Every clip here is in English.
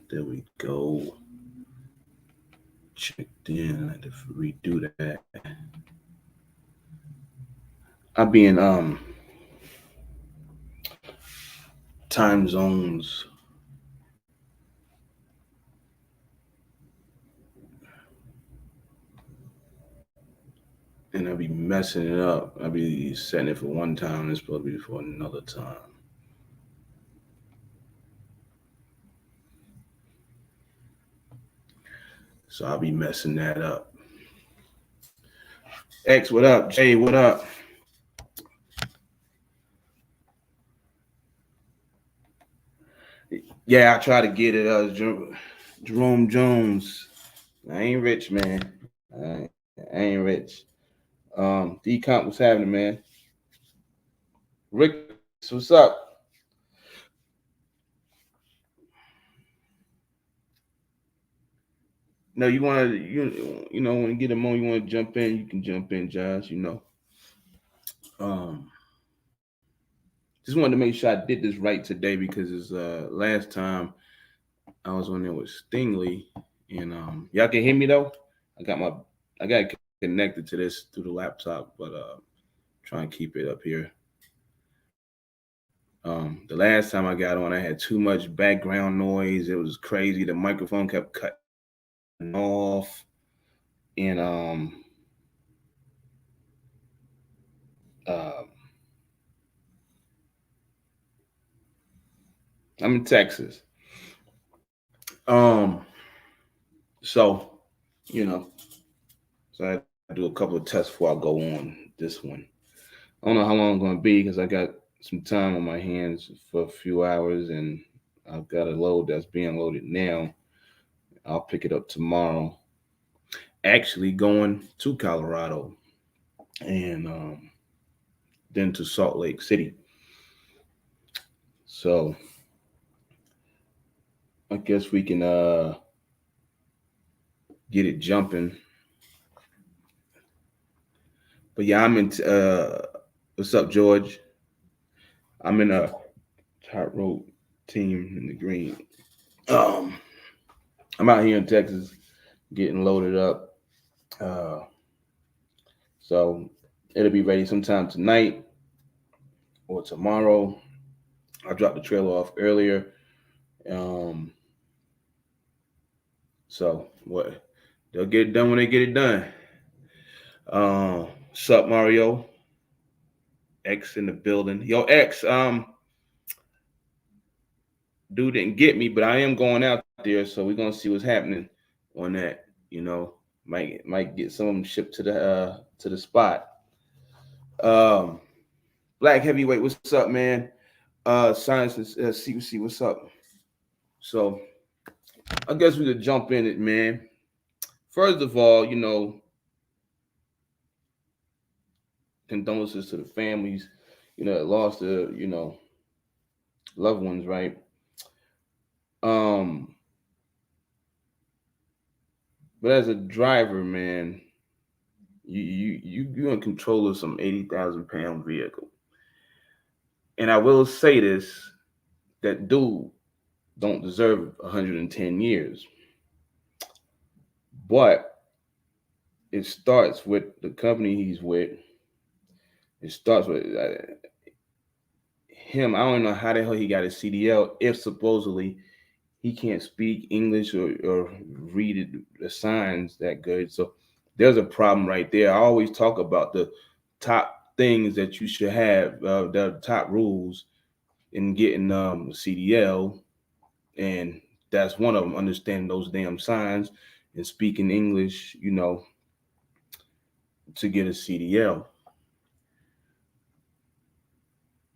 There we go. Checked in. I had to redo that. I'll be in time zones. And I'll be messing it up. I'll be setting it for one time. It's supposed to be for another time. So I'll be messing that up. X, what up? Jay, what up? Yeah, I try to get it. Jerome Jones. I ain't rich, man. I ain't rich. D Comp, what's happening, man? Rick, what's up? No, you wanna you know when you get a moment you wanna jump in, you can jump in, Josh. Um, just wanted to make sure I did this right today because it's last time I was on there with Stingley, and y'all can hear me though. I got connected to this through the laptop, but trying to keep it up here. The last time I got on, I had too much background noise. It was crazy. The microphone kept cutting off, and uh, I'm in Texas. Um, so you know, so I do a couple of tests before I go on this one. I don't know how long I'm going to be because I got some time on my hands for a few hours, and I've got a load that's being loaded now. I'll pick it up tomorrow. Actually, going to Colorado and then to Salt Lake City. So I guess we can get it jumping. But yeah, I'm in. What's up, George? I'm in a top road team in the green. Um, I'm out here in Texas getting loaded up. Uh, so it'll be ready sometime tonight or tomorrow. I dropped the trailer off earlier. Um, so what they'll get it done when they get it done. Sup Mario? X in the building. Yo, X, dude didn't get me, but I am going out there, so we're gonna see what's happening on that. You know, might get some of them shipped to the spot. Um, Black Heavyweight, what's up, man? Science and CC, what's up? So I guess we could jump in it, man. First of all, condolences to the families, that lost their, loved ones, right? Um, but as a driver, man, you're in control of some 80,000 pound vehicle, and I will say this: that dude don't deserve 110 years, but it starts with the company he's with. It starts with him. I don't know how the hell he got a CDL if supposedly he can't speak English or read the signs that good. So there's a problem right there. I always talk about the top things that you should have, the top rules in getting a CDL, and that's one of them. Understanding those damn signs and speaking English, to get a CDL.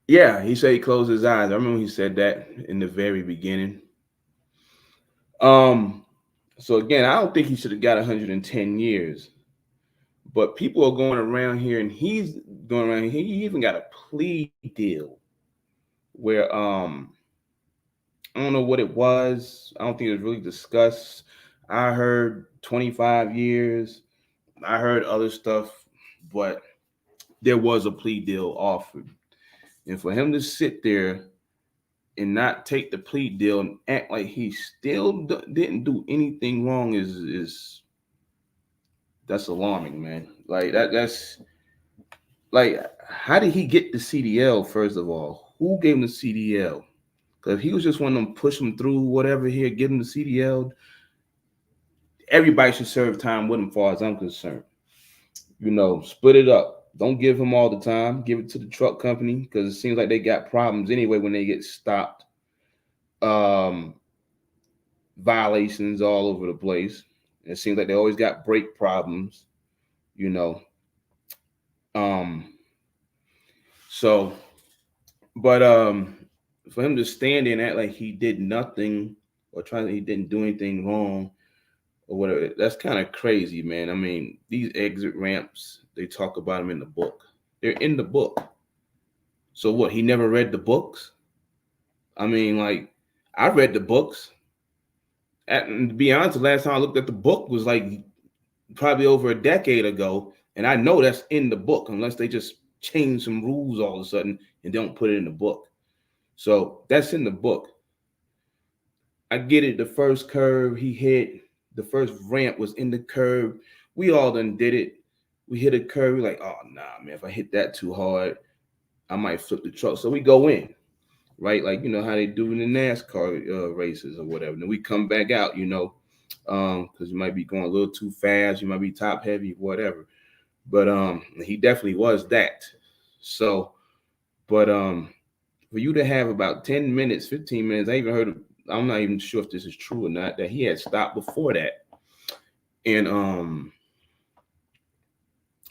Yeah, he said he closed his eyes. I remember he said that in the very beginning. Um, so again, I don't think he should have got 110 years. But people are going around here, and he's going around here. He even got a plea deal where I don't know what it was. I don't think it was really discussed. I heard 25 years. I heard other stuff, but there was a plea deal offered. And for him to sit there and not take the plea deal and act like he still didn't do anything wrong is that's alarming, man. Like that's like, how did he get the CDL? First of all, who gave him the CDL? Because if he was just one of them push him through whatever here, give him the CDL, everybody should serve time with him, as far as I'm concerned. Split it up. Don't give him all the time. Give it to the truck company, because it seems like they got problems anyway when they get stopped. Um, Violations all over the place. It seems like they always got brake problems. You know. Um. So, but for him to stand there and act like he did nothing, or he didn't do anything wrong or whatever, that's kind of crazy, man. I mean, these exit ramps, they talk about them in the book. They're in the book. So what? He never read the books? I mean, like, I read the books. And to be honest, the last time I looked at the book was like probably over a decade ago, and I know that's in the book, unless they just change some rules all of a sudden and don't put it in the book. So that's in the book. I get it. The first curve he hit, the first ramp was in the curve. We all done did it. We hit a curve. We're like, oh nah, man. If I hit that too hard, I might flip the truck. So we go in, right? Like, you know how they do in the NASCAR races or whatever. Then we come back out, because you might be going a little too fast. You might be top heavy, whatever. But he definitely was that. So, but for you to have about 10 minutes, 15 minutes, I even heard of, I'm not even sure if this is true or not, that he had stopped before that. And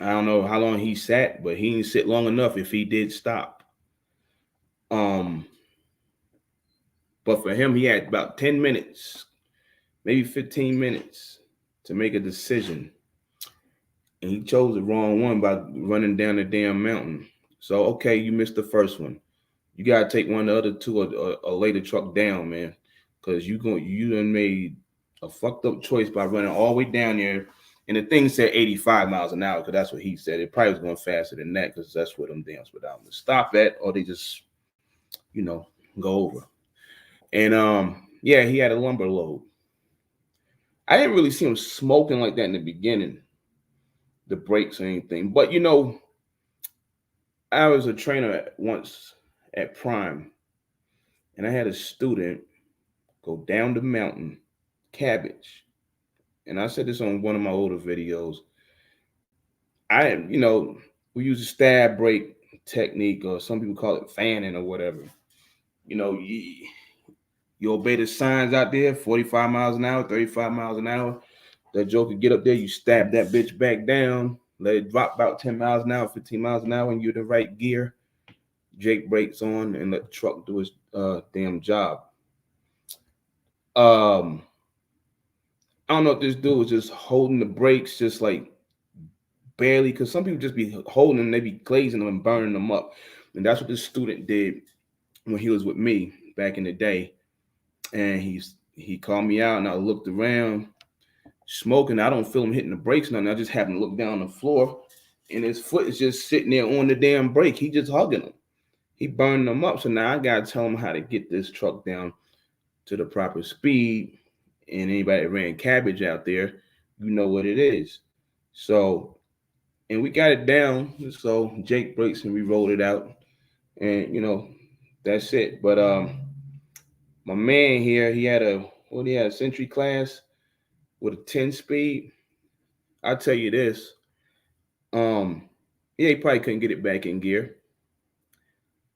I don't know how long he sat, but he didn't sit long enough if he did stop. Um, but for him, he had about 10 minutes, maybe 15 minutes to make a decision. And he chose the wrong one by running down the damn mountain. So, okay, you missed the first one. You gotta take one of the other two, or lay the truck down, man, because you done made a fucked up choice by running all the way down there. And the thing said 85 miles an hour, because that's what he said. It probably was going faster than that, because that's where them damn speedometers stop at, or they just, go over. And yeah, he had a lumber load. I didn't really see him smoking like that in the beginning, the brakes or anything. But I was a trainer once at Prime, and I had a student go down the mountain, cabbage. And I said this on one of my older videos. We use a stab brake technique, or some people call it fanning or whatever. You obey the signs out there, 45 miles an hour, 35 miles an hour. That joker get up there, you stab that bitch back down, let it drop about 10 miles an hour, 15 miles an hour, and you're in the right gear. Jake brakes on and let the truck do his damn job. Um, I don't know if this dude was just holding the brakes, just like barely, because some people just be holding them, they be glazing them and burning them up. And that's what this student did when he was with me back in the day. And he called me out, and I looked around, smoking. I don't feel him hitting the brakes, nothing. I just happened to look down on the floor, and his foot is just sitting there on the damn brake. He just hugging them. He burning them up. So now I gotta tell him how to get this truck down to the proper speed. And anybody that ran cabbage out there, you know what it is. So, and we got it down. So Jake brakes and we rolled it out, and that's it. But my man here, he had a century class with a 10 speed. I'll tell you this. Um, yeah, he probably couldn't get it back in gear.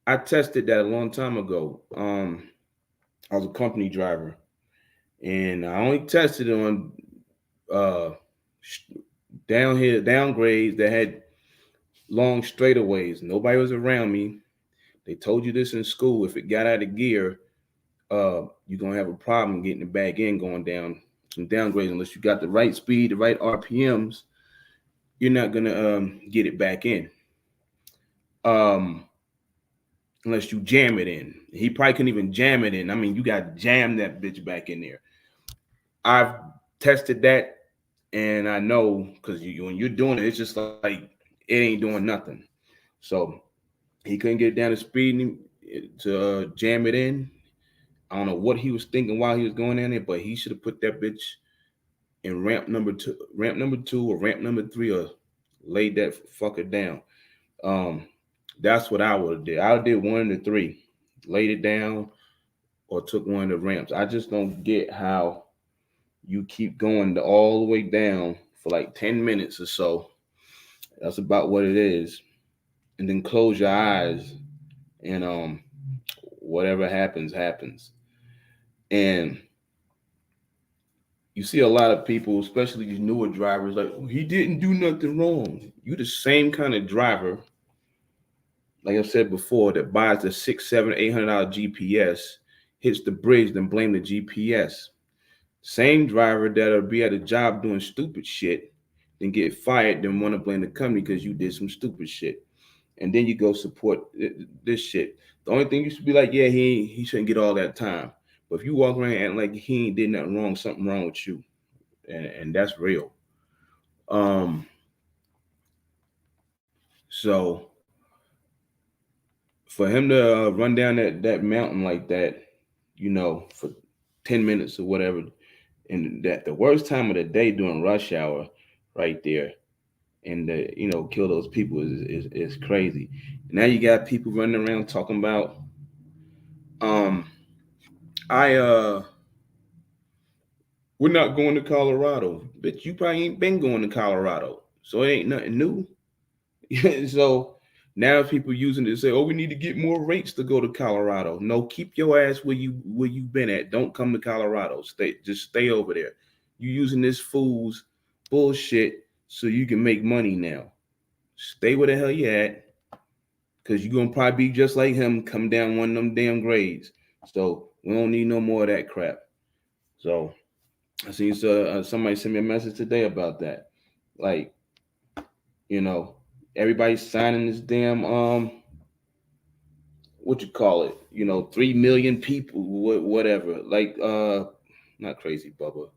I tested that a long time ago. I was a company driver, and I only tested it on uh downgrades that had long straightaways. Nobody was around me. They told you this in school. If it got out of gear, you're gonna have a problem getting it back in, going down some downgrades. Unless you got the right speed, the right RPMs, you're not gonna get it back in. Unless you jam it in. He probably couldn't even jam it in. I mean, you got to jam that bitch back in there. I've tested that, and I know, because when you're doing it, it's just like it ain't doing nothing. So he couldn't get it down to speed to jam it in. I don't know what he was thinking while he was going in there, but he should have put that bitch in ramp number two, or ramp number 3, or laid that fucker down. That's what I would have did. I did 1 to 3, laid it down, or took one of the ramps. I just don't get how you keep going all the way down for like 10 minutes or so. That's about what it is. And then close your eyes, and whatever happens, happens. And you see a lot of people, especially these newer drivers, like, oh, he didn't do nothing wrong. You the same kind of driver, like I said before, that buys the $600, $700, $800 GPS, hits the bridge, then blame the GPS. Same driver that'll be at a job doing stupid shit, then get fired, then want to blame the company because you did some stupid shit. And then you go support this shit. The only thing you should be like, yeah, he shouldn't get all that time. But if you walk around and like he ain't did nothing wrong, something wrong with you. And that's real. So for him to run down that mountain like that, for 10 minutes or whatever, and that the worst time of the day during rush hour right there, and kill those people is crazy. Now you got people running around talking about I we're not going to Colorado. Bitch, you probably ain't been going to Colorado, so it ain't nothing new. So now people using it to say, oh, we need to get more rates to go to Colorado. No, keep your ass where you've been at. Don't come to Colorado. Stay over there. You using this fool's bullshit so you can make money now. Stay where the hell you at, because you're gonna probably be just like him, come down one of them damn grades. So we don't need no more of that crap. So I seen somebody send me a message today about that. Like, everybody's signing this damn what you call it? 3 million people, whatever. Like not Crazy Bubba.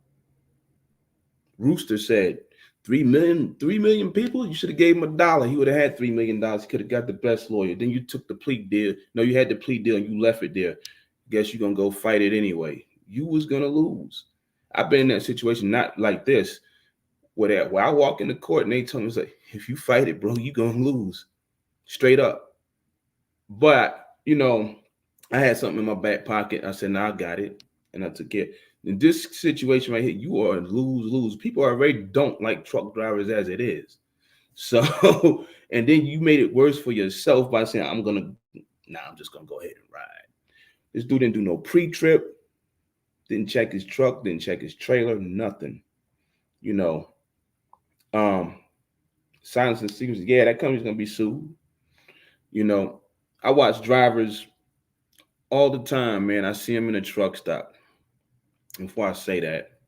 Rooster said 3 million people. You should have gave him $1. He would have had $3 million. He could have got the best lawyer. Then you took the plea deal. No, you had the plea deal and you left it there. Guess you're gonna go fight it anyway. You was gonna lose. I've been in that situation, not like this, where I walk into court and they told me, like, if you fight it, bro, you gonna lose, straight up. But I had something in my back pocket. I said, "No, I got it," and I took it. In this situation right here, you are lose. People already don't like truck drivers as it is. So, and then you made it worse for yourself by saying, I'm just gonna go ahead and ride. This dude didn't do no pre-trip, didn't check his truck, didn't check his trailer, nothing. Silence and secrets. Yeah, that company's gonna be sued. I watch drivers all the time, man. I see them in a truck stop. Before I say that,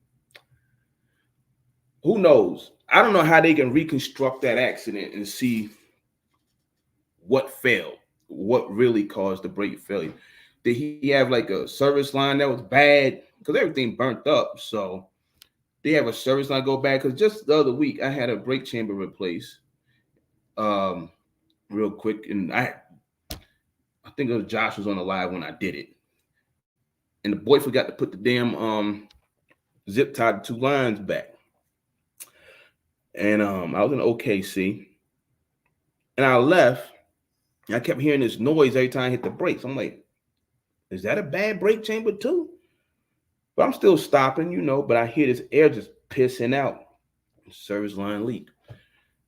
who knows? I don't know how they can reconstruct that accident and see what failed, what really caused the brake failure. Did he have like a service line that was bad? Because everything burnt up. So they have a service line go bad. Because just the other week, I had a brake chamber replaced real quick. And I think it was Josh was on the live when I did it. And the boy forgot to put the damn zip tie the 2 lines back. And I was in OKC. And I left. And I kept hearing this noise every time I hit the brakes. I'm like, is that a bad brake chamber too? But I'm still stopping, but I hear this air just pissing out. Service line leak.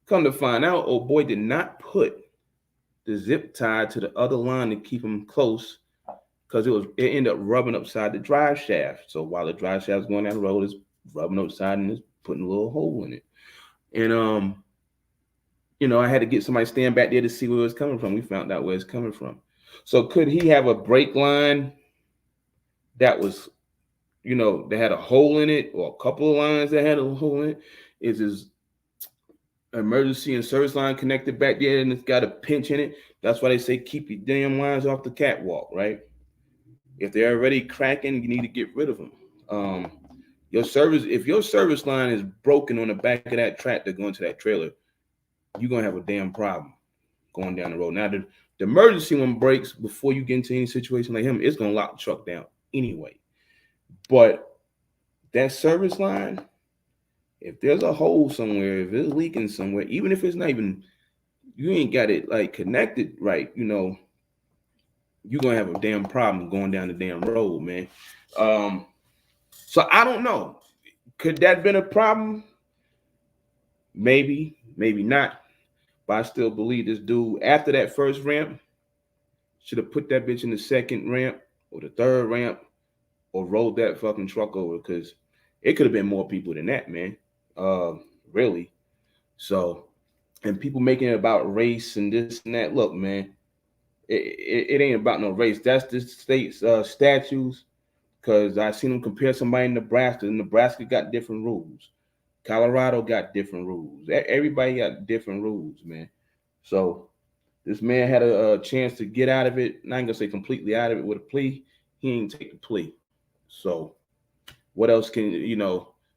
Come to find out, old boy did not put the zip tie to the other line to keep him close, because it ended up rubbing upside the drive shaft. So while the drive shaft is going down the road, it's rubbing upside and it's putting a little hole in it. And I had to get somebody stand back there to see where it was coming from. We found out where it's coming from. So could he have a brake line that was, they had a hole in it, or a couple of lines that had a hole in it? Is his emergency and service line connected back there and it's got a pinch in it? That's why they say keep your damn lines off the catwalk, right? If they're already cracking, you need to get rid of them. If your service line is broken on the back of that tractor going to that trailer, you're gonna have a damn problem going down the road. Now the emergency one breaks before you get into any situation like him, it's gonna lock the truck down. anyway. But that service line, if there's a hole somewhere, if it's leaking somewhere, even if it's not even, you ain't got it like connected right, you're gonna have a damn problem going down the damn road, man. Um, so I don't know. Could that been a problem? Maybe, maybe not. But I still believe this dude after that first ramp should have put that bitch in the second ramp or the third ramp or rolled that fucking truck over because it could have been more people than that, man. Uh, really. So, and people making it about race and this and that. Look, man, it ain't about no race. That's the state's statutes. Because I seen them compare somebody in Nebraska. Nebraska got different rules. Colorado got different rules. Everybody got different rules, man. So this man had a chance to get out of it. Not gonna say completely out of it with a plea. He ain't take the plea. So what else can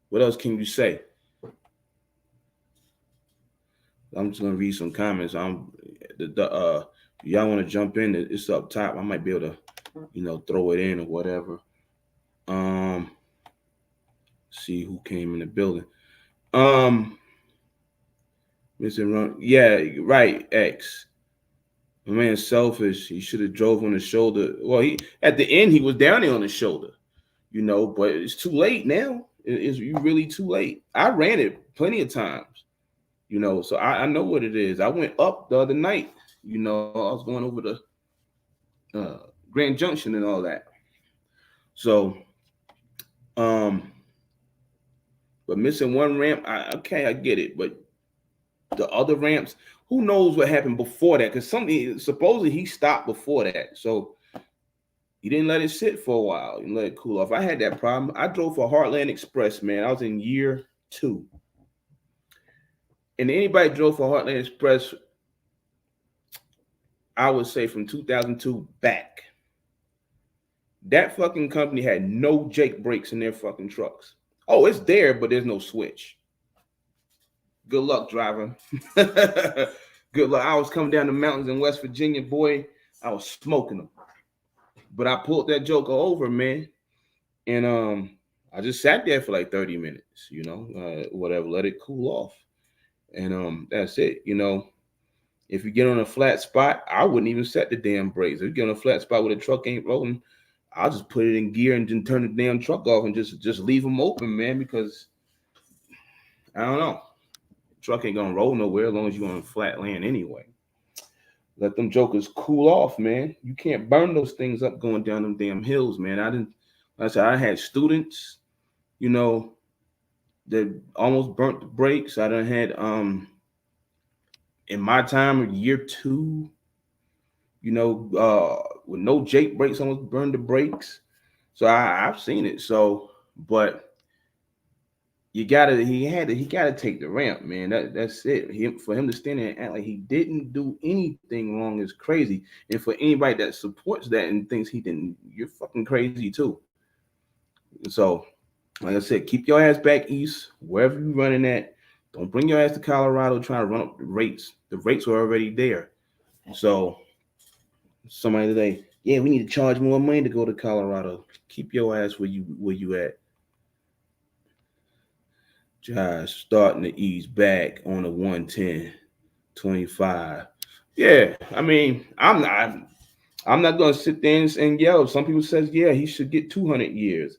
What else can you say? I'm just gonna read some comments. Y'all want to jump in? It's up top. I might be able to throw it in or whatever. Um, see who came in the building. Mr. Run, yeah, right. X. My man's selfish. He should have drove on the shoulder. Well, he at the end he was down there on the shoulder, but it's too late now. It's you really too late. I ran it plenty of times, so I know what it is. I went up the other night. I was going over the uh, Grand Junction and all that. So, um, but missing one ramp, I get it. But the other ramps, who knows what happened before that? Because something supposedly he stopped before that, so he didn't let it sit for a while and let it cool off. I had that problem. I drove for Heartland Express, man. I was in year 2, and anybody drove for Heartland Express, I would say from 2002 back, that fucking company had no Jake brakes in their fucking trucks. Oh, it's there, but there's no switch. Good luck, driver. Good luck. I was coming down the mountains in West Virginia, boy. I was smoking them. But I pulled that joker over, man. And I just sat there for like 30 minutes, whatever, let it cool off. And that's it. If you get on a flat spot, I wouldn't even set the damn brakes. If you get on a flat spot where the truck ain't rolling, I'll just put it in gear and then turn the damn truck off and just leave them open, man, because I don't know. Truck ain't gonna roll nowhere as long as you're on flat land anyway. Let them jokers cool off, man. You can't burn those things up going down them damn hills, man. I had students, that almost burnt the brakes. I done had in my time of year 2, with no Jake brakes, almost burned the brakes. So I've seen it. So, but he gotta take the ramp, man. That's it. For him to stand there and act like he didn't do anything wrong is crazy. And for anybody that supports that and thinks he didn't, you're fucking crazy too. So, like I said, keep your ass back east, wherever you're running at. Don't bring your ass to Colorado trying to run up the rates. The rates are already there. So, somebody today, yeah, we need to charge more money to go to Colorado. Keep your ass where you at. Josh starting to ease back on the 110, 25. Yeah, I mean, I'm not gonna sit there and yell. Some people says, yeah, he should get 200 years.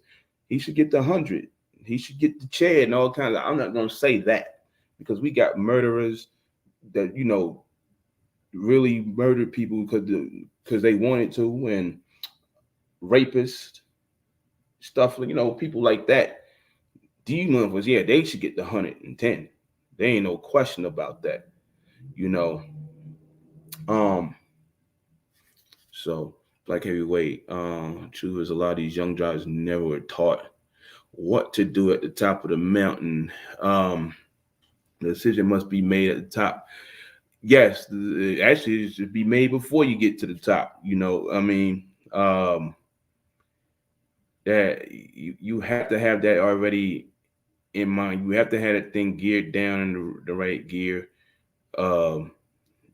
He should get the 100. He should get the chair and all kinds of. I'm not gonna say that because we got murderers that really murdered people because they wanted to, and rapists, stuff people like that. Demons, yeah, they should get the 110. There ain't no question about that. you know. So black heavyweight, true is a lot of these young drivers never were taught what to do at the top of the mountain. The decision must be made at the top. Yes, actually, it should be made before you get to the top. I mean, that you have to have that already in mind. You have to have that thing geared down in the right gear. And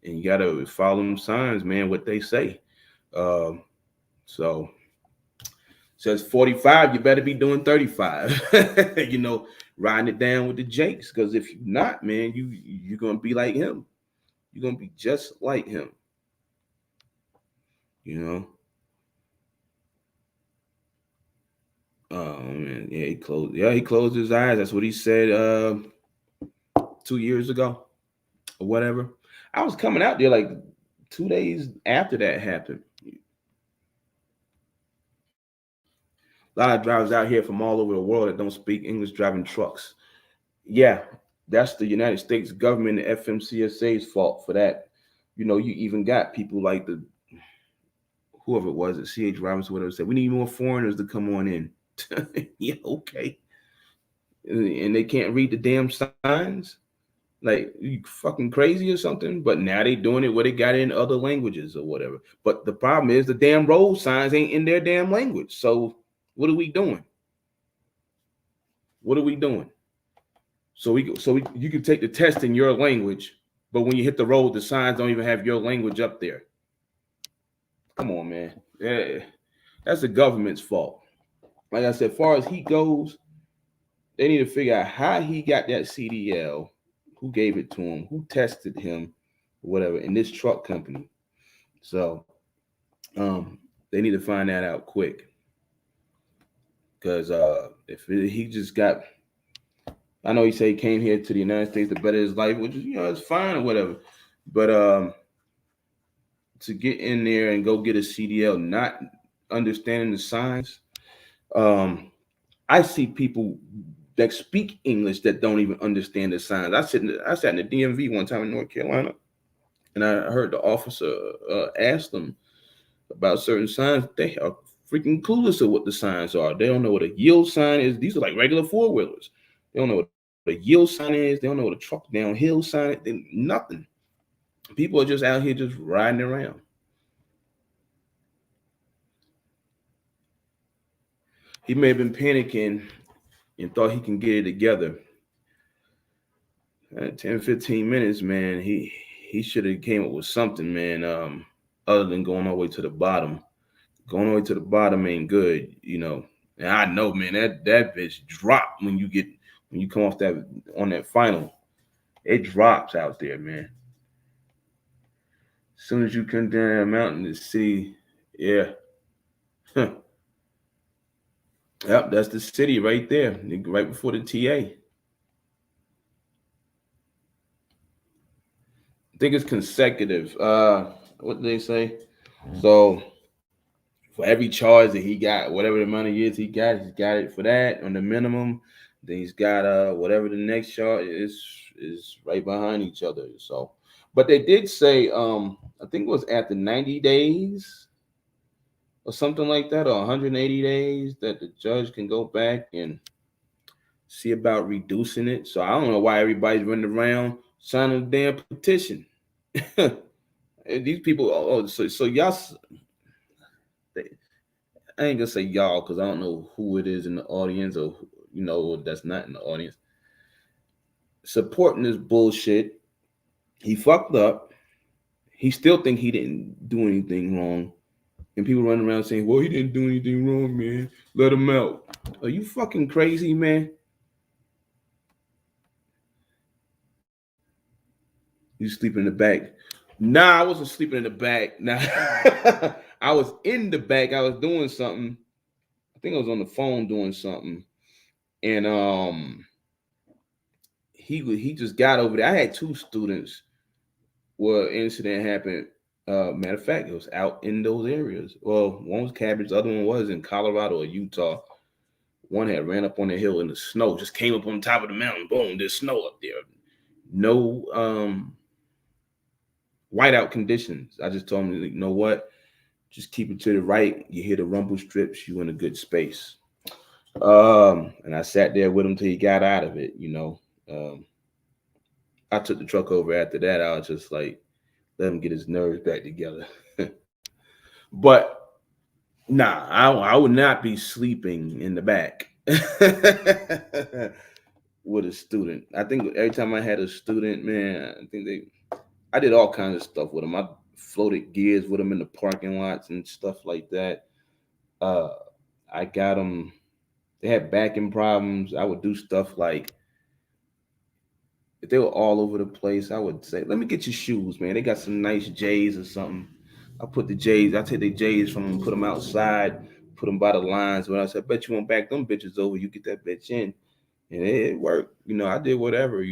you gotta follow them signs, man, what they say. So Says 45, you better be doing 35. Riding it down with the Jakes. Because if you're not, man, you're gonna be like him. You're gonna be just like him. You know. Oh man, yeah, he closed. Yeah, he closed his eyes. That's what he said 2 years ago or whatever. I was coming out there like 2 days after that happened. A lot of drivers out here from all over the world that don't speak English driving trucks. Yeah, that's the United States government, the FMCSA's fault for that. You even got people like the whoever it was at CH Robinson, whatever, said we need more foreigners to come on in. Yeah, okay. And they can't read the damn signs. Like, you fucking crazy or something? But now they doing it where they got it in other languages or whatever. But the problem is the damn road signs ain't in their damn language. So what are we doing? What are we doing? You can take the test in your language, but when you hit the road, the signs don't even have your language up there. Come on, man. Yeah, that's the government's fault. Like I said, as far as he goes, they need to figure out how he got that CDL, who gave it to him, who tested him, whatever, in this truck company. So they need to find that out quick. Because if he just got, I know he said he came here to the United States to better his life, which is, it's fine or whatever. But to get in there and go get a CDL, not understanding the signs, I see people that speak English that don't even understand the signs. I sat in the DMV one time in North Carolina, and I heard the officer ask them about certain signs. They are freaking clueless of what the signs are. They don't know what a yield sign is. These are like regular four-wheelers. They don't know what a yield sign is. They don't know what a truck downhill sign is. Nothing. People are just out here just riding around. He may have been panicking and thought he can get it together. 10, 15 minutes, man. He should have came up with something, man. Other than going all the way to the bottom. Going all the way to the bottom ain't good. And I know, man, that bitch dropped when you come off that on that final. It drops out there, man. As soon as you come down that mountain to see, yeah. Yep, that's the city right there, right before the TA. I think it's consecutive. What do they say? So for every charge that he got, whatever the amount of years he's got it for that on the minimum. Then he's got whatever the next charge is right behind each other. So, but they did say I think it was after 90 days or something like that, or 180 days, that the judge can go back and see about reducing it. So I don't know why everybody's running around signing a damn petition. These people, so y'all, I ain't gonna say y'all because I don't know who it is in the audience or that's not in the audience. Supporting this bullshit. He fucked up. He still think he didn't do anything wrong. And people running around saying, well, he didn't do anything wrong, man. Let him out. Are you fucking crazy, man? You sleeping in the back. Nah, I wasn't sleeping in the back. Nah. I was in the back. I was doing something. I think I was on the phone doing something. And he just got over there. I had two students where an incident happened. Matter of fact, it was out in those areas. Well, one was Cabbage, the other one was in Colorado or Utah. One had ran up on the hill in the snow, just came up on top of the mountain. Boom, there's snow up there. No whiteout conditions. I just told him, you know what? Just keep it to the right. You hear the rumble strips, you in a good space. And I sat there with him till he got out of it, I took the truck over after that. I was just like, let him get his nerves back together. But nah, I would not be sleeping in the back with a student. I think every time I had a student, man, I did all kinds of stuff with them. I floated gears with them in the parking lots and stuff like that. I got them. They had backing problems. I would do stuff like if they were all over the place, I would say, "Let me get your shoes, man. They got some nice J's or something." I put the J's. I take the J's from them, put them outside, put them by the lines. When I said, "Bet you won't back them bitches over. You get that bitch in," and it worked. I did whatever.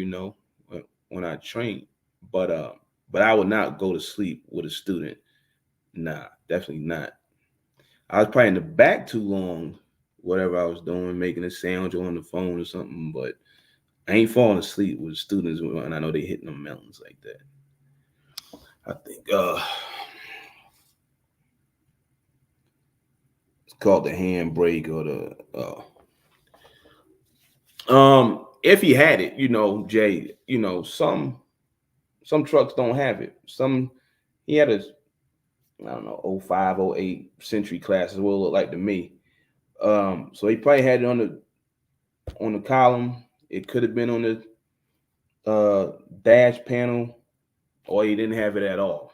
When I trained, but uh, but I would not go to sleep with a student. Nah, definitely not. I was probably in the back too long, whatever I was doing, making a sandwich or on the phone or something. But I ain't falling asleep with students when I know they hitting them mountains like that. I think it's called the handbrake or the if he had it, Jay, some trucks don't have it. Some he had a I don't know, '05, '08 Century class is what it looked like to me. So he probably had it on the column. It could have been on the dash panel, or he didn't have it at all.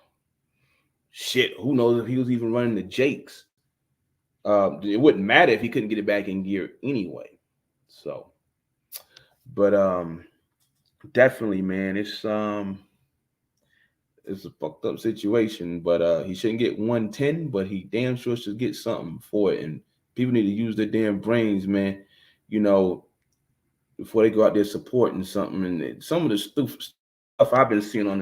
Shit, who knows if he was even running the Jakes? It wouldn't matter if he couldn't get it back in gear anyway. So, but definitely, man, it's a fucked up situation. But he shouldn't get 110, but he damn sure should get something for it. And people need to use their damn brains, man. You know, before they go out there supporting something. And some of the stupid stuff I've been seeing on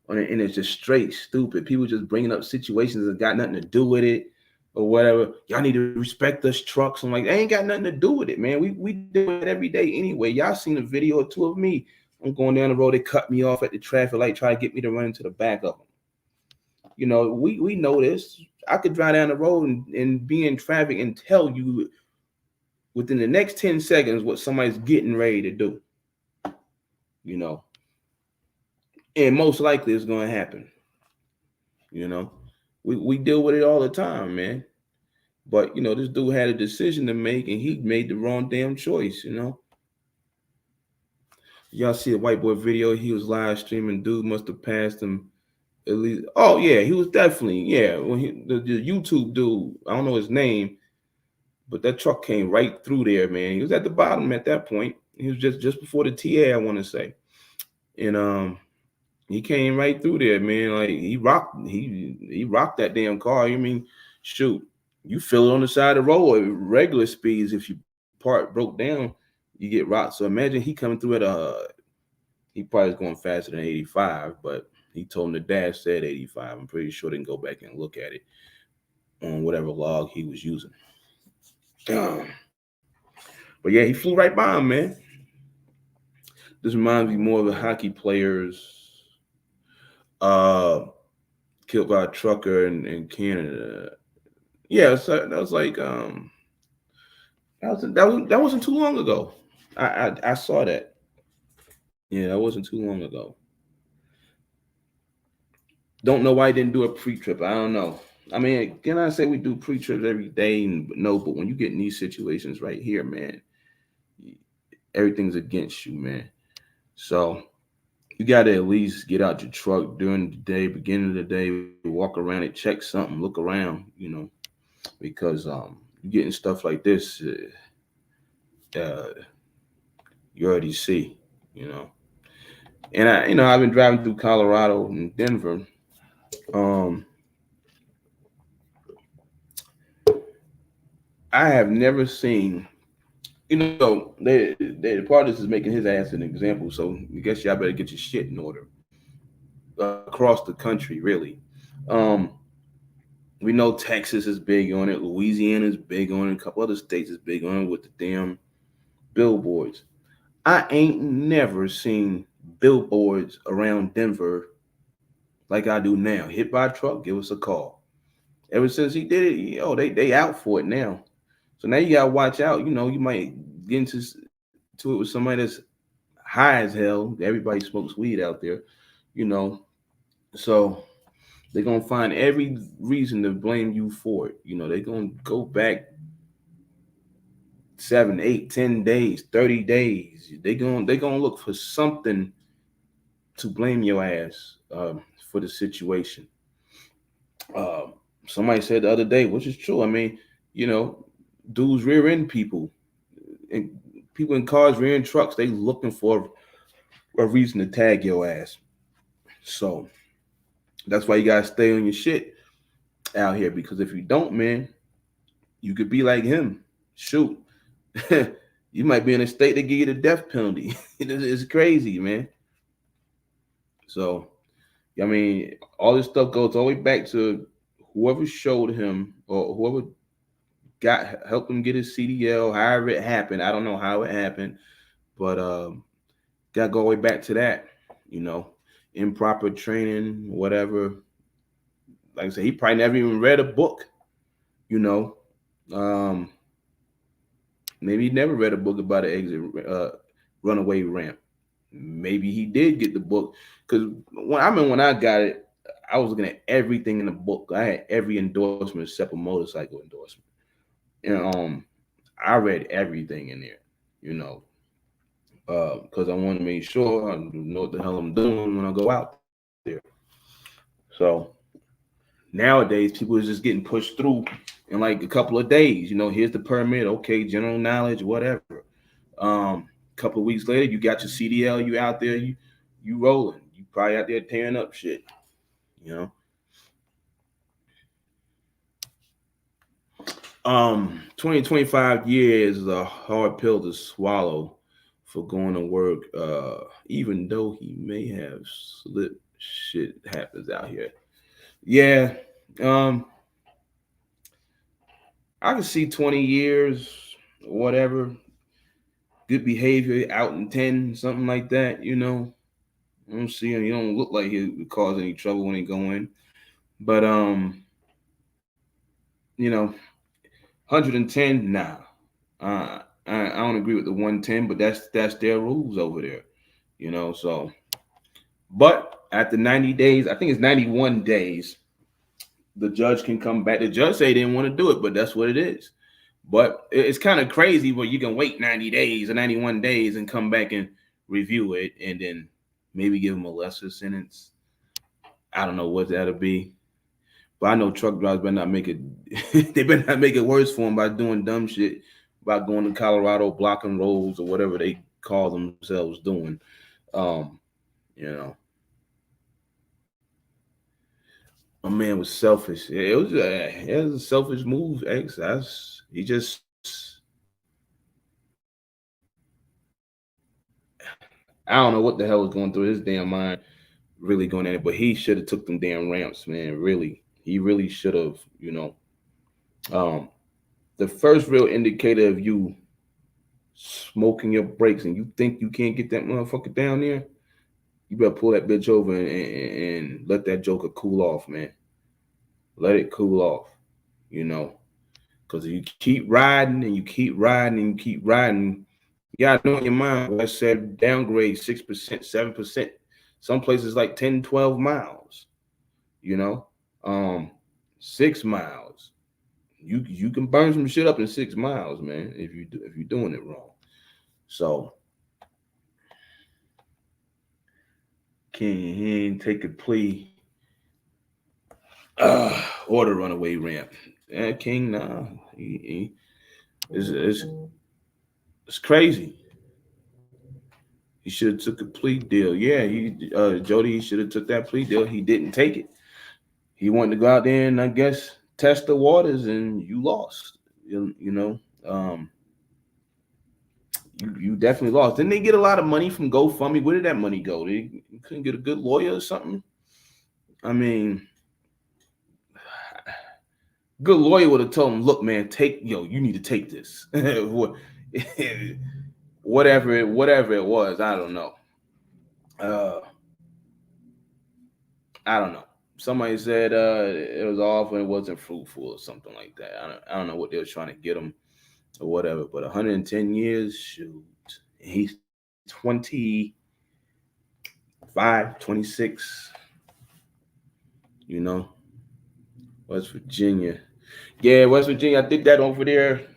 the internet is just straight stupid. People just bringing up situations that got nothing to do with it or whatever. Y'all need to respect us trucks. I'm like, they ain't got nothing to do with it, man. We do it every day anyway. Y'all seen a video or two of me. I'm going down the road. They cut me off at the traffic light, try to get me to run into the back of them. We know this. I could drive down the road and be in traffic and tell you within the next 10 seconds what somebody's getting ready to do. You know, and most likely it's going to happen. You know, we deal with it all the time, man. But this dude had a decision to make, and he made the wrong damn choice. Y'all see the white boy video? He was live streaming. Dude must have passed him at least. Oh yeah, he was definitely When the YouTube dude, I don't know his name, but that truck came right through there, man. He was at the bottom at that point. He was just before the TA, I want to say, and he came right through there, man. Like he rocked that damn car. You mean, shoot, you feel it on the side of the road at regular speeds. If your part broke down, you get rocked. So imagine he coming through he probably was going faster than 85, but he told him the dash said 85. I'm pretty sure they can go back and look at it on whatever log he was using. But yeah, he flew right by him, man. This reminds me more of the hockey players killed by a trucker in Canada. Yeah, so that was like that wasn't too long ago. I saw that. Yeah, that wasn't too long ago. Don't know why I didn't do a pre-trip. I don't know. I mean, can I say we do pre-trips every day? No, but when you get in these situations right here, man, everything's against you, man. So you got to at least get out your truck during the day, beginning of the day, walk around it, check something, look around, because you're getting stuff like this, you already see, you know. And I've been driving through Colorado and Denver. Um, I have never seen, the part of this is making his ass an example. So I guess y'all better get your shit in order across the country, really. Um, we know Texas is big on it, Louisiana is big on it, a couple other states is big on it with the damn billboards. I ain't never seen billboards around Denver like I do now. Hit by a truck, give us a call. Ever since he did it, they out for it now. So now you gotta watch out. You might get to it with somebody that's high as hell. Everybody smokes weed out there, you know. So they're gonna find every reason to blame you for it. They're gonna go back 7, 8, 10 days, 30 days. They gonna look for something to blame your ass for the situation. Um, Somebody said the other day, which is true. I mean, you know, dudes rear end people, and people in cars rear end trucks. They looking for a reason to tag your ass. So that's why you gotta stay on your shit out here, because if you don't, man, you could be like him. Shoot, you might be in a state to give you the death penalty. It's crazy, man. So I mean, all this stuff goes all the way back to whoever showed him or whoever got helped him get his CDL, however it happened. I don't know how it happened, but gotta go all the way back to that. You know, improper training, whatever. Like I said, he probably never even read a book. You know, um, maybe he never read a book about an exit runaway ramp. Maybe he did get the book, because when I got it, I was looking at everything in the book. I had every endorsement except a motorcycle endorsement, and I read everything in there. You know, because I want to make sure I know what the hell I'm doing when I go out there. So nowadays, people is just getting pushed through in like a couple of days. You know, here's the permit, okay, general knowledge, whatever. Couple of weeks later, you got your CDL, you out there, you rolling. You probably out there tearing up shit. You know. 20-25 years is a hard pill to swallow for going to work, even though he may have slipped. Shit happens out here. Yeah. Um, I can see 20 years, whatever, good behavior out in 10, something like that, you know. I don't see him. He don't look like he would cause any trouble when he go in. But you know, 110, nah. I don't agree with the 110, but that's their rules over there, you know. So, but after 90 days, I think it's 91 days, the judge can come back. The judge say he didn't want to do it, but that's what it is. But it's kind of crazy where you can wait 90 days or 91 days and come back and review it and then maybe give them a lesser sentence. I don't know what that'll be. But I know truck drivers better not make it. They better not make it worse for them by doing dumb shit, by going to Colorado, blocking roads or whatever they call themselves doing. Um, you know, my man was selfish. It was a selfish move. X. He just. I don't know what the hell was going through his damn mind, really going at it. But he should have took them damn ramps, man. Really, he really should have. You know, um, the first real indicator of you smoking your brakes and you think you can't get that motherfucker down there, you better pull that bitch over and let that joker cool off, man. Let it cool off, you know. Because if you keep riding and you keep riding and you keep riding, you gotta know in your mind, like I said, downgrade 6%, 7%. Some places like 10, 12 miles, you know. Um, 6 miles. You can burn some shit up in 6 miles, man, if you're doing it wrong. So he ain't take a plea or the runaway ramp. King, nah, it's, it's crazy. He should have took a plea deal. Yeah, Jody, he should have took that plea deal. He didn't take it. He wanted to go out there and I guess test the waters, and you lost. You know, you definitely lost. Didn't they get a lot of money from GoFundMe? Where did that money go? They couldn't get a good lawyer or something. I mean, good lawyer would have told him, "Look, man, you need to take this." Whatever it was, I don't know. Uh, I don't know. Somebody said it was off and it wasn't fruitful or something like that. I don't know what they were trying to get him or whatever. But 110 years, shoot, he's 25, 26. You know, West Virginia. Yeah, West Virginia. I did that over there.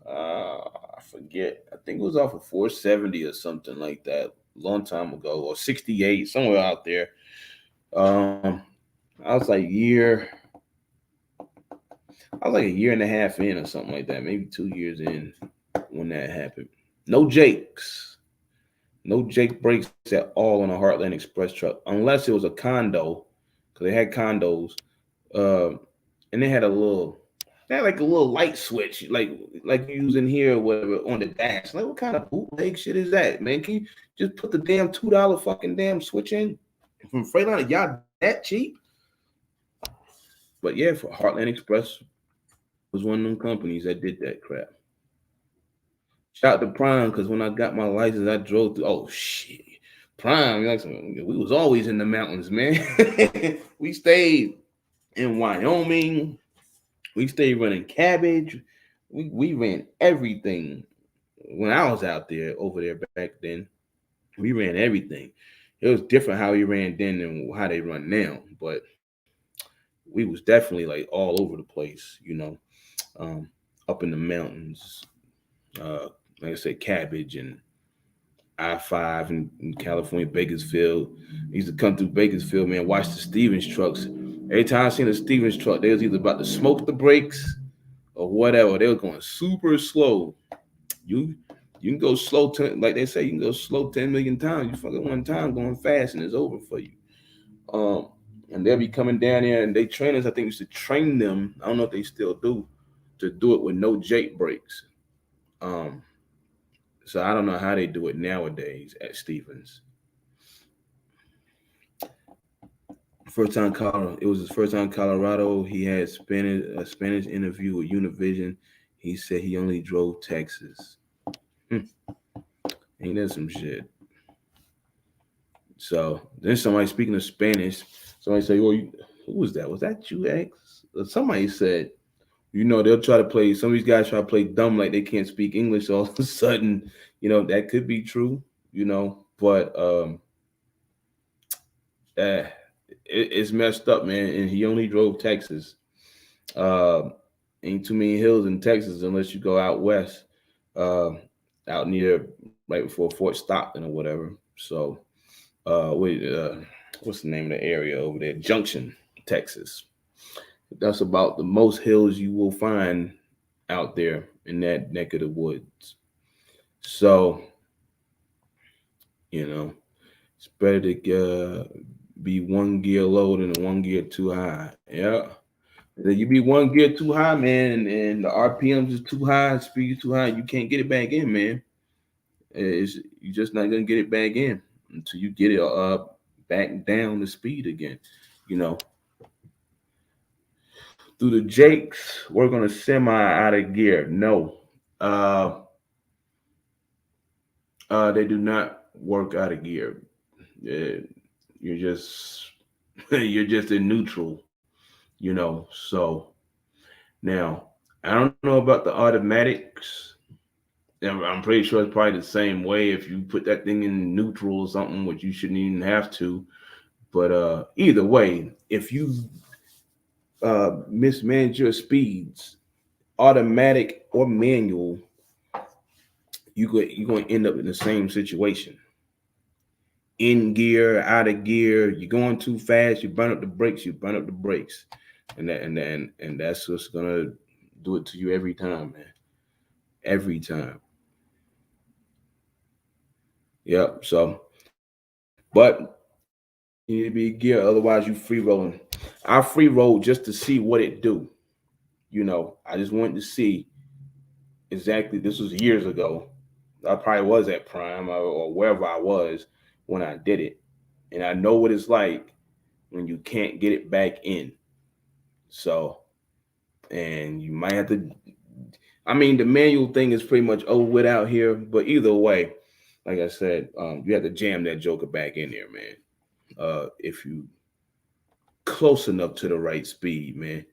I forget. I think it was off of 470 or something like that, long time ago, or 68, somewhere out there. Um, I was like I was like a year and a half in or something like that, maybe 2 years in when that happened. No Jakes. No Jake breaks at all on a Heartland Express truck, unless it was a condo, because they had condos, uh, and they had like a little light switch, like you use in here or whatever on the dash. Like, what kind of bootleg shit is that, man? Can you just put the damn $2 fucking damn switch in from Freightliner? Y'all that cheap? But yeah, for Heartland Express was one of them companies that did that crap. Shout out to Prime, because when I got my license, I drove through. Oh shit, Prime! Like, we was always in the mountains, man. We stayed in Wyoming. We stayed running cabbage. We ran everything when I was out there over there back then. We ran everything. It was different how we ran then than how they run now, but we was definitely like all over the place. Um, up in the mountains, like I said, cabbage and I-5 in California, Bakersfield. I used to come through Bakersfield, man, watch the Stevens trucks. Every time I seen a Stevens truck, they was either about to smoke the brakes or whatever. They were going super slow. You you can go slow, like they say, you can go slow 10 million times. You fucking one time going fast and it's over for you. Um, and they'll be coming down there and they trainers, I think, used to train them. I don't know if they still do, to do it with no Jake brakes. Um, so I don't know how they do it nowadays at Stevens. First time Colorado, it was his first time in Colorado. He had a Spanish interview with Univision. He said he only drove Texas. Hmm. Ain't that some shit? So then somebody, speaking of Spanish, somebody said, "Well, who was that? Was that you, X?" Somebody said, they'll try to play. Some of these guys try to play dumb, like they can't speak English. All of a sudden, that could be true. But uh, it's messed up, man. And he only drove Texas. Uh, ain't too many hills in Texas unless you go out west, uh, out near right before Fort Stockton or whatever. So, wait, what's the name of the area over there? Junction, Texas. That's about the most hills you will find out there in that neck of the woods. So, you know, it's better to be one gear low than one gear too high. Yeah. You be one gear too high, man, and the RPMs is too high, speed is too high. You can't get it back in, man. You're just not gonna get it back in until you get it back down the speed again. You know, through the Jakes, we're gonna semi out of gear. No, uh, they do not work out of gear. Uh, you're just you're just in neutral. So now I don't know about the automatics. I'm pretty sure it's probably the same way if you put that thing in neutral or something, which you shouldn't even have to. But either way, if you mismanage your speeds, automatic or manual, you're going to end up in the same situation. In gear, out of gear, you're going too fast, you burn up the brakes, and that's what's gonna do it to you every time, man. Every time. Yep. So, but you need to be gear, otherwise you free rolling. I free roll just to see what it do. I just wanted to see exactly. This was years ago. I probably was at Prime or wherever I was when I did it, and I know what it's like when you can't get it back in. So, and you might have to. I mean, the manual thing is pretty much over with out here, but either way, like I said, you have to jam that joker back in there, man. If you close enough to the right speed, man.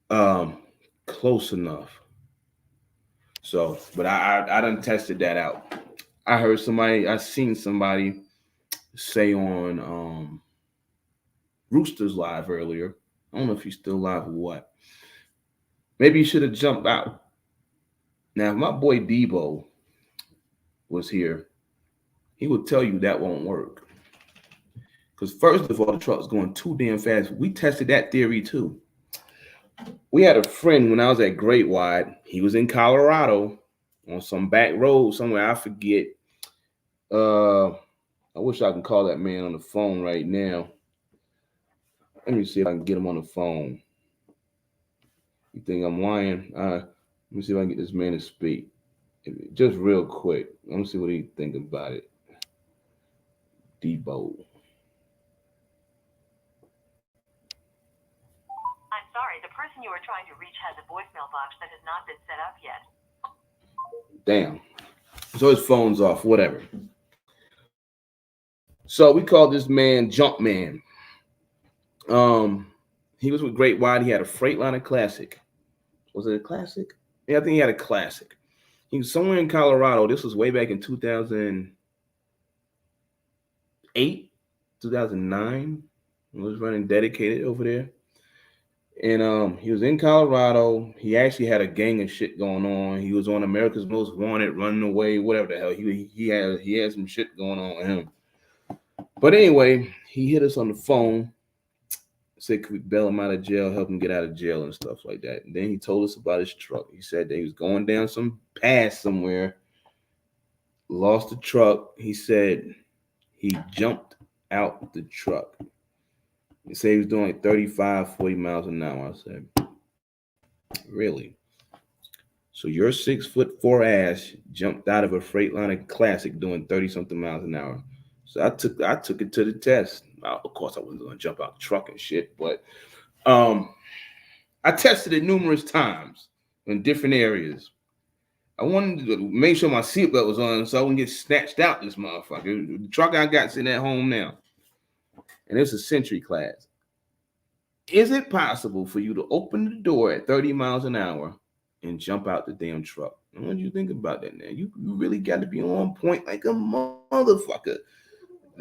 Um, close enough. So, but I done tested that out. I seen somebody say on Rooster's live earlier. I don't know if he's still live or what. Maybe he should have jumped out. Now, if my boy Debo was here, he would tell you that won't work. Because first of all, the truck's going too damn fast. We tested that theory too. We had a friend when I was at Great Wide. He was in Colorado on some back road somewhere. I forget. Uh, I wish I can call that man on the phone right now. Let me see if I can get him on the phone. You think I'm lying? Let me see if I can get this man to speak. Just real quick. Let me see what he think about it. Debo. I'm sorry, the person you are trying to reach has a voicemail box that has not been set up yet. Damn. So his phone's off, whatever. So we called this man Jumpman. He was with Great Wide. He had a Freightliner Classic. Was it a Classic? Yeah, I think he had a Classic. He was somewhere in Colorado. This was way back in 2008, 2009. He was running dedicated over there. And he was in Colorado. He actually had a gang of shit going on. He was on America's Most Wanted, running away, whatever the hell. He had some shit going on with him. But anyway, he hit us on the phone, said could we bail him out of jail, help him get out of jail and stuff like that. And then he told us about his truck. He said that he was going down some pass somewhere, lost the truck. He said he jumped out the truck. He said he was doing like 35, 40 miles an hour. I said, really? So your 6'4" ass jumped out of a Freightliner Classic doing 30 something miles an hour. So I took it to the test. Now, of course, I wasn't gonna jump out the truck and shit, but I tested it numerous times in different areas. I wanted to make sure my seatbelt was on so I wouldn't get snatched out this motherfucker. The truck I got sitting at home now, and it's a Century class. Is it possible for you to open the door at 30 miles an hour and jump out the damn truck? And what do you think about that, man? You really got to be on point like a motherfucker.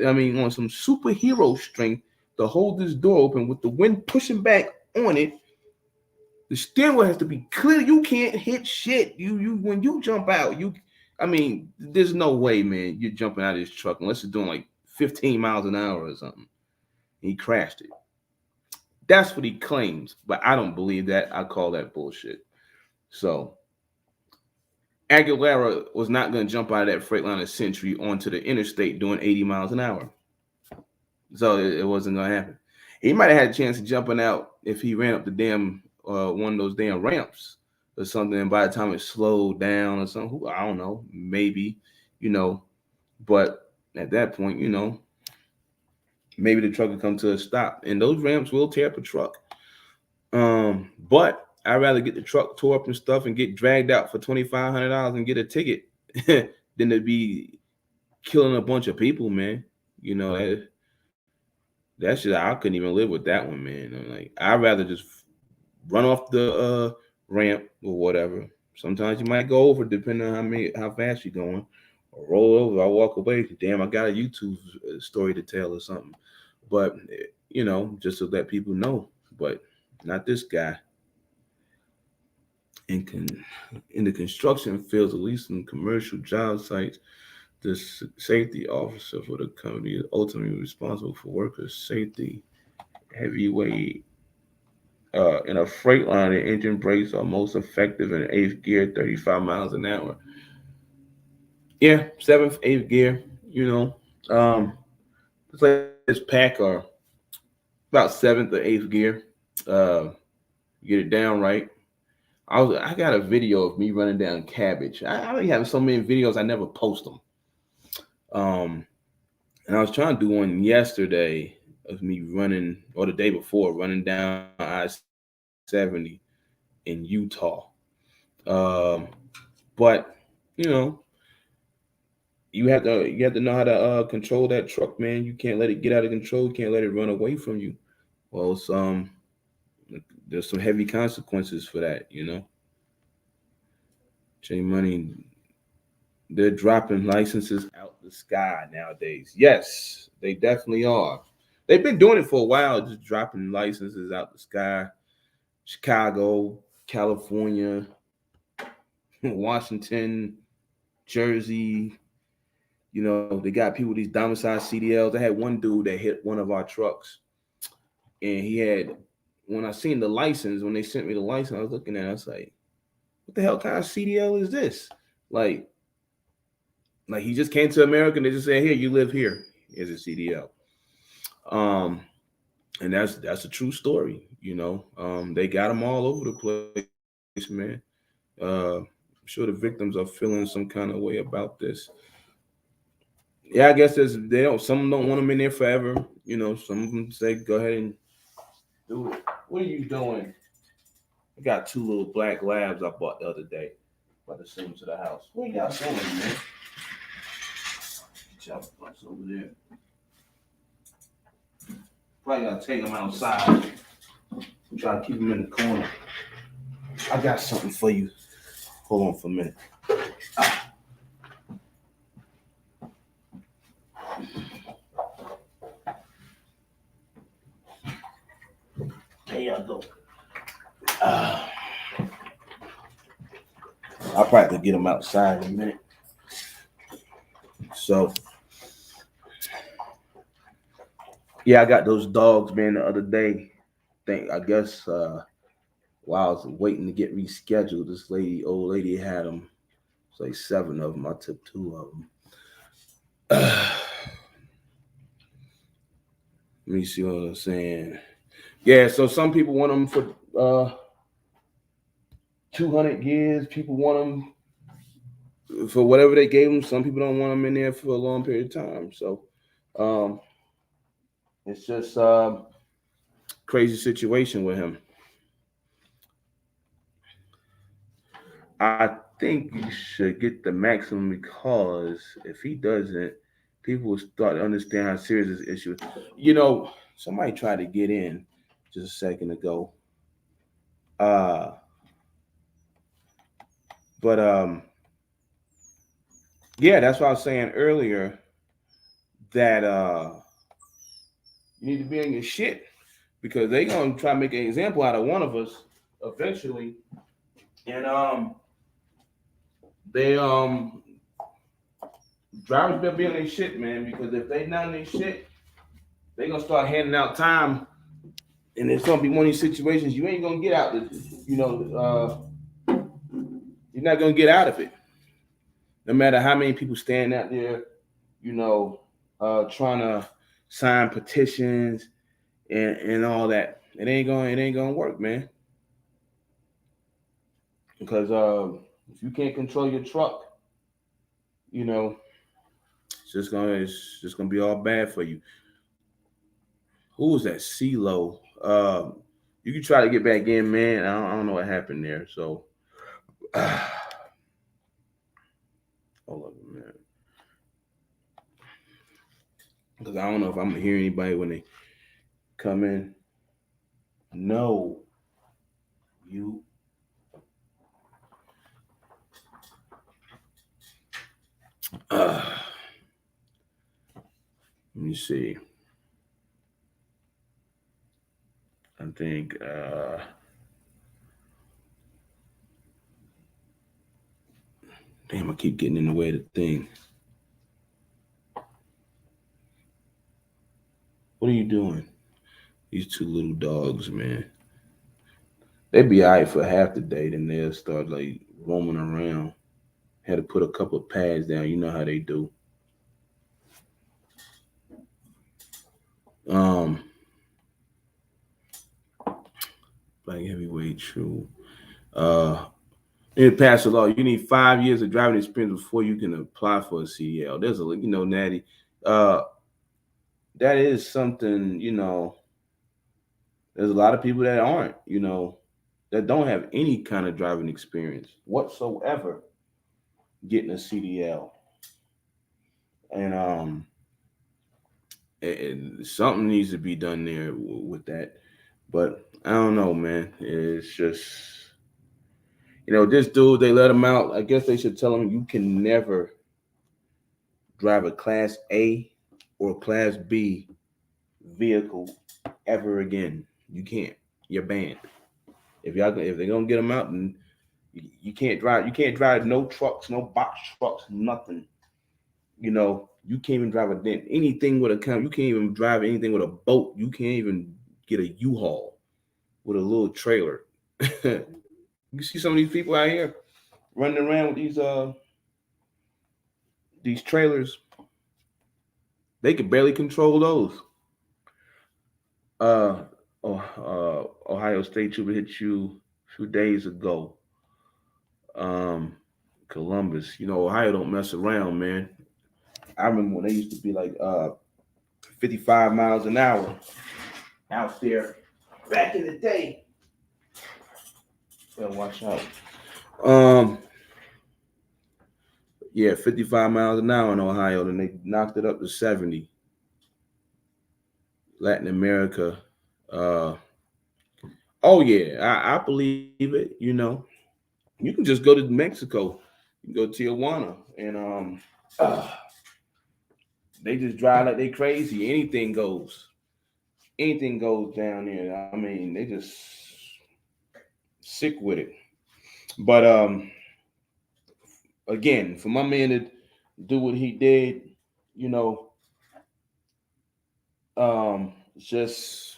I mean, on some superhero strength to hold this door open with the wind pushing back on it. The steering wheel has to be clear. You can't hit shit. You when you jump out, I mean, there's no way, man, you're jumping out of this truck unless you're doing like 15 miles an hour or something. He crashed it. That's what he claims, but I don't believe that. I call that bullshit. So Aguilera was not going to jump out of that Freightliner Century onto the interstate doing 80 miles an hour. So it wasn't going to happen. He might have had a chance of jumping out if he ran up the damn one of those damn ramps or something. And by the time it slowed down or something, I don't know, maybe, But at that point, maybe the truck would come to a stop. And those ramps will tear up a truck. But I'd rather get the truck tore up and stuff and get dragged out for $2,500 and get a ticket than to be killing a bunch of people, man. That shit, I couldn't even live with that one, man. I'm like, I'd rather just run off the ramp or whatever. Sometimes you might go over depending on how fast you're going. Or roll over, I walk away. Damn, I got a YouTube story to tell or something. But just to let people know. But not this guy. In the construction fields, at least in commercial job sites, the safety officer for the company is ultimately responsible for workers' safety. Heavyweight in a Freightliner, engine brakes are most effective in eighth gear, 35 miles an hour. Yeah, seventh, eighth gear. It's like this Packer, about seventh or eighth gear. Get it down right. I got a video of me running down cabbage. I already have so many videos I never post them. And I was trying to do one yesterday of me running, or the day before, running down I-70 in Utah. But you have to know how to control that truck, man. You can't let it get out of control. You can't let it run away from you. Well, there's some heavy consequences for that, J Money, they're dropping licenses out the sky nowadays. Yes, they definitely are. They've been doing it for a while, just dropping licenses out the sky. Chicago, California, Washington, Jersey. They got people with these domiciled CDLs. I had one dude that hit one of our trucks, and he had when I seen the license, when they sent me the license, I was looking at it, I was like, what the hell kind of CDL is this? Like, like he just came to America and they just said, here, you live here. Here's a CDL. Um, and that's a true story, you know. They got them all over the place, man. I'm sure the victims are feeling some kind of way about this. Yeah, I guess they don't. Some don't want them in there forever. You know, some of them say go ahead and do it. What are you doing? I got two little black labs I bought the other day. About to send them to the house. What y'all doing, man? Get y'all butts over there. Probably gotta take them outside. Try to keep them in the corner. I got something for you. Hold on for a minute. There y'all go. I'll probably have to get them outside in a minute. So, yeah, I got those dogs, man, the other day. I guess while I was waiting to get rescheduled, this old lady had them. It's like 7 of them. I took 2 of them. Let me see what I'm saying. Yeah, so some people want them for 200 years. People want them for whatever they gave them. Some people don't want them in there for a long period of time. So it's just crazy situation with him. I think you should get the maximum because if he doesn't, people will start to understand how serious this issue is. You know, somebody tried to get in just a second ago. Uh, but yeah, that's what I was saying earlier that you need to be in your shit because they gonna try to make an example out of one of us eventually, and they drivers better be on their shit, man, because if they not on their shit, they gonna start handing out time, and it's gonna be one of these situations you ain't gonna get out. You know, you're not gonna get out of it, no matter how many people stand out there, you know, trying to sign petitions and all that. It ain't gonna work, man. Because if you can't control your truck, you know, it's just gonna be all bad for you. Who was that? CeeLo. You can try to get back in, man. I don't know what happened there. So, hold on a minute, because I don't know if I'm gonna hear anybody when they come in. No, you. Let me see. I think. Damn, I keep getting in the way of the thing. What are you doing? These 2 little dogs, man. They'd be alright for half the day, then they'll start like roaming around. Had to put a couple of pads down. You know how they do. Um, like heavyweight true. In pass the law, you need 5 years of driving experience before you can apply for a CDL. There's Natty. Uh, that is something, there's a lot of people that aren't, that don't have any kind of driving experience whatsoever getting a CDL. And something needs to be done there with that. But I don't know, man. It's just, this dude, they let him out. I guess they should tell him you can never drive a Class A or Class B vehicle ever again. You can't. You're banned. If they're gonna get them out, and you can't drive. You can't drive no trucks, no box trucks, nothing. You can't even drive anything with a count. You can't even drive anything with a boat. You can't even get a U-Haul. with a little trailer. You see some of these people out here running around with these trailers. They could barely control those. Uh, Ohio State Trooper hit you a few days ago. Um, Columbus. You know, Ohio don't mess around, man. I remember when they used to be like 55 miles an hour out there back in the day. Better watch out. Um, yeah, 55 miles an hour in Ohio, then they knocked it up to 70. Latin America. Uh, oh yeah, I believe it. You know, you can just go to Mexico, you can go to Tijuana, and uh, they just drive like they crazy. Anything goes. Anything goes down there. I mean, they just sick with it. But again, for my man to do what he did, you know, just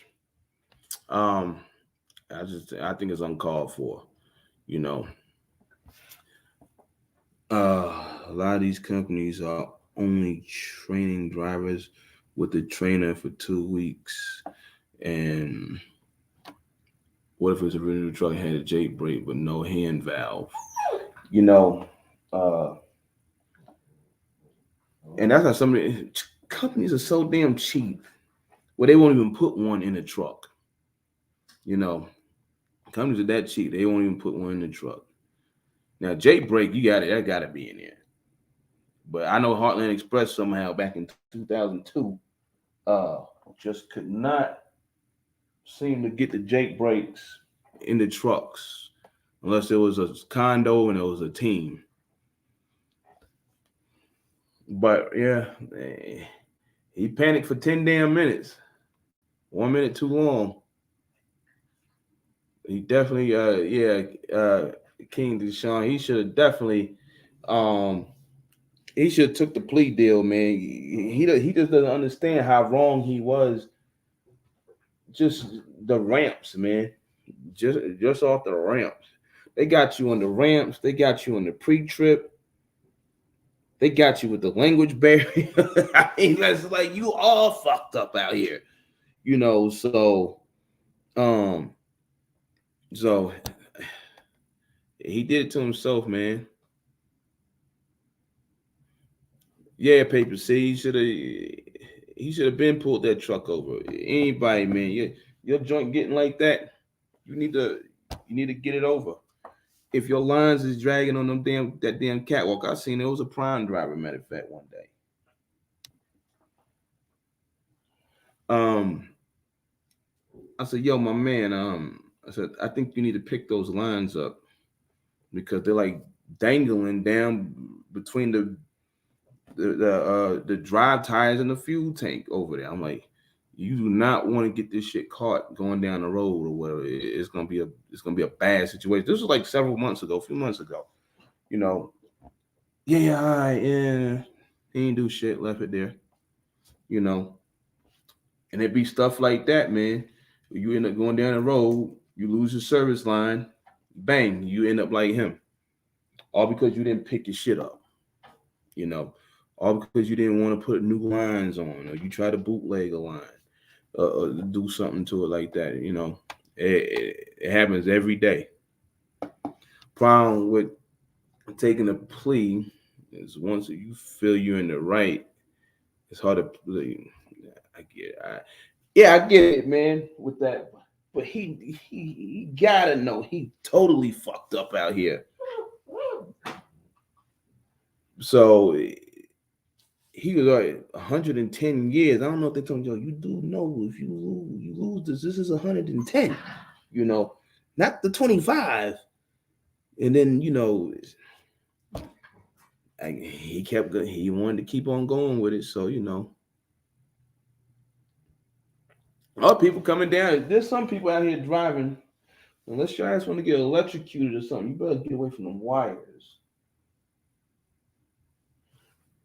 um, I think it's uncalled for. You know, uh, a lot of these companies are only training drivers with the trainer for 2 weeks, and what if it's a really new truck and had a Jake brake but no hand valve? You know, uh, and that's how some of the companies are so damn cheap where they won't even put one in the truck. You know, companies are that cheap they won't even put one in the truck. Now, Jake brake, you got it. That got to be in there. But I know Heartland Express somehow back in 2002 uh, just could not seem to get the Jake brakes in the trucks unless it was a condo and it was a team. But yeah, he panicked for 10 damn minutes. 1 minute too long. He definitely, King Deshaun, he should have definitely, um, he should have took the plea deal, man. He just doesn't understand how wrong he was. Just the ramps, man. Just off the ramps. They got you on the ramps. They got you on the pre-trip. They got you with the language barrier. I mean, that's like you all fucked up out here, you know. Um, so he did it to himself, man. Yeah, paper. See, he should have been pulled that truck over. Anybody, man, your joint getting like that, you need to get it over. If your lines is dragging on that damn catwalk, I seen it was a prime driver. Matter of fact, one day. Um, I said, yo, my man. I said, I think you need to pick those lines up because they're like dangling down between the drive tires and the fuel tank over there. I'm like, you do not want to get this shit caught going down the road or whatever. It's gonna be a bad situation. This was like several months ago, a few months ago. You know, yeah, all right, yeah. He ain't do shit, left it there. You know, and it be stuff like that, man. You end up going down the road, you lose your service line, bang, you end up like him, all because you didn't pick your shit up. You know, all because you didn't want to put new lines on, or you try to bootleg a line, do something to it like that. You know, it happens every day. Problem with taking a plea is once you feel you're in the right, it's hard to plea. I get it. Yeah, I get it, man, with that. But he gotta know he totally fucked up out here. So he was like 110 years. I don't know if they told you, you do know if you lose this, this is 110. You know, not the 25. And then he wanted to keep on going with it. So other people coming down. There's some people out here driving. Unless your ass want to get electrocuted or something, you better get away from them wires.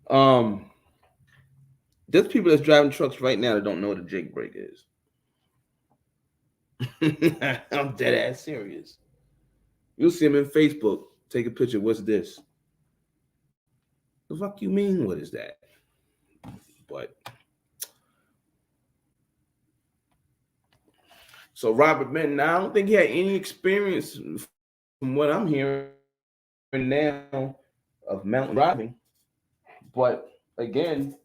Um, there's people that's driving trucks right now that don't know what a Jake brake is. I'm dead ass serious. You'll see him in Facebook. Take a picture. What's this? The fuck you mean? What is that? But so Robert Benton, I don't think he had any experience from what I'm hearing now of mountain driving. But again,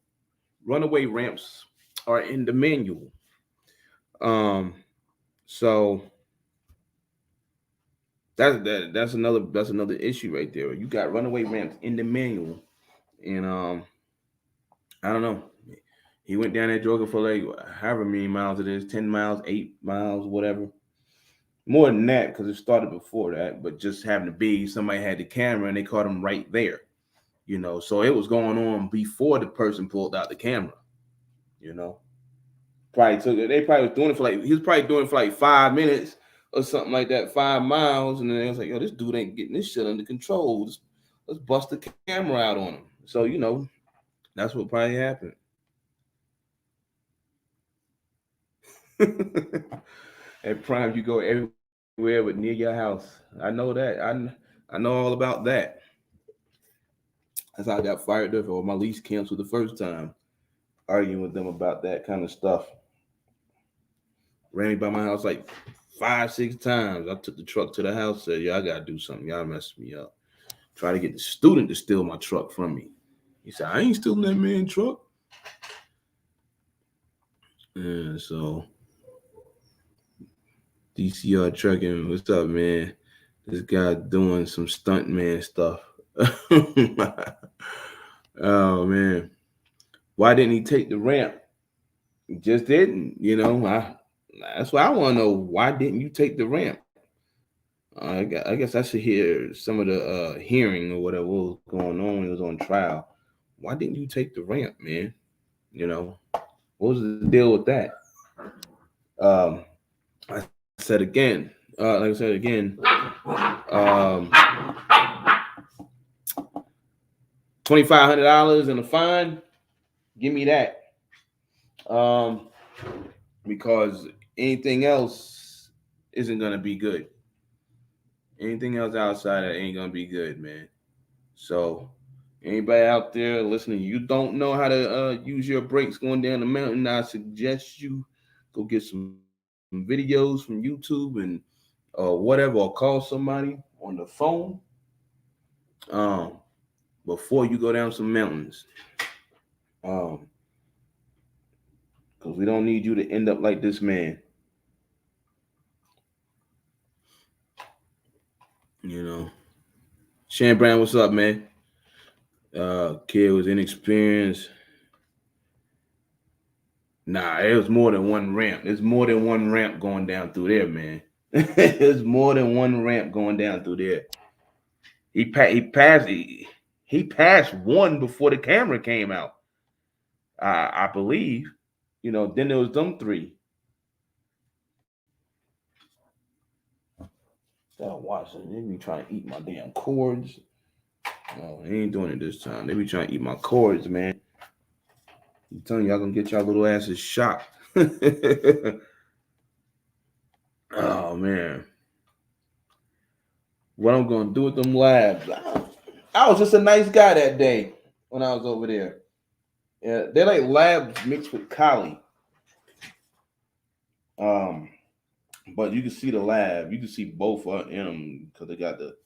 runaway ramps are in the manual. Um, so that's another issue right there. You got runaway ramps in the manual, and I don't know. He went down that Georgia for like however many miles it is, 10 miles, 8 miles, whatever. More than that because it started before that, but just happened to be somebody had the camera and they caught him right there. So it was going on before the person pulled out the camera. You know, probably took it. They probably was doing it for like he was probably doing it for like 5 minutes or something like that, 5 miles, and then they was like, "Yo, this dude ain't getting this shit under control. Let's bust the camera out on him." So that's what probably happened. At Prime, you go everywhere but near your house. I know that. I know all about that. That's how I got fired up or my lease canceled the first time. Arguing with them about that kind of stuff. Ran me by my house like 5, 6 times. I took the truck to the house. Said, "Yeah, I gotta do something. Y'all messed me up." Try to get the student to steal my truck from me. He said, "I ain't stealing that man truck." And so DCR trucking, what's up, man? This guy doing some stunt man stuff. Oh man, why didn't he take the ramp? He just didn't. That's why I want to know. Why didn't you take the ramp? I guess I should hear some of the hearing or whatever was going on when he was on trial. Why didn't you take the ramp, man? What was the deal with that? Um, I said again, like I said again, um, $2,500 and a fine. Give me that. Um, because anything else isn't gonna be good. Anything else outside that ain't gonna be good, man. So anybody out there listening, you don't know how to use your brakes going down the mountain, I suggest you go get some videos from YouTube and whatever, or call somebody on the phone um, before you go down some mountains. Because we don't need you to end up like this man. You know, Shan Brown, what's up, man? Kid was inexperienced. Nah, it was more than one ramp. There's more than one ramp going down through there, man. There's more than one ramp going down through there. He passed one before the camera came out. I believe. Then there was them three. Gotta watch it. They be trying to eat my damn cords. No, they ain't doing it this time. They be trying to eat my cords, man. I'm telling y'all gonna get y'all little asses shot. Oh man. What I'm gonna do with them labs? I was just a nice guy that day when I was over there. Yeah, they're like labs mixed with collie. Um, but you can see the lab. You can see both in them because they got the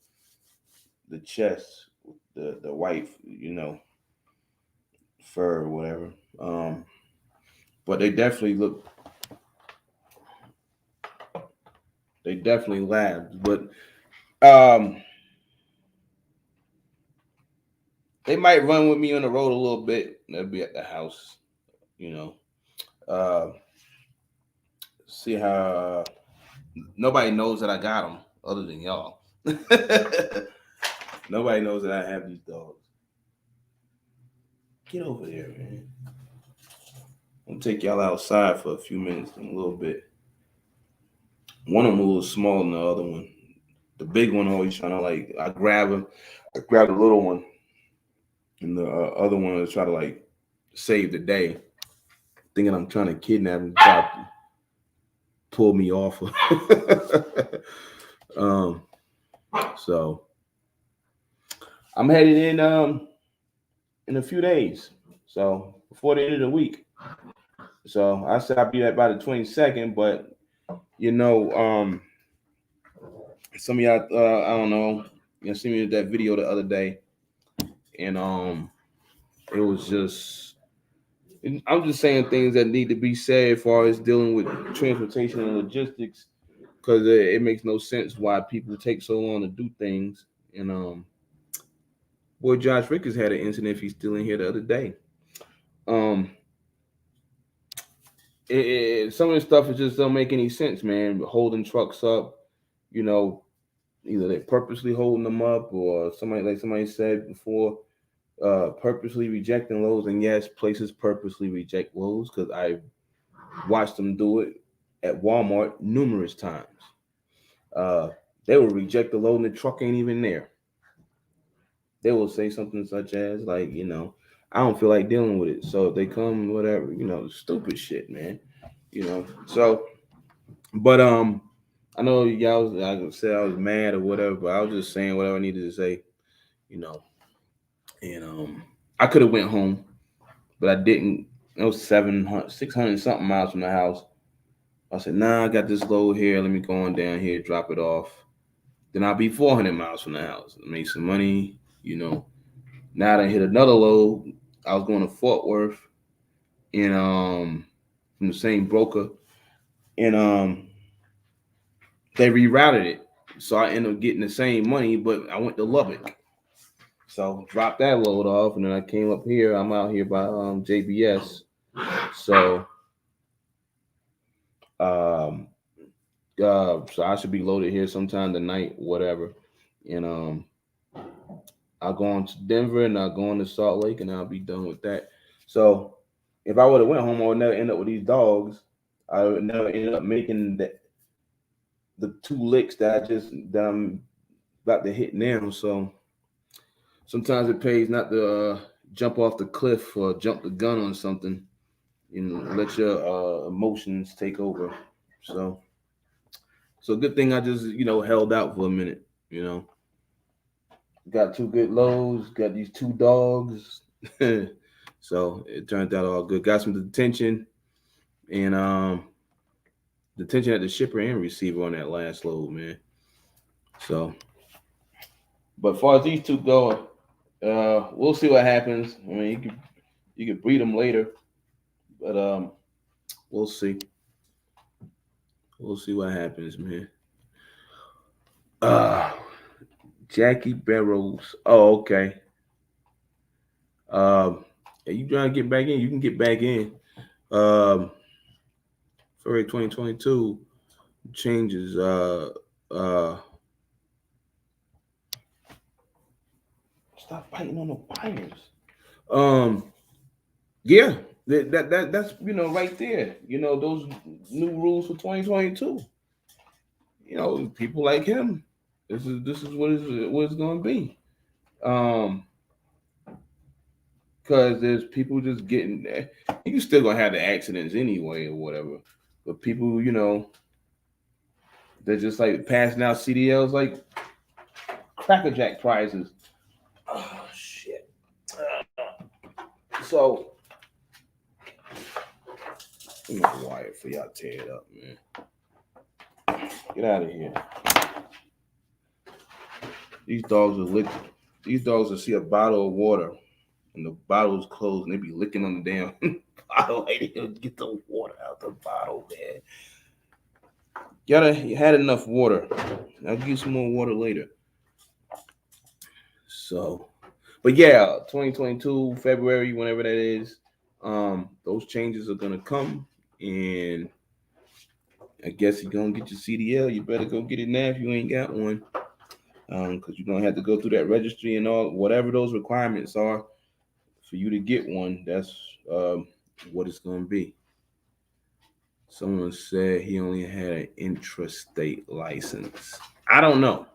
chest, the white, fur or whatever. But they definitely labs. But um, they might run with me on the road a little bit. They'll be at the house, you know. See how nobody knows that I got them other than y'all. Nobody knows that I have these dogs. Get over there, man. I'm gonna take y'all outside for a few minutes in a little bit. One of them a little smaller than the other one. The big one always trying to like I grab him, I grab the little one, and the other one is try to like save the day, thinking I'm trying to kidnap him, try to pull me off. um, so I'm headed in a few days. So before the end of the week. So I said I'll be there by the 22nd, but you know, some of y'all, I don't know, seen me that video the other day, and it was just, I'm just saying things that need to be said as far as dealing with transportation and logistics, because it makes no sense why people take so long to do things. And boy, Josh Rickers had an incident. If he's still in here the other day, um, some of the stuff it just don't make any sense, man. Holding trucks up, you know, either they're purposely holding them up, or somebody, like somebody said before, purposely rejecting loads. And yes, places purposely reject loads because I watched them do it at Walmart numerous times. Uh, they will reject the load and the truck ain't even there. They will say something such as like, I don't feel like dealing with it. So if they come, whatever, stupid shit, man. So but I know y'all was, I said I was mad or whatever, but I was just saying whatever I needed to say, you know. And I could have went home, but I didn't. It was 700, 600 something miles from the house. I said, nah, I got this load here. Let me go on down here, drop it off. Then I'll be 400 miles from the house. Make some money, you know. Now I hit another load. I was going to Fort Worth, and from the same broker, and they rerouted it. So I ended up getting the same money, but I went to Lubbock. So dropped that load off, and then I came up here. I'm out here by JBS. So um, so I should be loaded here sometime tonight, whatever. And I'll go on to Denver, and I'll go on to Salt Lake, and I'll be done with that. So if I would have went home, I would never end up with these dogs. I would never end up making the two licks that I'm about to hit now. So sometimes it pays not to jump off the cliff or jump the gun on something. Let your emotions take over. So good thing I just held out for a minute. Got two good loads. Got these two dogs. So it turned out all good. Got some detention and detention at the shipper and receiver on that last load, man. So, but as far as these two go, we'll see what happens. I mean, you could breed them later, but we'll see. We'll see what happens, man. Uh Jackie Barrows. Oh, okay. You trying to get back in? You can get back in. Um, February 2022 changes. Stop biting on the wires. Um, yeah, that's right there. Those new rules for 2022. People like him. This is what it's gonna be. Um, because there's people just getting. You still gonna have the accidents anyway or whatever. But people, they're just like passing out CDLs like crackerjack prizes. Oh shit. So I'm gonna wire for y'all tear it up, man. Get out of here. These dogs are lick. These dogs will see a bottle of water and the bottle's closed and they be licking on the damn bottle. Like they get the water out the bottle, man. You had enough water. I'll give you some more water later. So, but yeah, 2022 February, whenever that is, those changes are gonna come, and I guess you're gonna get your CDL. You better go get it now if you ain't got one, because you're gonna have to go through that registry and all whatever those requirements are for you to get one. That's what it's gonna be. Someone said he only had an intrastate license. I don't know.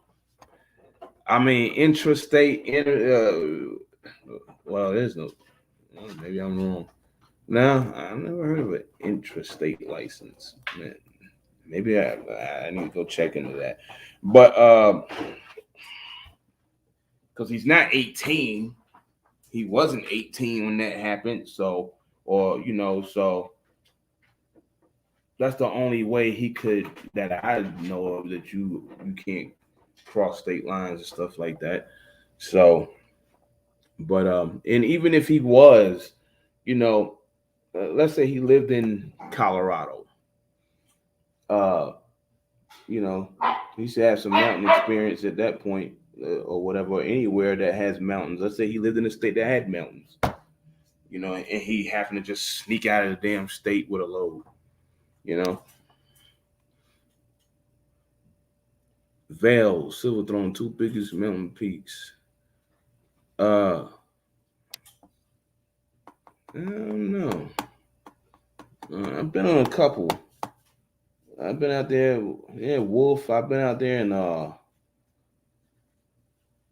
I mean, intrastate. Well, there's no. Maybe I'm wrong. No, I never heard of an intrastate license. Man, Maybe I need to go check into that. But because he's not 18, he wasn't 18 when that happened. So, or so that's the only way he could that I know of that you can't cross state lines and stuff like that. So, but and even if he was, you know, let's say he lived in Colorado, uh, you know, he should have some mountain experience at that point, or whatever, or anywhere that has mountains. Let's say he lived in a state that had mountains, and he happened to just sneak out of the damn state with a load, you know. Vale, Silver Throne, two biggest mountain peaks. I don't know. I've been on a couple. I've been out there, yeah, Wolf. I've been out there, and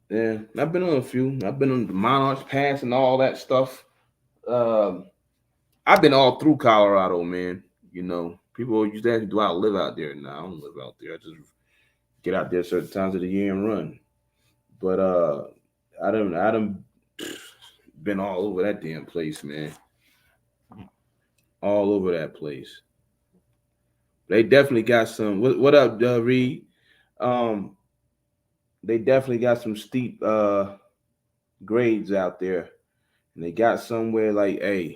yeah, I've been on a few. I've been on the Monarchs Pass and all that stuff. Um, I've been all through Colorado, man. People used to ask me, do I live out there? No, I don't live out there. I just get out there certain times of the year and run. But I done been all over that damn place, man. All over that place. They definitely got some. What up, Reed? Um, they definitely got some steep grades out there, and they got somewhere like, hey,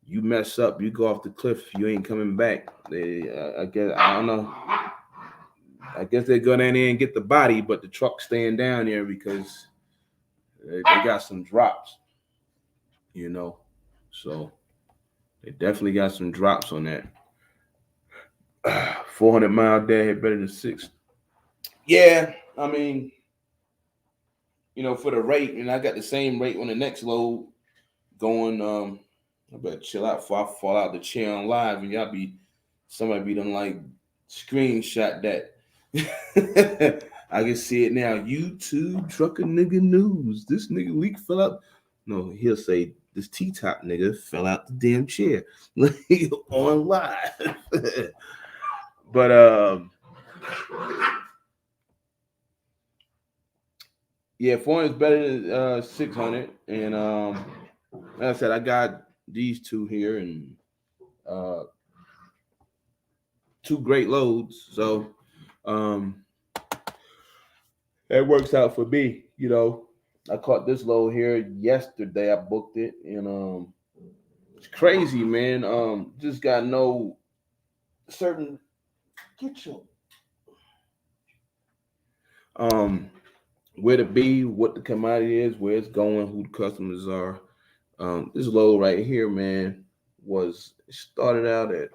you mess up, you go off the cliff, you ain't coming back. I guess I don't know. I guess they're going in there and get the body, but the truck's staying down there because they got some drops, you know. So they definitely got some drops on that. 400-mile deadhead better than six. Yeah, I mean, for the rate, and I got the same rate on the next load going. I better chill out before I fall out the chair on live, and somebody be done like screenshot that. I can see it now. YouTube trucker nigga news. This nigga leak fell out. No, he'll say this T-top nigga fell out the damn chair on live. But yeah, 400 is better than 600, and like I said, I got these two here and uh two great loads, so um that works out for me. I caught this load here yesterday. I booked it, and it's crazy, man. Just got no certain get your where to be, what the commodity is, where it's going, who the customers are. This load right here, man, was started out at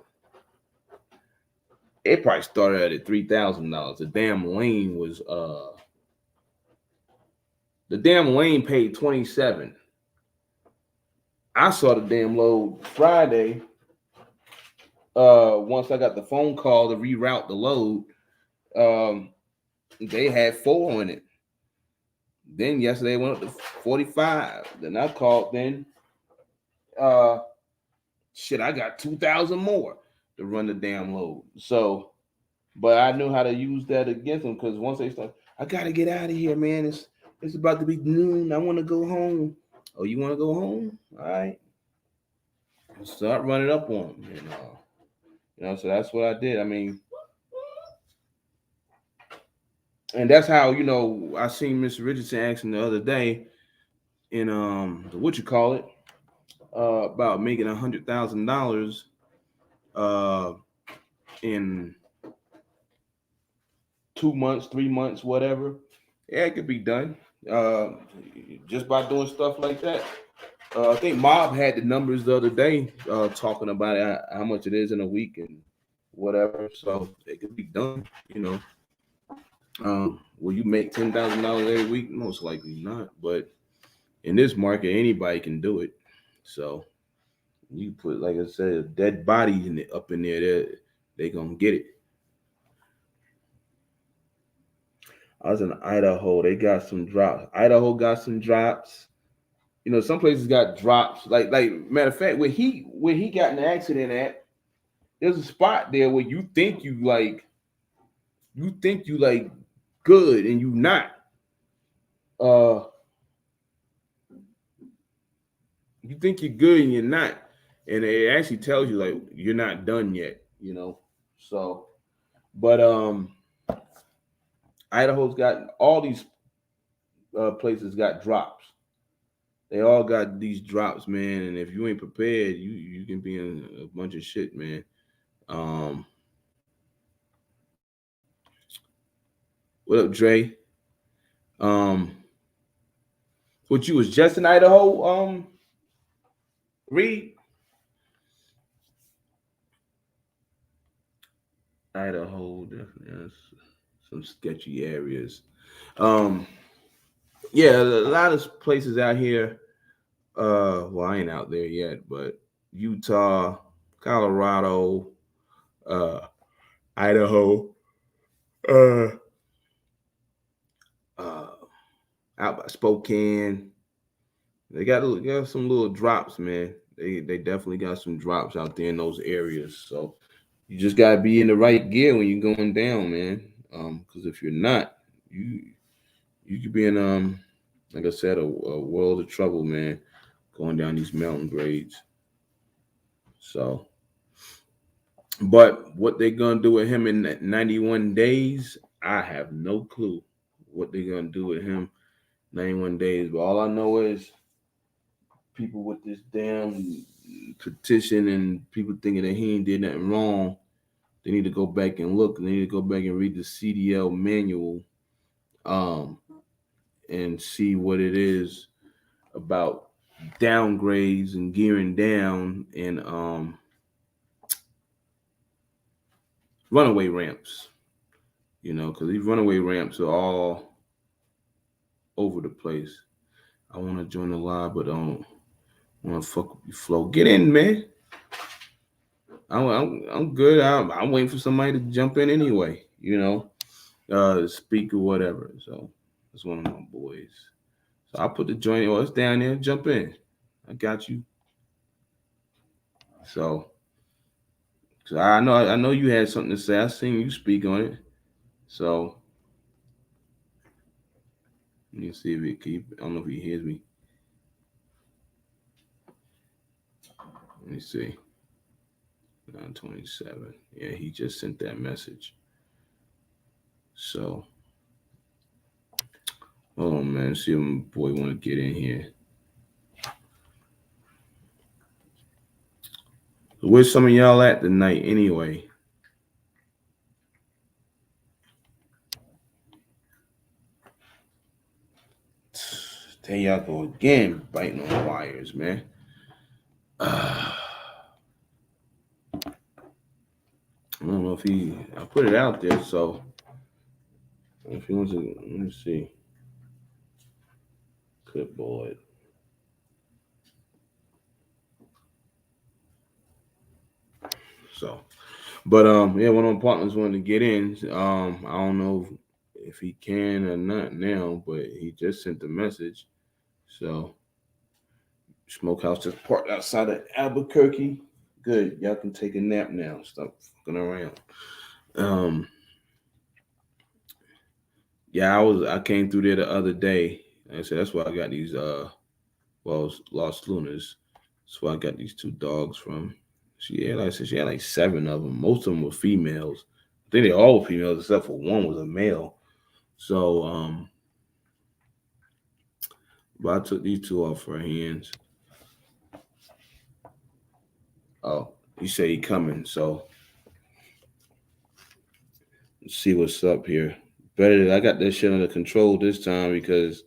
it probably started at $3,000. The damn lane paid 27. I saw the damn load Friday. Once I got the phone call to reroute the load, they had 4 on it. Then yesterday went up to 45. Then I called. Then, I got 2,000 more to run the damn load. So, but I knew how to use that against them because once they start, I gotta get out of here, man. It's about to be noon. I want to go home. Oh, you want to go home? All right. Start running up on them. So that's what I did. I mean, and that's how I seen Mr. Richardson asking the other day in what you call it about making $100,000 in 2 months, 3 months, whatever. Yeah, it could be done just by doing stuff like that. I think Mob had the numbers the other day talking about it, how much it is in a week and whatever. So it could be done. Will you make $10,000 every week? Most likely not. But in this market, anybody can do it. So you put, like I said, a dead body up in there, they gonna get it. I was in Idaho. They got some drops. Idaho got some drops. Some places got drops. Like matter of fact, where he got in an accident at, there's a spot there where you think you like good and you not. Uh, you think you're good and you're not, and it actually tells you like you're not done yet. So, but Idaho's got all these places got drops. They all got these drops, man. And if you ain't prepared, you can be in a bunch of shit, man. Um, what up, Dre? Um, what you was just in Idaho? Reed, Idaho, definitely has some sketchy areas. Um, yeah, a lot of places out here. Well, I ain't out there yet, but Utah, Colorado, uh, Idaho, uh, uh, out by Spokane. They got some little drops, man. They definitely got some drops out there in those areas. So you just gotta be in the right gear when you're going down, man. Because if you're not, you you could be in like I said, a world of trouble, man, going down these mountain grades. So, but what they gonna do with him in that 91 days, I have no clue what they gonna do with him 91 days. But all I know is people with this damn petition and people thinking that he ain't did nothing wrong. They need to go back and look. They need to go back and read the CDL manual, um, and see what it is about downgrades and gearing down and runaway ramps. Because these runaway ramps are all over the place. I want to join the live, but I don't want to fuck with your flow. Get in, man. I'm good. I'm waiting for somebody to jump in anyway. Speak or whatever. So that's one of my boys. So I put the joint. Oh, it's down there. Jump in. I got you. So I know you had something to say. I seen you speak on it. So let me see if it keep. I don't know if he hears me. Let me see. 927. Yeah, he just sent that message. So hold on, man. See if my boy want to get in here. So where's some of y'all at tonight anyway? There y'all go again, biting on wires, man. I don't know if I put it out there, so if he wants to, let me see. Clipboard. So, but yeah, one of my partners wanted to get in. I don't know if he can or not now, but he just sent the message. So, Smokehouse just parked outside of Albuquerque. Good, y'all can take a nap now. Stop fucking around. Um, yeah, I came through there the other day. Like I said that's why I got these Lost Lunas. That's why I got these two dogs from. Like I said, she had like 7 of them. Most of them were females. I think they all were females except for one was a male. So but I took these two off her hands. Oh, he said he coming, so let's see what's up here. Better that I got this shit under control this time because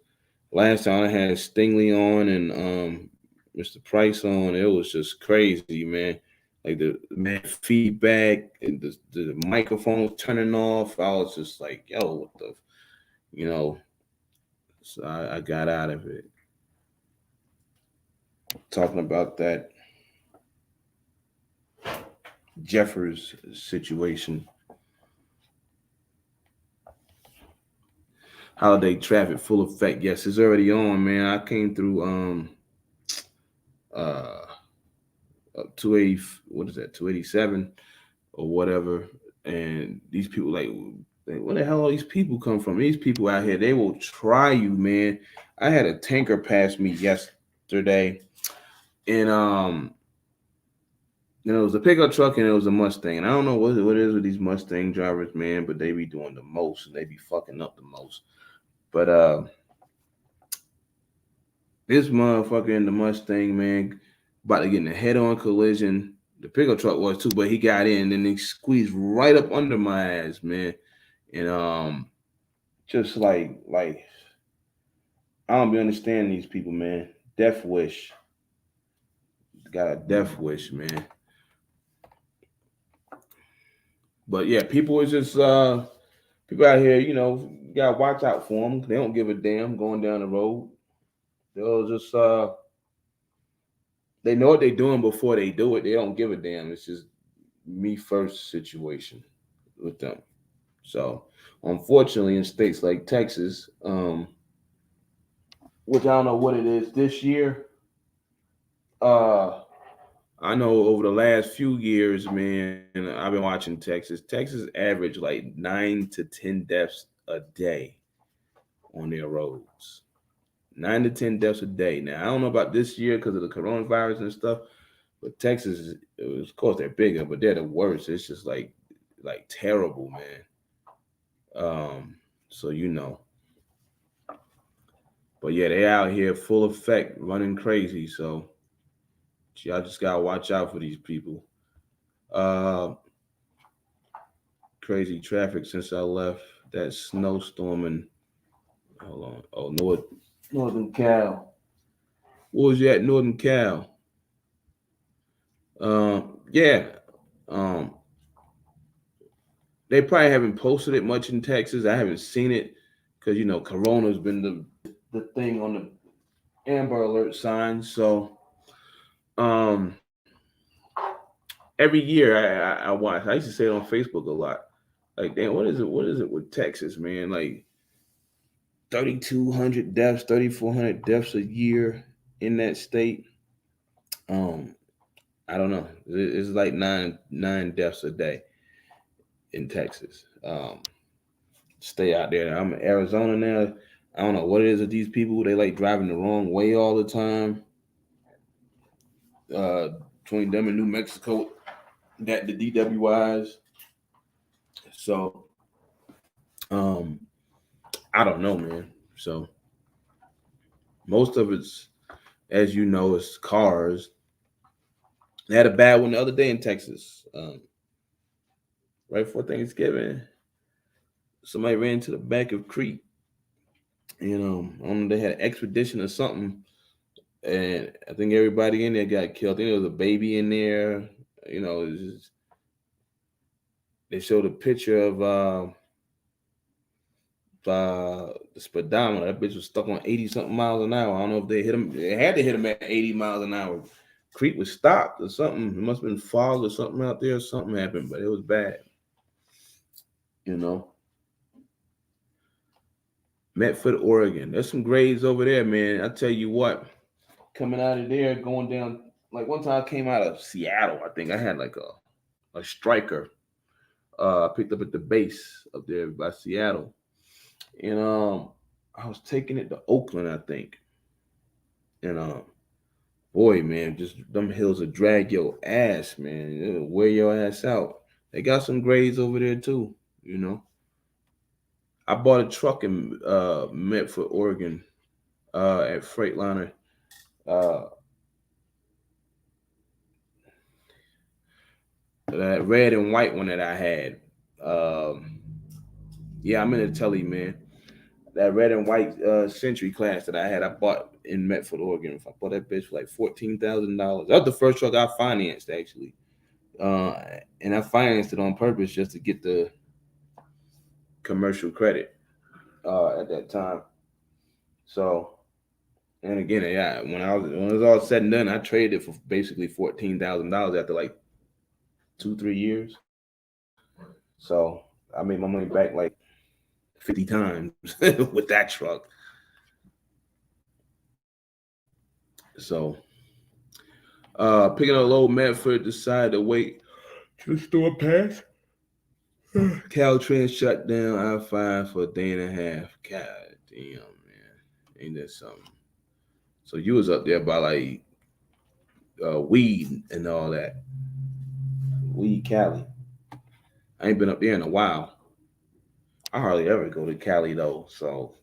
last time I had Stingley on and Mr. Price on, it was just crazy, man. Like the man feedback and the microphone was turning off. I was just like, yo, what the, you know. So I got out of it. Talking about that Jeffers situation. Holiday traffic full effect. Yes, it's already on, man. I came through uh 280, what is that, 287, or whatever. And these people like, where the hell all these people come from? These people out here, they will try you, man. I had a tanker pass me yesterday, and it was a pickup truck and it was a Mustang. And I don't know what it is with these Mustang drivers, man, but they be doing the most and they be fucking up the most. But this motherfucker in the Mustang, man, about to get in a head-on collision. The pickup truck was too, but he got in and then he squeezed right up under my ass, man. And just like I don't be understanding these people, man. Death wish. Got a death wish, man. But yeah, people is just people out here, you gotta watch out for them. They don't give a damn going down the road. They'll just they know what they're doing before they do it. They don't give a damn. It's just me first situation with them. So unfortunately, in states like Texas, which I don't know what it is this year, uh, I know over the last few years, man, I've been watching Texas. Texas average like 9 to 10 deaths a day on their roads. 9 to 10 deaths a day. Now I don't know about this year because of the coronavirus and stuff, but Texas, of course, they're bigger, but they're the worst. It's just like terrible, man. So but yeah, they out here full effect, running crazy. So y'all just gotta watch out for these people. Uh, Crazy traffic since I left that snowstorm and hold on. Oh, Northern Cal. What was you at Northern Cal? Yeah. Um, they probably haven't posted it much in Texas. I haven't seen it because Corona's been the thing on the Amber Alert sign. So um, every year I watch. I used to say it on Facebook a lot. Like, damn, what is it? What is it with Texas, man? Like 3,200 deaths, 3,400 deaths a year in that state. Um, I don't know. It's like nine deaths a day in Texas. Stay out there. I'm in Arizona now. I don't know what it is with these people. They like driving the wrong way all the time. Uh, Between them and New Mexico, that the DWIs. So, um, I don't know, man. So most of it's, as you know, it's cars. They had a bad one the other day in Texas. Right before Thanksgiving, somebody ran to the back of Creek. I don't know, they had an expedition or something, and I think everybody in there got killed. I think there was a baby in there. They showed a picture of the speedometer. That bitch was stuck on 80 something miles an hour. I don't know if they hit him. They had to hit him at 80 miles an hour. Creek was stopped or something. It must have been fog or something out there. Something happened, but it was bad. You know. Medford, Oregon. There's some grades over there, man. I tell you what, coming out of there, going down. Like one time I came out of Seattle. I think I had like a striker. I picked up at the base up there by Seattle, and I was taking it to Oakland, I think, and boy, man, just them hills will drag your ass, man. It'll wear your ass out. They got some grades over there too, you know. I bought a truck in Medford, Oregon, at Freightliner. Uh, that red and white one that I had. Um, yeah, I'm in the telly, man. That red and white Century class that I had, I bought in Medford, Oregon. I bought that bitch for like $14,000. That was the first truck I financed, actually, uh, and I financed it on purpose just to get the commercial credit at that time. So, and again, yeah, when it was all said and done, I traded it for basically $14,000 after like 2 3 years. So I made my money back like 50 times with that truck. So picking up a low Medford decided to wait The store pass. Caltrans shut down I-5 for a day and a half. God damn, man. Ain't that something? So you was up there by like weed and all that. Weed Cali. I ain't been up there in a while. I hardly ever go to Cali though. So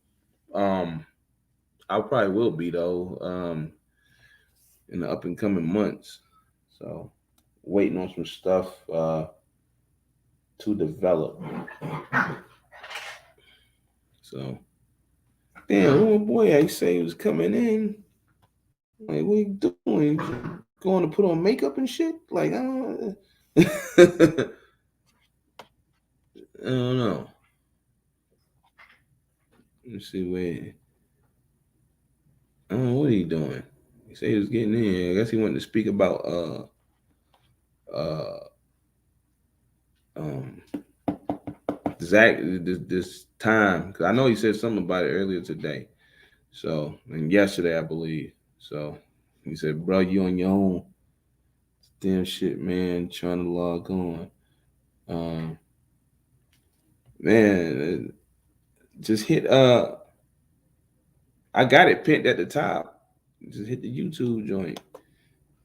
um I probably will be though, in the up and coming months. So waiting on some stuff to develop. So damn, little boy, I say he was coming in. Like, what are you doing? Going to put on makeup and shit? Like, I don't, I don't know. Let me see where. I don't know what he doing. He said he was getting in. I guess he wanted to speak about uh um Zach this time, because I know he said something about it earlier today. So and yesterday I believe. So he said, "Bro, you on your own. Damn shit, man. Trying to log on. Um, man, just hit I got it pinned at the top. Just hit the YouTube joint.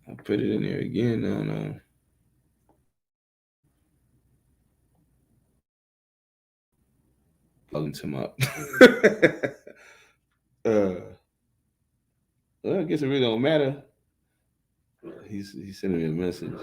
I put it in there again. No, plugging him up. uh, well, I guess it really don't matter. He's sending me a message.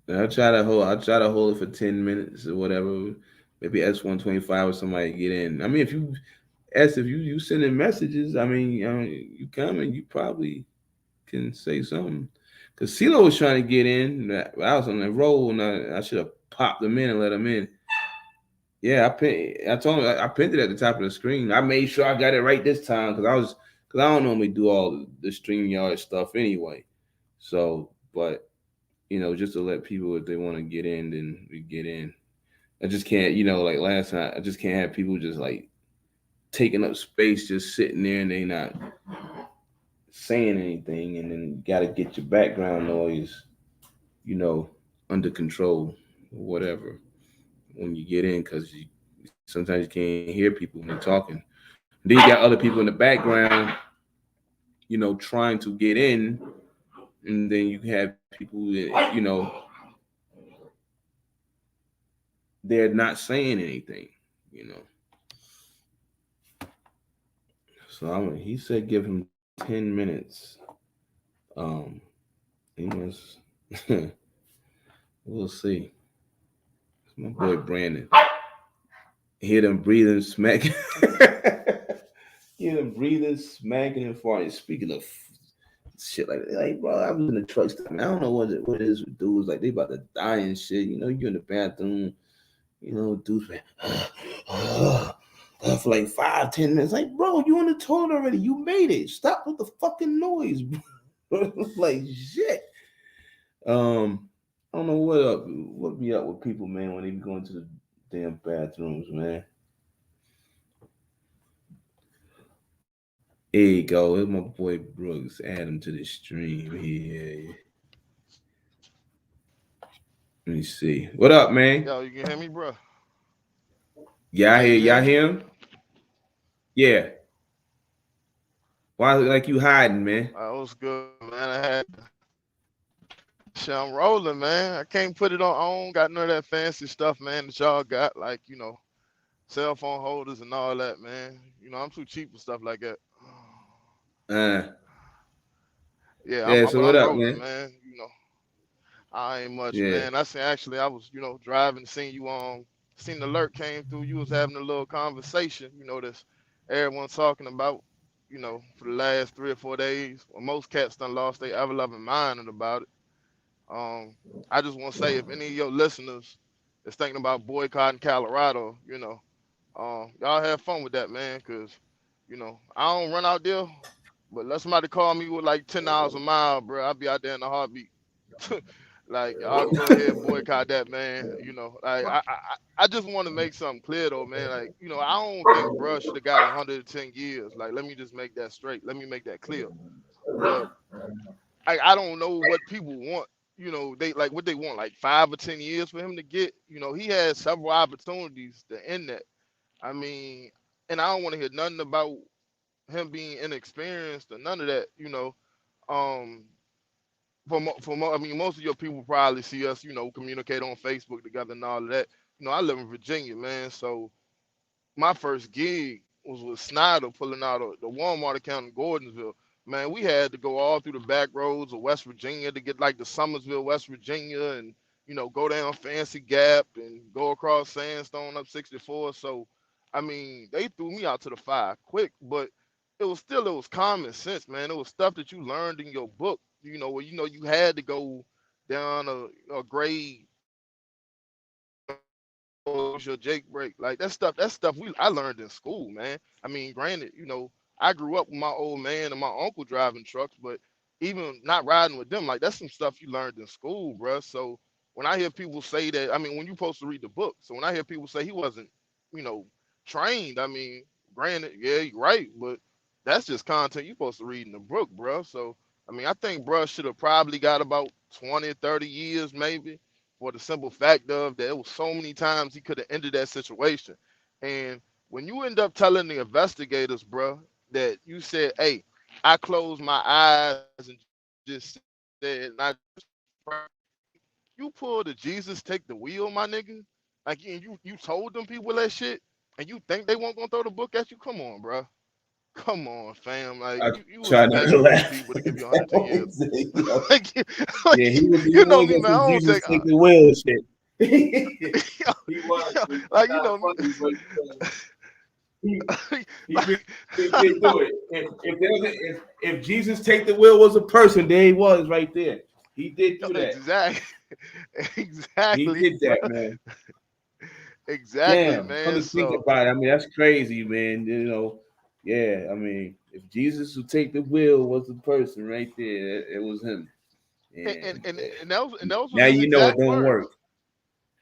I try to hold it for 10 minutes or whatever. Maybe S125 or somebody get in. I mean, if you sending messages, you coming, you probably can say something. Cause CeeLo was trying to get in. I was on the roll, and I should have popped him in and let him in. Yeah, I told him I pinned it at the top of the screen. I made sure I got it right this time because I don't normally do all the StreamYard stuff anyway. So, but just to let people, if they want to get in, then we get in. I just can't, like last night, I just can't have people just like taking up space, just sitting there and they not saying anything, and then you got to get your background noise, you know, under control, or whatever, when you get in, because sometimes you can't hear people when they're talking. Then you got other people in the background, trying to get in, and then you have people that, they're not saying anything, you know. So he said give him 10 minutes. Um, he must. We'll see. It's my boy Brandon. Hear them breathing, smacking. Hear them breathing, smacking, and farting. Speaking of shit like that, like bro, I was in the truck stop. Man, I don't know what it is with dudes. Like they about to die and shit. You in the bathroom. Dudes for like 5, 10 minutes. Like, bro, you on the toilet already. You made it. Stop with the fucking noise, bro. Like shit. I don't know what be up with people, man, when they be going to the damn bathrooms, man. Here you go. It's my boy Brooks. Add him to the stream here. Let me see. What up, man? Yo, you can hear me, bro? Y'all Can hear? you hear Y'all me? hear him? Yeah. Why look like you hiding, man? I was good, man. I had shit. I'm rolling, man. I can't put it on. I don't got none of that fancy stuff, man. That y'all got, like cell phone holders and all that, man. I'm too cheap for stuff like that. Uh, Yeah, yeah. but So what I'm up, rolling, man? man. I ain't much, Yeah. man. I was, driving, seen you seen the alert came through. You was having a little conversation, this everyone talking about, for the last 3 or 4 days. Well, most cats done lost their ever loving mind about it. Um, I just want to say, if any of your listeners is thinking about boycotting Colorado, y'all have fun with that, man, because, I don't run out there, but let somebody call me with like 10 hours a mile, bro. I'll be out there in a heartbeat. Like, y'all go ahead and boycott that, man. Like, I just want to make something clear, though, man. Like, I don't think bruh should have got 110 years. Like, let me just make that straight. Let me make that clear. but I don't know what people want. You know, they like what they want, like 5 or 10 years for him to get. You know, he had several opportunities to end that. I mean, and I don't want to hear nothing about him being inexperienced or none of that. You know, um, I mean, most of your people probably see us, you know, communicate on Facebook together and all of that. You know, I live in Virginia, man, so my first gig was with Snyder pulling out of the Walmart account in Gordonsville. Man, we had to go all through the back roads of West Virginia to get like to Summersville, West Virginia, and you know, go down Fancy Gap and go across Sandstone up 64. So, I mean, they threw me out to the fire quick, but it was common sense, man. It was stuff that you learned in your book, you know, where you know you had to go down a grade was your Jake break. Like that stuff I learned in school, man. I mean, granted, you know, I grew up with my old man and my uncle driving trucks, but even not riding with them, like that's some stuff you learned in school, bruh. So when I hear people say that, I mean, when you're supposed to read the book, so when I hear people say he wasn't, you know, trained, I mean, granted, yeah, you're right, but that's just content you're supposed to read in the book, bruh. So I mean, I think bruh should have probably got about 20, 30 years maybe for the simple fact of that it was so many times he could have ended that situation. And when you end up telling the investigators, bro, that you said, "Hey, I closed my eyes and just said, and I just you pulled the Jesus take the wheel, my nigga. Like you told them people that shit, and you think they won't gonna throw the book at you? Come on, bro. Come on, fam. Like I you was try not to begging for these laugh. people to give you 110 years. Yo, like, yeah, like he was you he know was me, on man. I some don't Jesus take take the wheel shit. He was. It's like you kind of know me. funny, but he he really like, did do it. If Jesus take the wheel was a person, there he was right there. He did do that. exactly, He exactly, did bro. that, man. Exactly, Damn. Come man. to think So about it, I mean that's crazy, man. You know, yeah. I mean, if Jesus would take the wheel was the person right there, it was him. and and And and, and those was now his you know it exact don't words. work.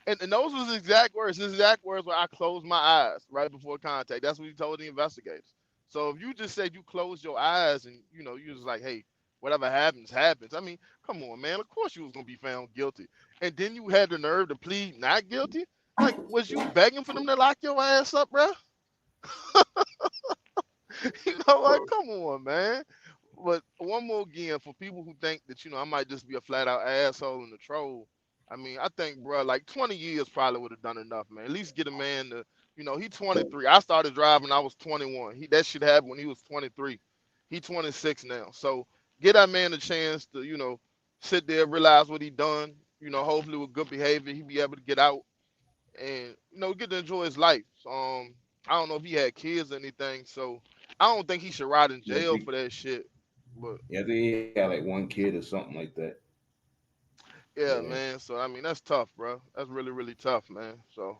And those was his exact words. His exact words were, "I closed my eyes right before contact." That's what he told the investigators. So if you just said you closed your eyes and you know you was like, "Hey, whatever happens, happens." I mean, come on, man. Of course you was gonna be found guilty, and then you had the nerve to plead not guilty. Like, was you begging for them to lock your ass up, bro? You know, like, come on, man. But one more again for people who think that I might just be a flat out asshole and a troll. I mean, I think, bro, like 20 years probably would have done enough, man. At least get a man to, he 23. I started driving, I was 21. That shit happened when he was 23. He 26 now. So get that man a chance to, sit there, realize what he done. Hopefully with good behavior, he be able to get out and get to enjoy his life. I don't know if he had kids or anything, so I don't think he should rot in Yeah, jail for that shit. But I think he had like one kid or something like that. yeah, Yeah. man. So I mean, that's tough, bro. That's really, really tough, man. So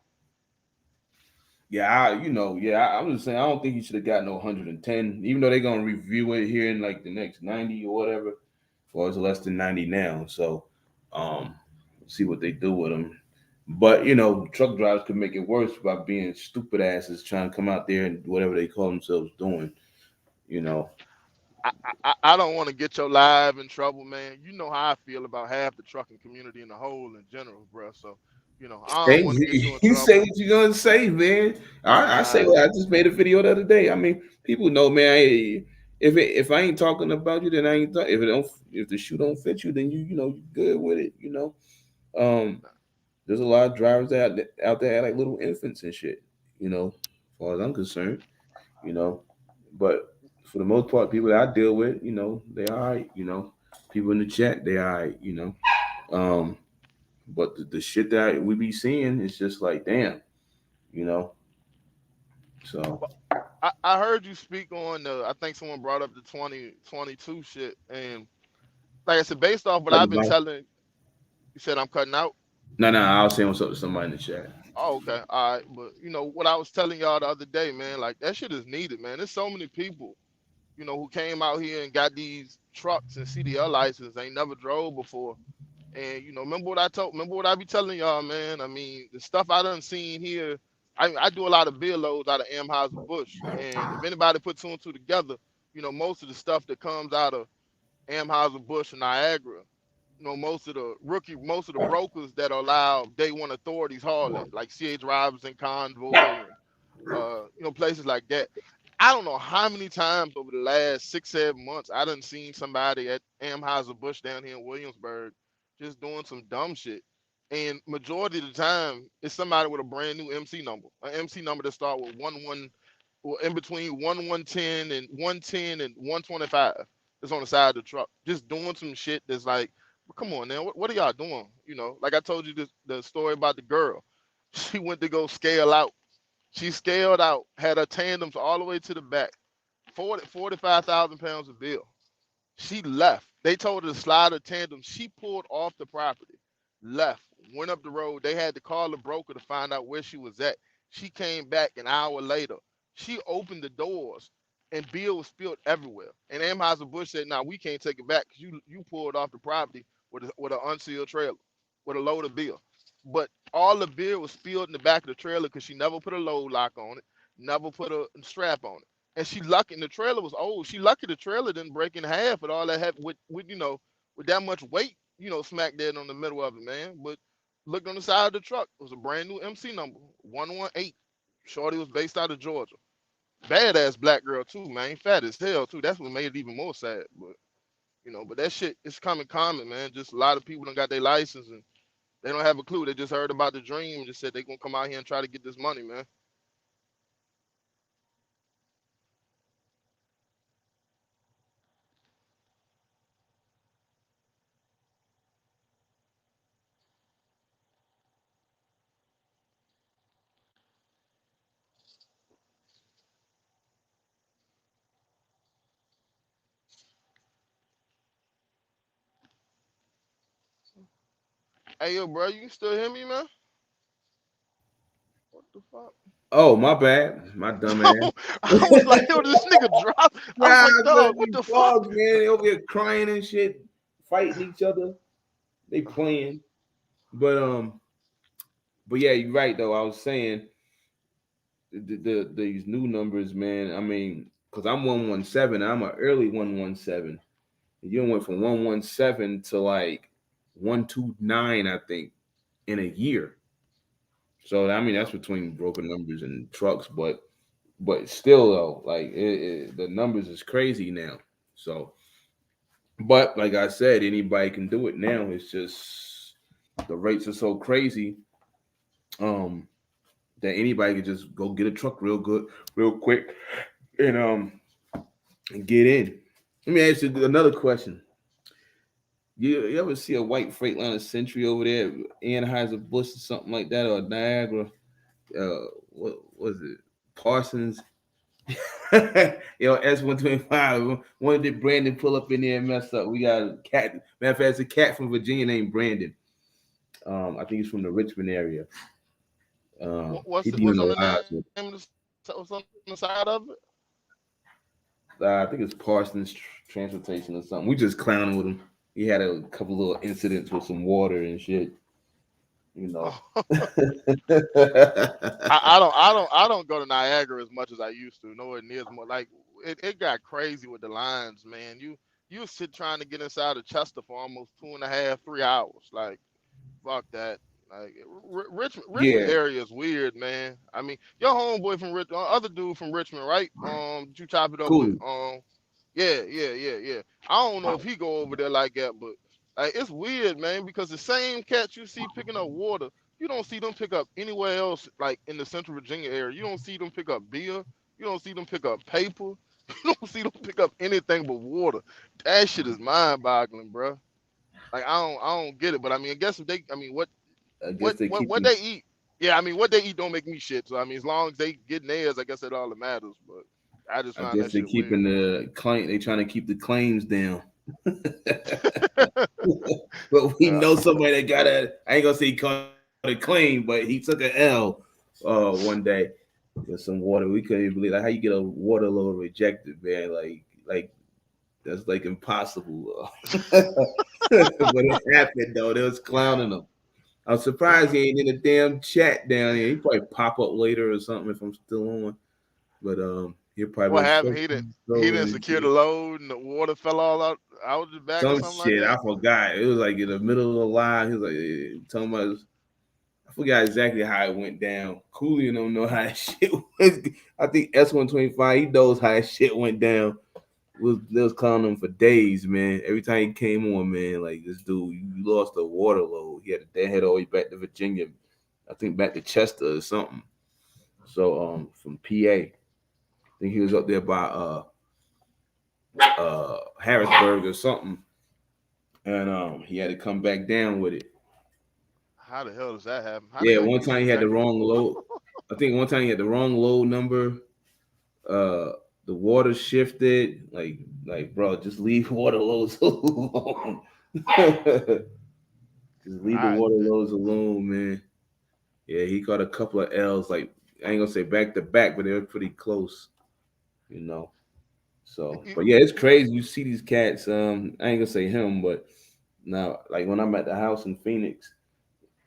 Yeah, I'm just saying I don't think he should have got no 110, even though they're gonna review it here in like the next 90 or whatever. Or it's less than 90 now. So um see what they do with him. But truck drivers could make it worse by being stupid asses trying to come out there and whatever they call themselves doing, you know. I don't want to get your live in trouble, man. You know how I feel about half the trucking community in the whole in general, bro. So I don't Hey, want to get you in you say trouble. what you're gonna say, man. I say Nah, what I just made a video the other day. I mean, people know, man. If I ain't talking about you, then I ain't. If the shoe don't fit you, then you good with it. Um, there's a lot of drivers out there like little infants and shit. As far as I'm concerned, you know. But for the most part, people that I deal with, they all right. People in the chat, they all right. Um, but the shit that we be seeing is just like, damn. you know. So but I heard you speak on the. I think someone brought up the 2022 shit, and like I said, based off what I've cutting been off. telling, you said I'm cutting out. No, no, I was saying what's up to somebody in the chat. Oh, okay, all right. But what I was telling y'all the other day, man, like that shit is needed, man. There's so many people, who came out here and got these trucks and CDL license, ain't never drove before. And remember what I be telling y'all, man. I mean, the stuff I done seen here, I do a lot of bill loads out of Amhauser Bush. And if anybody put two and two together, most of the stuff that comes out of Amheuser-Busch and Niagara, most of the brokers that allow day one authorities haul it, like C.H. Robinson, Convoy, and places like that. I don't know how many times over the last 6, 7 months I done seen somebody at Amheuser-Busch down here in Williamsburg just doing some dumb shit. And majority of the time, it's somebody with a brand new MC number, an MC number that start with 11, or in between 1110 and 110 and 125. It's on the side of the truck, just doing some shit that's like, well, come on now, what are y'all doing? Like I told you the story about the girl. She went to go scale out. She scaled out, had her tandems all the way to the back, 45,000 pounds of bill. She left. They told her to slide her tandem. She pulled off the property, left, went up the road. They had to call the broker to find out where she was at. She came back an hour later. She opened the doors, and bill was spilled everywhere. And Anheuser-Busch said, "Nah, we can't take it back because you pulled off the property with an unsealed trailer, with a load of bill." But all the beer was spilled in the back of the trailer because she never put a load lock on it, never put a strap on it. And she lucky, and the trailer was old. She lucky the trailer didn't break in half with all that with that much weight, smack dead on the middle of it, man. But looked on the side of the truck. It was a brand new MC number, 118. Shorty was based out of Georgia. Badass black girl too, man. Fat as hell too. That's what made it even more sad. But that shit is coming common, man. Just a lot of people don't got their license and they don't have a clue. They just heard about the dream and just said they gonna come out here and try to get this money, man. Hey, yo, bro, you can still hear me, man? What the fuck? Oh, my bad. My dumb ass. I was like, yo, this nigga dropped. I was Nah, like, man, dog, what these the fuck? dogs, man, they over here crying and shit, fighting each other. They playing. But yeah, you're right though. I was saying these new numbers, man. I mean, because I'm 117, I'm an early 117. You went from 117 to like 129, I think, in a year. So I mean, Yeah. that's between broken numbers and trucks, but still though, like the numbers is crazy now. So, but like I said, anybody can do it now. It's just the rates are so crazy. Um, that anybody can just go get a truck real good, real quick, and get in. Let me ask you another question. You ever see a white Freightliner Century over there, Anheuser Busch or something like that, or Niagara? What was it? Parsons. S125. One did Brandon pull up in there and mess up? We got a cat. Matter of fact, it's a cat from Virginia named Brandon. I think he's from the Richmond area. He be in What's on the the lives. name? What's on the side of it? I think it's Parsons Transportation or something. We just clowning with him. He had a couple little incidents with some water and shit. You know. I don't go to Niagara as much as I used to. Nowhere near as much. Like it got crazy with the lines, man. You sit trying to get inside of Chester for almost 2.5, 3 hours. Like fuck that. Like Richmond Yeah, area is weird, man. I mean, your homeboy from other dude from Richmond, right? That you chop it up with. cool. Yeah. I don't know if he go over there like that, but like it's weird, man, because the same cats you see picking up water, you don't see them pick up anywhere else, like in the Central Virginia area. You don't see them pick up beer. You don't see them pick up paper. You don't see them pick up anything but water. That shit is mind-boggling, bro. Like I don't get it. But I mean, I guess if they, I mean, what I what guess they what keep what them. they eat? Yeah, I mean, what they eat don't make me shit. So I mean, as long as they getting theirs, I guess that all that matters. But I just I find guess that they shit keeping weird. the claim. They trying to keep the claims down. But we Yeah. know somebody that got a. I ain't gonna say he caught a claim, but he took an L one day with some water. We couldn't even believe like how you get a water load rejected, man. Like that's like impossible. But it happened though. They was clowning him. I'm surprised he ain't in the damn chat down here. He probably pop up later or something if I'm still on. But He probably What been happened? He didn't so secure the load and the water fell all out the back or some something like shit. that. I forgot. It was like in the middle of the line. He was like talking about. I forgot exactly how it went down. Cooley don't know how that shit went. I think S125. He knows how that shit went down. They was calling him for days, man. Every time he came on, man, like this dude, you lost a water load. He had to head all the way back to Virginia. I think back to Chester or something. So from PA. I think he was up there by Harrisburg or something. And he had to come back down with it. How the hell does that happen? How the Yeah, hell you one get time he sent had the back to wrong load. I think one time he had the wrong load number. Uh the water shifted. Like bro, just leave water loads alone. Just leave the God water damn. loads alone, man. Yeah, he caught a couple of L's, like I ain't gonna say back to back, but they were pretty close, you know. So, You- but yeah, it's crazy. You see these cats. I ain't gonna say him, but now, like when I'm at the house in Phoenix,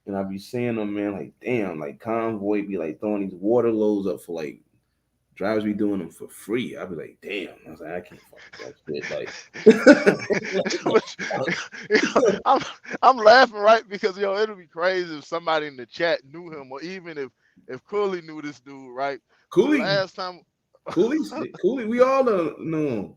and I be seeing them, man, like damn, like convoy be like throwing these water loads up for like drivers be doing them for free. I be like, damn. I was like, I can't fuck with that shit. Which- I'm I'm laughing right because it'll be crazy if somebody in the chat knew him or even if Cooley knew this dude, right? But the Cooley, last time Cooley, Cooley, we all know him.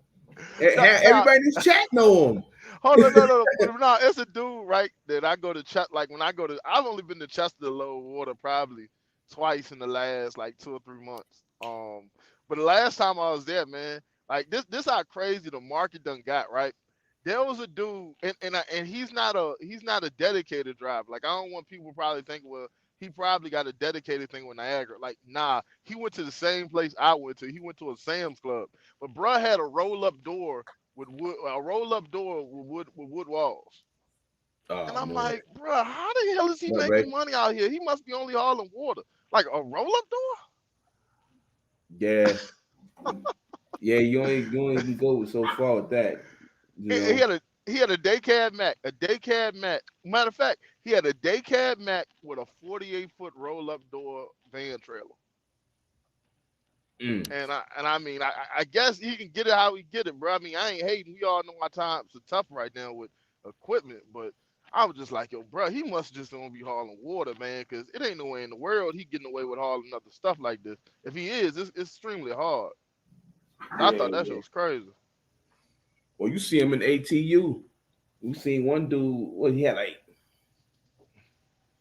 now Everybody in this chat know him. hold on, no, but no, it's a dude, right? That I go to chat like when I go to I've only been to Chester to load water probably twice in the last like 2 or 3 months. But the last time I was there, man, like this how crazy the market done got, right? There was a dude, and he's not a dedicated driver. Like I don't want people probably think, well, he probably got a dedicated thing with Niagara. Like nah, he went to the same place I went to. He went to a Sam's Club, but bruh had a roll up door with wood, a roll up door with wood walls. And Oh I'm man, like, bruh, how the hell is he what, Ray? making money out here? He must be only hauling water. Like a roll up door? Yeah, yeah. You only can go so far with that. You He know. had a day cab Mac, a day cab Mac. Matter of fact, he had a day cab Mac with a 48-foot roll up door van trailer. Mm. And I mean I guess he can get it how he get it, bro. I mean I ain't hating. We all know our times are tough right now with equipment, but I was just like, yo, bro, he must just don't be hauling water, man, because it ain't no way in the world he getting away with hauling other stuff like this. If he is, it's extremely hard. I Yeah, thought that shit yeah. was crazy. Well, you see him in ATU. We seen one dude. What he had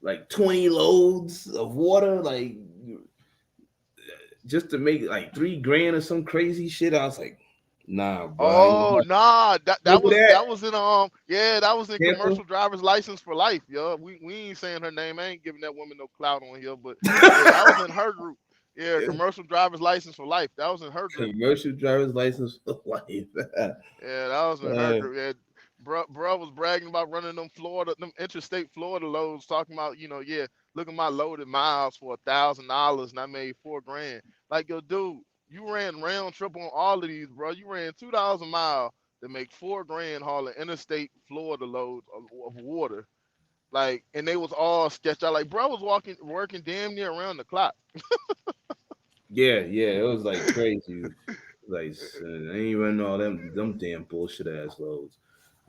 like 20 loads of water, like just to make like 3 grand or some crazy shit. I was like, nah, bro. I ain't Oh nah, that that remember was that that was in yeah, that was in Tampa. commercial driver's license for life, yo. We ain't saying her name. I ain't giving that woman no clout on here, but yeah, that was in her group. Yeah, commercial driver's license for life. That was in her group. Commercial driver's license for life. Yeah, that was in her Man, group. Yeah, bro was bragging about running them interstate Florida loads, talking about, yeah, look at my loaded miles for $1,000 and I made 4 grand. Like, yo, dude, you ran round trip on all of these, bro. You ran 2,000 miles to make 4 grand hauling interstate Florida loads of water. Like, and they was all sketched out. Like, bro was working damn near around the clock. yeah, it was like crazy. Like, I ain't even know them damn bullshit ass loads,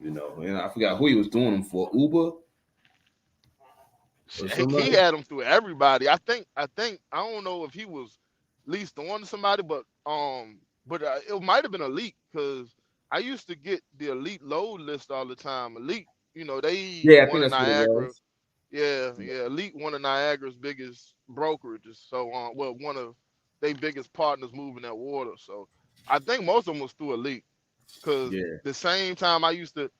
And I forgot who he was doing them for, Uber or He somebody. had them through everybody. I think I don't know if he was leased on to somebody, but it might have been Elite because I used to get the Elite load list all the time. Elite, they Yeah, I think one of that's what it Niagara. was. Yeah, Elite one of Niagara's biggest brokerages. So well, one of their biggest partners moving that water. So I think most of them was through Elite because Yeah, the same time I used to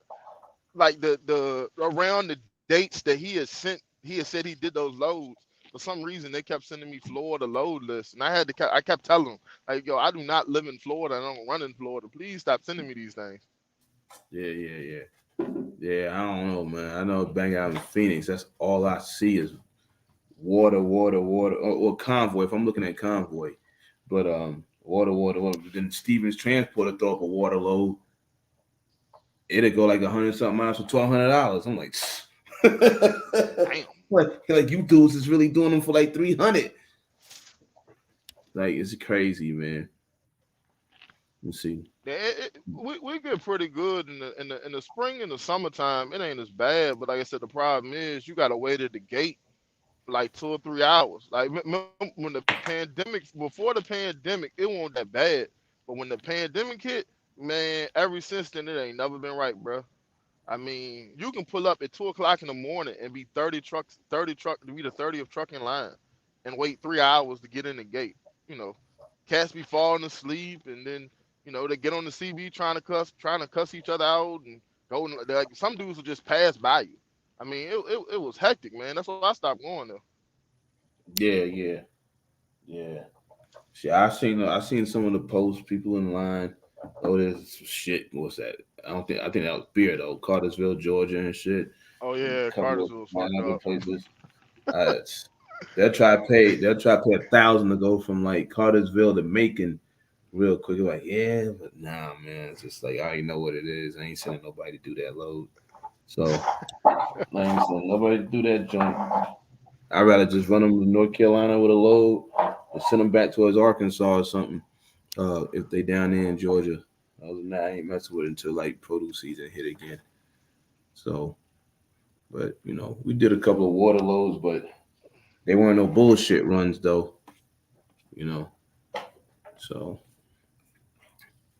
like the around the dates that he had said he did those loads. For some reason, they kept sending me Florida load lists, and I kept telling them like, yo, I do not live in Florida. I don't run in Florida. Please stop sending me these things. yeah. Yeah, I don't know, man. I know bang out in Phoenix, that's all I see is water, or convoy. If I'm looking at convoy, but water. Then Stevens Transporter throw up a water load. It'll go like 100 something miles for $1,200. I'm like, Damn. like you dudes is really doing them for like 300. Like it's crazy, man. Let's see. We get pretty good in the spring and the summertime. It ain't as bad, but like I said, the problem is you gotta wait at the gate like 2 or 3 hours. Like when the pandemic, before the pandemic, it wasn't that bad, but when the pandemic hit, man, ever since then it ain't never been right, bro. I mean, you can pull up at 2 o'clock in the morning and be 30 truck to be the 30th truck in line, and wait 3 hours to get in the gate. You know, cats be falling asleep, and then they get on the CB trying to cuss each other out, and go like some dudes will just pass by you. I mean, it was hectic, man. That's why I stopped going there. Yeah, yeah, yeah. See, I seen some of the posts, people in line. Oh, there's some shit. What's that? I think that was beer though. Cartersville, Georgia, and shit. Oh And yeah, a couple of Cartersville was fucked other up. places. It's- they'll try to pay 1,000 to go from like Cartersville to Macon real quick. You're like, yeah, but nah, man. It's just like I already know what it is. I ain't sending nobody to do that load. So I ain't sending nobody to do that joint. I'd rather just run them to North Carolina with a load and send them back towards Arkansas or something. If they down there in Georgia. Other than that, I ain't messing with it until like produce season hit again. So, but we did a couple of water loads, but they weren't no bullshit runs though. You know. So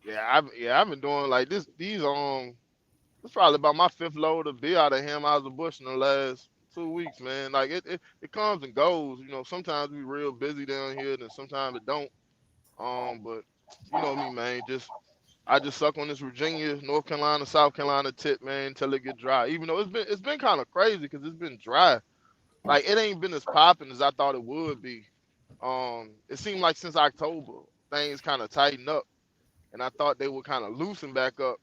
I've been doing like this. It's probably about my fifth load of beer out of him out of the bush in the last 2 weeks, man. Like it comes and goes. Sometimes we real busy down here, and sometimes it don't. But you know me, man. I just suck on this Virginia, North Carolina, South Carolina tip, man, until it get dry. Even though it's been kind of crazy because it's been dry. Like it ain't been as popping as I thought it would be. It seemed like since October things kind of tightened up, and I thought they would kind of loosen back up.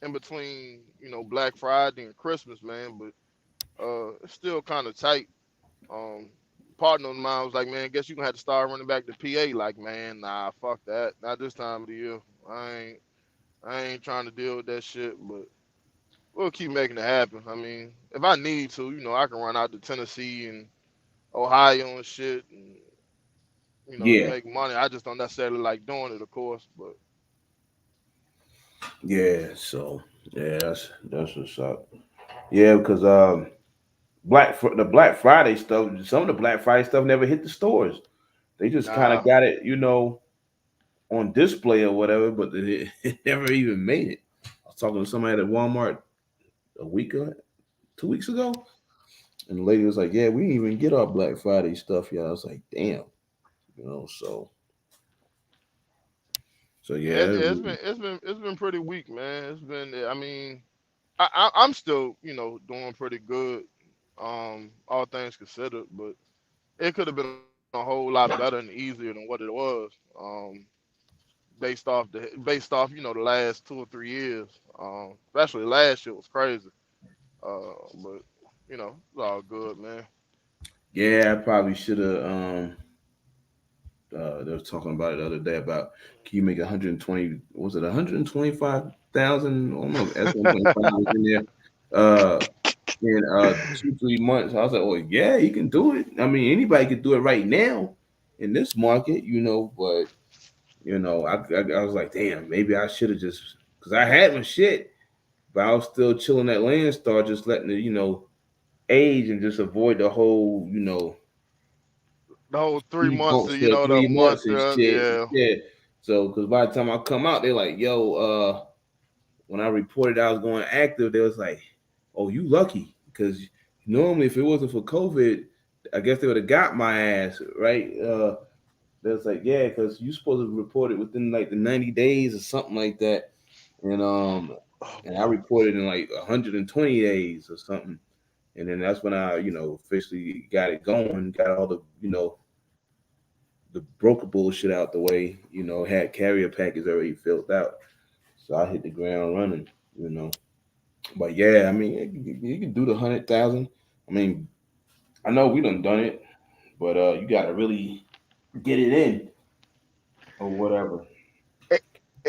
In between, Black Friday and Christmas, man, but it's still kind of tight. Um, Partner of mine was like, man, guess you gonna have to start running back to PA. Like, man, nah, fuck that. Not this time of the year. I ain't trying to deal with that shit, but we'll keep making it happen. I mean, if I need to, I can run out to Tennessee and Ohio and shit, and to yeah, make money. I just don't necessarily like doing it, of course, but yeah. So yeah, that's what's up. Yeah, because the Black Friday stuff, some of the Black Friday stuff never hit the stores. They just kind nah. of got it, on display or whatever, but it never even made it. I was talking to somebody at Walmart a week or 2 weeks ago, and the lady was like, "Yeah, we didn't even get our Black Friday stuff yet." I was like, "Damn," So Yeah, yeah, it's been pretty weak, man. It's been. I mean, I'm still doing pretty good, all things considered, but it could have been a whole lot better and easier than what it was, based off the last 2 or 3 years, especially last year was crazy. But it's all good, man. yeah, I probably should have. They was talking about it the other day about can you make 120? Was it 125,000? I don't know if S125 was in there. In 2 3 months, I was like, "Oh yeah, you can do it. I mean, anybody can do it right now in this market, But I was like, damn, maybe I should have just because I had my shit, but I was still chilling at Landstar, just letting it, age and just avoid the whole, The whole 3 months, defunct for the 3 months month, and shit. yeah. Yeah. So, because by the time I come out, they're like, yo, when I reported I was going active, they was like, oh, you lucky. Because normally, if it wasn't for COVID, I guess they would have got my ass, right? They was like, yeah, because you supposed to report it within like the 90 days or something like that. And Oh and I boy. reported in like 120 days or something. And then that's when I, officially got it going, got all the broker bullshit out the way, had carrier package already filled out. So I hit the ground running. But yeah, I mean, you can do the 100,000. I mean, I know we done it, but you got to really get it in or whatever. I-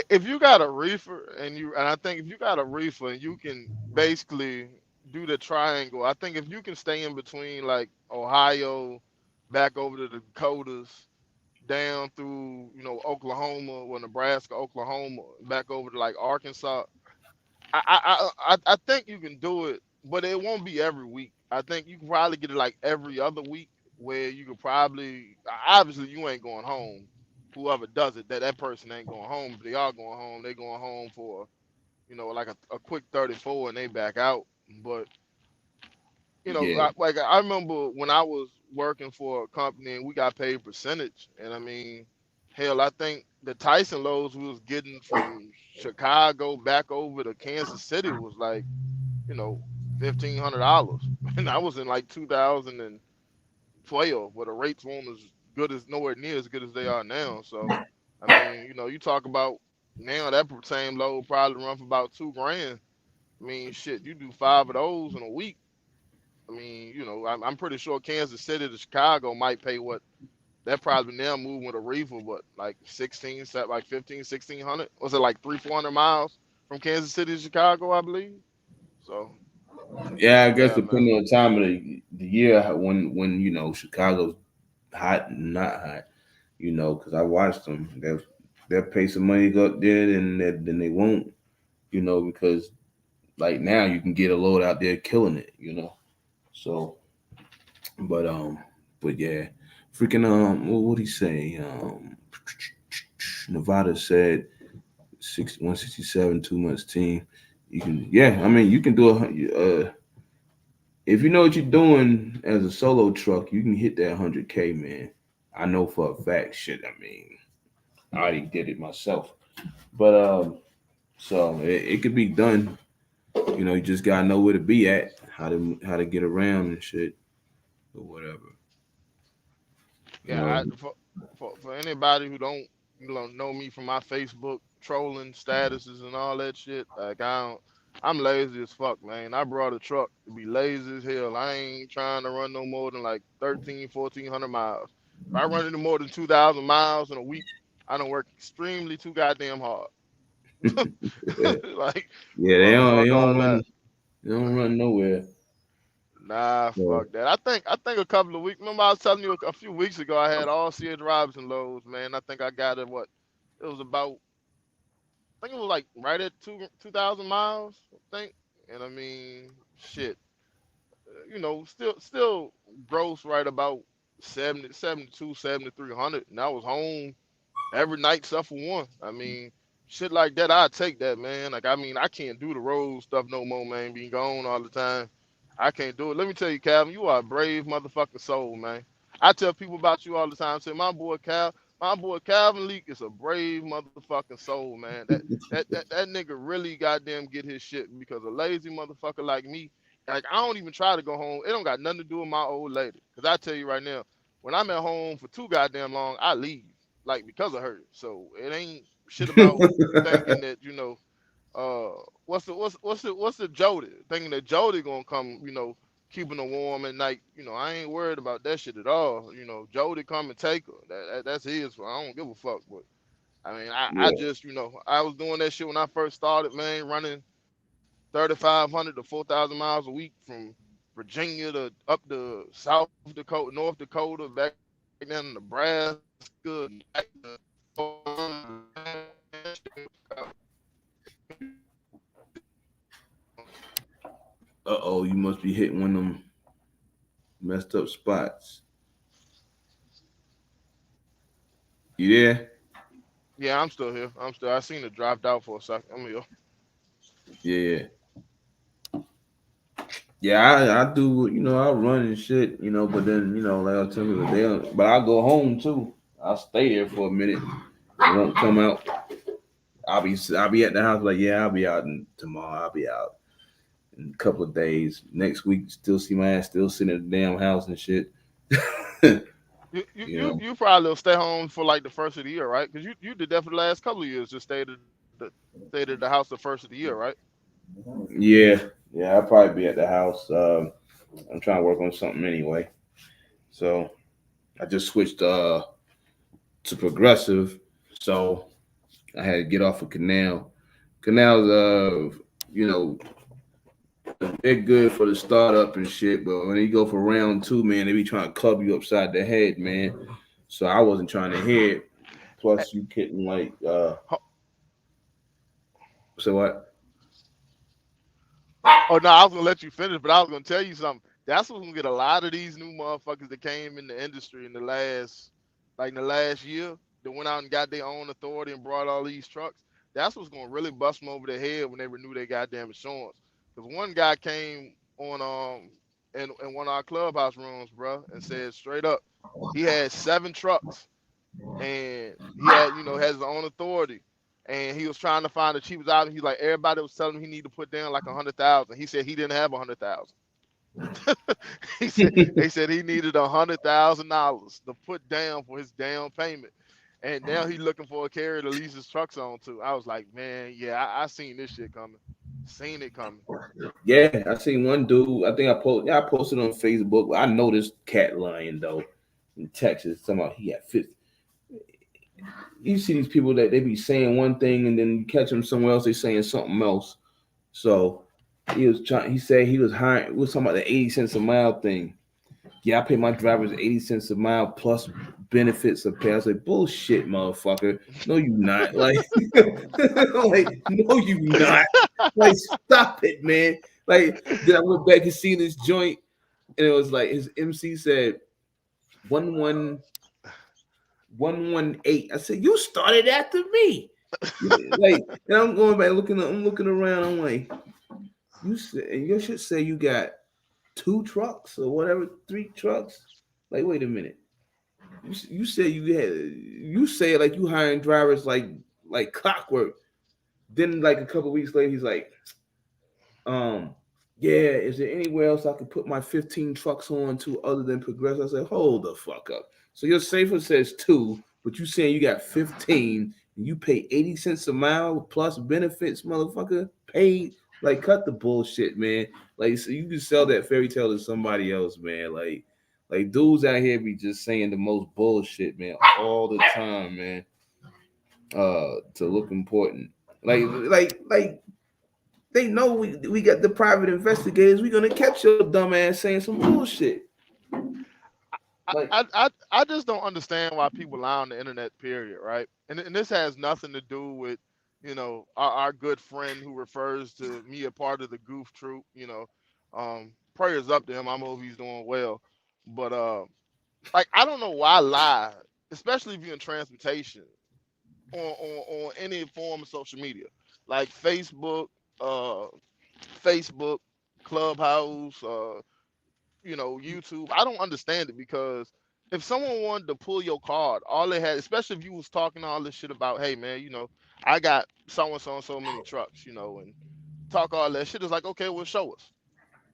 if you got a reefer and I think if you got a reefer and you can basically do the triangle, I think if you can stay in between like Ohio, back over to the Dakotas, down through Oklahoma or Nebraska, Oklahoma, back over to like Arkansas. I think you can do it, but it won't be every week. I think you can probably get it like every other week, where you could probably obviously you ain't going home. Whoever does it, that person ain't going home. If they are going home, they going home for like a quick 34 and they back out. But Yeah, like I remember when I was working for a company and we got paid percentage, and I mean, hell, I think the Tyson loads we was getting from Chicago back over to Kansas City was like you know, $1,500, and I was in like 2012, where the rates weren't as good as nowhere near as good as they are now. So, I mean, you talk about now that same load probably run for about 2 grand. I mean, shit, you do 5 of those in a week. I mean, I'm pretty sure Kansas City to Chicago might pay what they're probably now moving with a reefer, but like 16, like 15, 1600. Was it like 400 miles from Kansas City to Chicago, I believe? So, yeah. I guess yeah, man. depending on the time of the year when Chicago's hot and not hot, because I watched them. They'll pay some money to go up there, and then they won't, because like now you can get a load out there killing it. So, but but yeah, freaking what he say? Nevada said 167 2 months team. You can, yeah. I mean, you can do if you know what you're doing as a solo truck, you can hit that 100K, man. I know for a fact. Shit, I mean, I already did it myself. But so it could be done. You just gotta know where to be at, how to get around and shit or whatever. You Yeah, know. for anybody who don't know me from my Facebook trolling statuses and all that shit, like I'm lazy as fuck, man. I brought a truck to be lazy as hell. I ain't trying to run no more than like 13, 1400 miles. If I run into more than 2,000 miles in a week, I don't work extremely too goddamn hard. Like, Yeah, they fuck don't all that. run, nowhere. Nah, So fuck that. I think a couple of weeks. Remember, I was telling you a few weeks ago I had all C.H. Robinson loads, man. I think I got it. What? It was about. I think it was like right at 2,000 miles. I think. And I mean, shit. Still gross right about 70, 72, 7,300. And I was home every night except for one. I mean, shit like that, I take that, man. Like, I mean, I can't do the road stuff no more, man. Being gone all the time, I can't do it. Let me tell you, Calvin, you are a brave motherfucking soul, man. I tell people about you all the time. Say, my boy Calvin Leak is a brave motherfucking soul, man. That nigga really goddamn get his shit because a lazy motherfucker like me, like I don't even try to go home. It don't got nothing to do with my old lady. Cause I tell you right now, when I'm at home for too goddamn long, I leave like because of her. So it ain't shit about thinking that what's the Jody thinking that Jody gonna come keeping her warm at night. I ain't worried about that shit at all. Jody come and take her. That's his. I don't give a fuck. But I mean, I yeah, just I was doing that shit when I first started, man, running 3,500 to 4,000 miles a week from Virginia to up to South Dakota, North Dakota, back down to Nebraska, and back oh, you must be hitting one of them messed up spots. You there? Yeah, I'm still here. I seen it dropped out for a second. I'm here. Yeah, yeah. Yeah, I do. I run and shit. But then like I was telling you, but I go home too. I'll stay there for a minute. I won't come out. I'll be at the house like, yeah, I'll be out tomorrow. I'll be out in a couple of days. Next week, still see my ass still sitting at the damn house and shit. you You, you you know. you probably will stay home for like the first of the year, right? Because you did that for the last couple of years. Just stayed at the house the first of the year, right? Yeah, yeah. I'll probably be at the house. I'm trying to work on something anyway. So I just switched to progressive. So I had to get off of canal. Canals, you know, they're good for the startup and shit, but when you go for round two, man, they be trying to club you upside the head, man. So I wasn't trying to hear it. Eh, Plus, you couldn't like ho- so what? Oh no, I was gonna let you finish, but I was gonna tell you something. That's what's gonna get a lot of these new motherfuckers that came in the industry in the last, like in the last year, that went out and got their own authority and brought all these trucks. That's what's gonna really bust them over their head when they renew their goddamn insurance. Because one guy came on in one of our clubhouse rooms, bro, and said straight up, he had 7 trucks and he had, has his own authority. And he was trying to find the cheapest option. He's like, everybody was telling him he needed to put down like 100,000. He said he didn't have 100,000. They said he needed $100,000 to put down for his down payment. And now he's looking for a carrier to lease his trucks on to. I was like, man, yeah, I seen this shit coming. Seen it coming. Yeah, I seen one dude. I think I posted on Facebook. I know this cat lying though in Texas. Somehow he had 50. You see these people that they be saying one thing and then you catch them somewhere else. They saying something else. So he was trying. He said he was hiring. We was talking about the 80 cents a mile thing. Yeah, I pay my drivers 80 cents a mile plus benefits of pay. I said, bullshit, motherfucker. No, you not. Like, like, no, you not. Like, stop it, man. Like, then I went back and seen this joint, and it was like his MC said 118. I said, you started after me. Like, and I'm going back I'm looking around. I'm like, you should say you got 2 trucks or whatever, 3 trucks. Like, wait a minute. You said you say it like you hiring drivers like clockwork. Then like a couple weeks later, he's like, yeah, is there anywhere else I could put my 15 trucks on to other than Progress? I said, hold the fuck up. So your safer says 2, but you saying you got 15 and you pay 80 cents a mile plus benefits, motherfucker. Paid. Like, cut the bullshit, man. Like, so you can sell that fairy tale to somebody else, man. Like dudes out here be just saying the most bullshit, man, all the time, man. To look important. Like they know we got the private investigators. We're gonna catch your dumb ass saying some bullshit. I, Like, I, I I just don't understand why people lie on the internet, period, right? And this has nothing to do with, our good friend who refers to me a part of the goof troop, prayers up to him. I hope he's doing well. But like I don't know why lie, especially if you're in transportation on any form of social media. Like uh Facebook, Clubhouse, YouTube. I don't understand it because if someone wanted to pull your card, all they had, especially if you was talking all this shit about, hey man, I got so and so and so many trucks, and talk all that shit, is like, okay, well show us.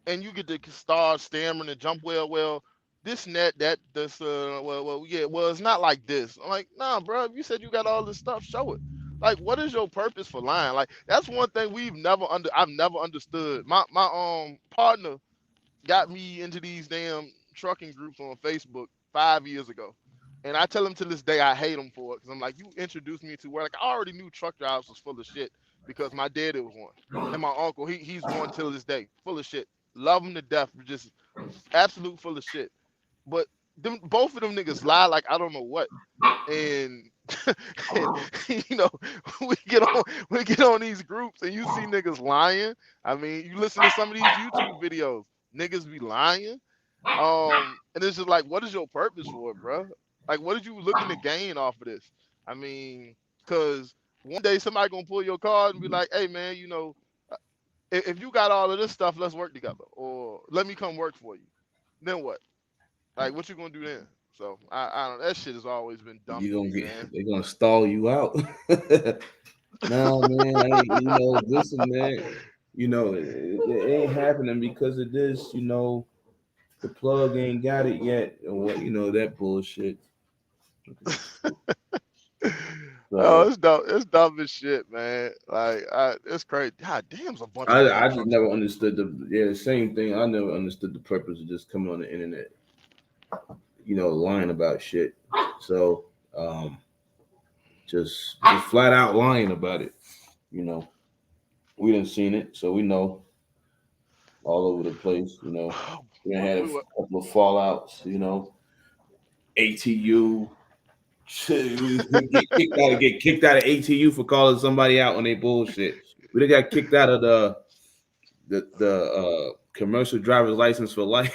And you get to start stammering and jump, well, this and that, this, well, yeah, well, it's not like this. I'm like, nah, bro, if you said you got all this stuff, show it. Like, what is your purpose for lying? Like, that's one thing I've never understood. My partner got me into these damn trucking groups on Facebook 5 years ago. And I tell him to this day I hate him for it because I'm like, you introduced me to where like I already knew truck drivers was full of shit because my daddy was one. And my uncle, he's one till this day, full of shit. Love him to death, but just absolute full of shit. But both of them niggas lie like I don't know what. And, and you know, we get on these groups and you see niggas lying. I mean, you listen to some of these YouTube videos, niggas be lying. And it's just like, what is your purpose for it, bro? Like, what did you looking to gain off of this? I mean, because one day somebody gonna pull your card and be like, hey man, if you got all of this stuff, let's work together, or let me come work for you. Then what? Like, what you gonna do then? So I don't. That shit has always been dumb to me, man. they're gonna stall you out. No, man, listen, man. It ain't happening because of this. The plug ain't got it yet, or what? That bullshit. Oh, So it's dumb. It's dumb as shit, man. Like, it's crazy. God damn, there's a bunch of I damn just trucks never around. understood the same thing. I never understood the purpose of just coming on the internet, lying about shit. So just flat out lying about it. You know, we didn't seen it, so we know all over the place. We had a We were couple of fallouts. ATU. get kicked out of ATU for calling somebody out on their bullshit. We done got kicked out of the commercial driver's license for life.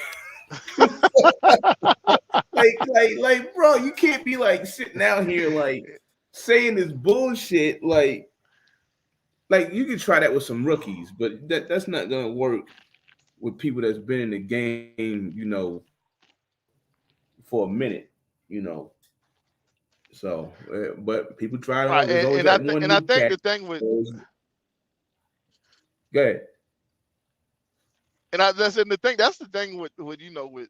Bro, you can't be like sitting out here like saying this bullshit. Like you can try that with some rookies, but that's not gonna work with people that's been in the game, for a minute, you know. So, but people try it on. Right, There's always that one I new think cat. the thing with Go ahead. that's the thing with with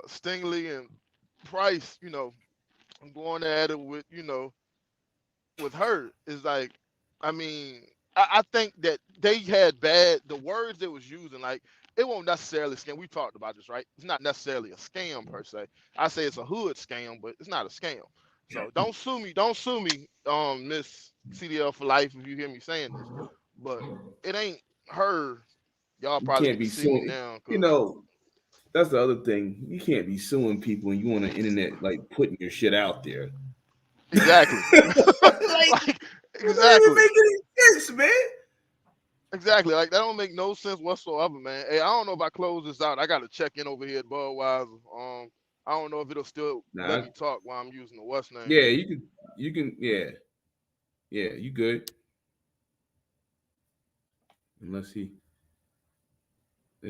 Stingley and Price, going at it with with her is like, I mean, I think that they had the words they was using, like it won't necessarily scam. We talked about this, right? It's not necessarily a scam per se. I say it's a hood scam, but it's not a scam. So don't sue me, Miss CDL for life if you hear me saying this. But it ain't her. Y'all You probably can't need to be see me suing. now, You cause know, that's the other thing. You can't be suing people and you on the internet like putting your shit out there. exactly, Like like it don't even exactly. make any sense, man. Exactly. Like that don't make no sense whatsoever, man. Hey, I don't know if I close this out. I gotta check in over here at Budweiser. I don't know if it'll still let Nah, me talk while I'm using the what's name. yeah, yeah, yeah, you good. Unless he'll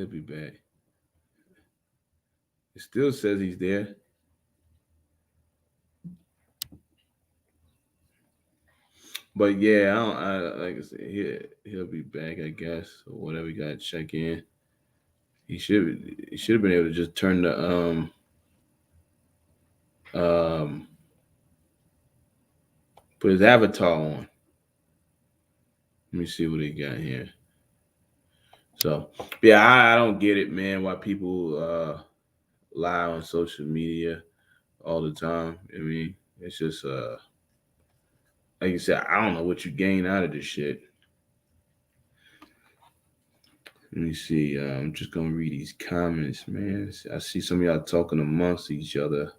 be back. It still says he's there. But yeah, I don't. Like I said, he'll be back, I guess, or whatever. You gotta check in. He should have been able to just turn the um put his avatar on. Let me see what he got here. So yeah, I don't get it, man. Why people lie on social media all the time. I mean, it's just like you said, I don't know what you gain out of this shit. Let me see. I'm just gonna read these comments, man. I see some of y'all talking amongst each other.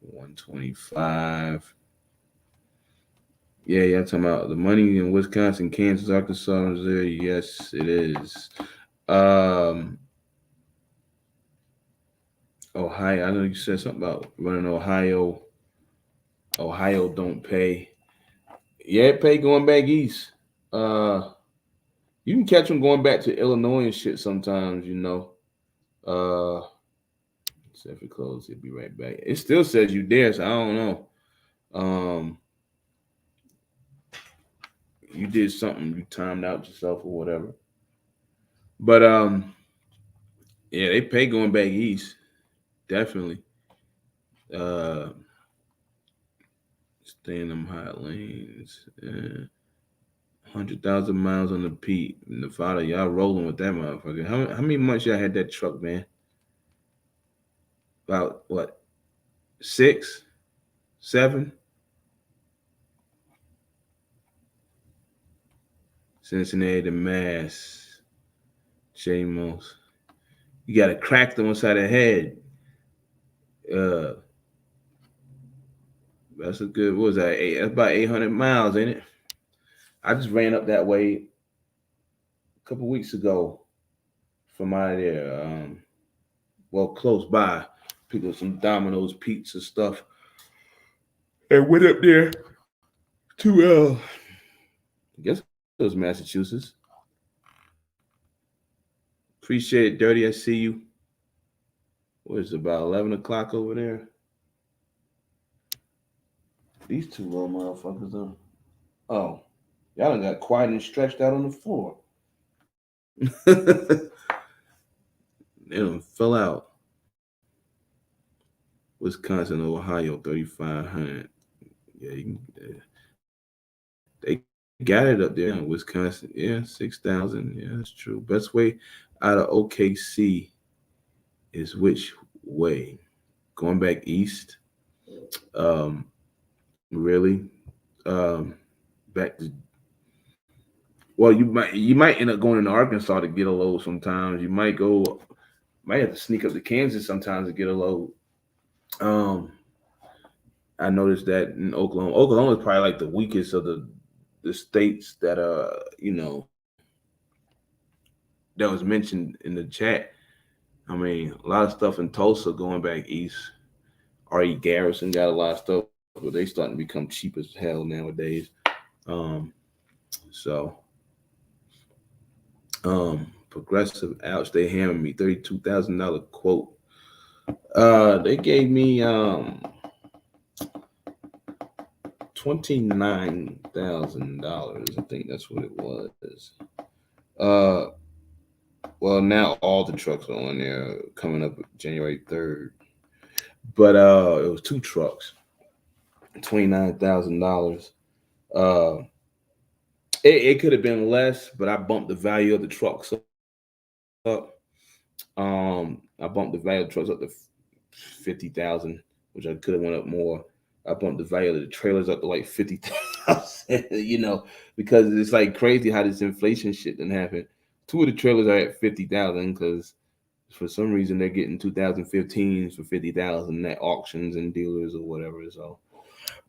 125. Yeah, y'all talking about the money in Wisconsin, Kansas, Arkansas, Missouri. Yes, it is. Um, Ohio. I know you said something about running Ohio. Ohio don't pay. Yeah, it pay going back east. Uh, you can catch them going back to Illinois and shit sometimes. Except for close, it'll be right back. It still says you there, so I don't know. Um, you did something, you timed out yourself or whatever. But yeah, they pay going back east, definitely. Uh, stay in them hot lanes. 100,000 miles on the Pete. Nevada, y'all rolling with that motherfucker. How many months y'all had that truck, man? About what? 6, 7? Cincinnati to Mass. J-Most. You got to crack them inside the head. Uh, that's a good. What was that? That's about 800 miles, ain't it? I just ran up that way a couple weeks ago from out of there. Well, close by. Picked up some Domino's pizza stuff and went up there to I guess it was Massachusetts. Appreciate it, Dirty. I see you. What is it, about 11 o'clock over there? These two little motherfuckers though. Oh, y'all done got quiet and stretched out on the floor. They done fell out. Wisconsin, Ohio, 3,500. Yeah, they got it up there in Wisconsin. Yeah, 6,000. Yeah, that's true. Best way out of OKC is which way? Going back east? Um, really? Um, back to well, you might end up going into Arkansas to get a load sometimes. You might have to sneak up to Kansas sometimes to get a load. Um, I noticed that in Oklahoma. Oklahoma is probably like the weakest of the states that that was mentioned in the chat. I mean, a lot of stuff in Tulsa going back east. R.E. Garrison got a lot of stuff, but they starting to become cheap as hell nowadays. Um, so Progressive, ouch, they hammered me $32,000 quote. They gave me $29,000. I think that's what it was. Uh, well, now all the trucks are on there coming up January 3rd. But it was two trucks, $29,000. Uh, it could have been less, but I bumped the value of the trucks up. I bumped the value of the trucks up to 50,000, which I could have went up more. I bumped the value of the trailers up to like 50,000. Because it's like crazy how this inflation shit didn't happen. Two of the trailers are at 50,000 because for some reason they're getting 2015s for 50,000 at auctions and dealers or whatever. So,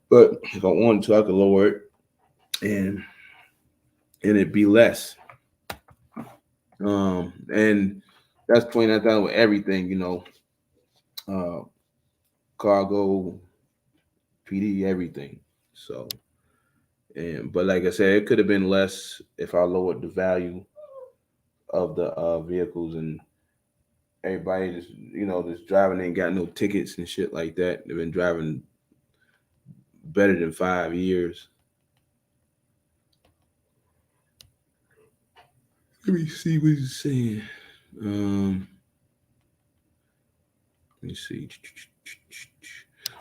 but if I wanted to, I could lower it and it'd be less. And that's 29,000 with everything, uh, cargo, PD, everything. So, and but like I said, it could have been less if I lowered the value of the vehicles and everybody just driving ain't got no tickets and shit like that. They've been driving better than 5 years. Let me see what he's saying. Let me see.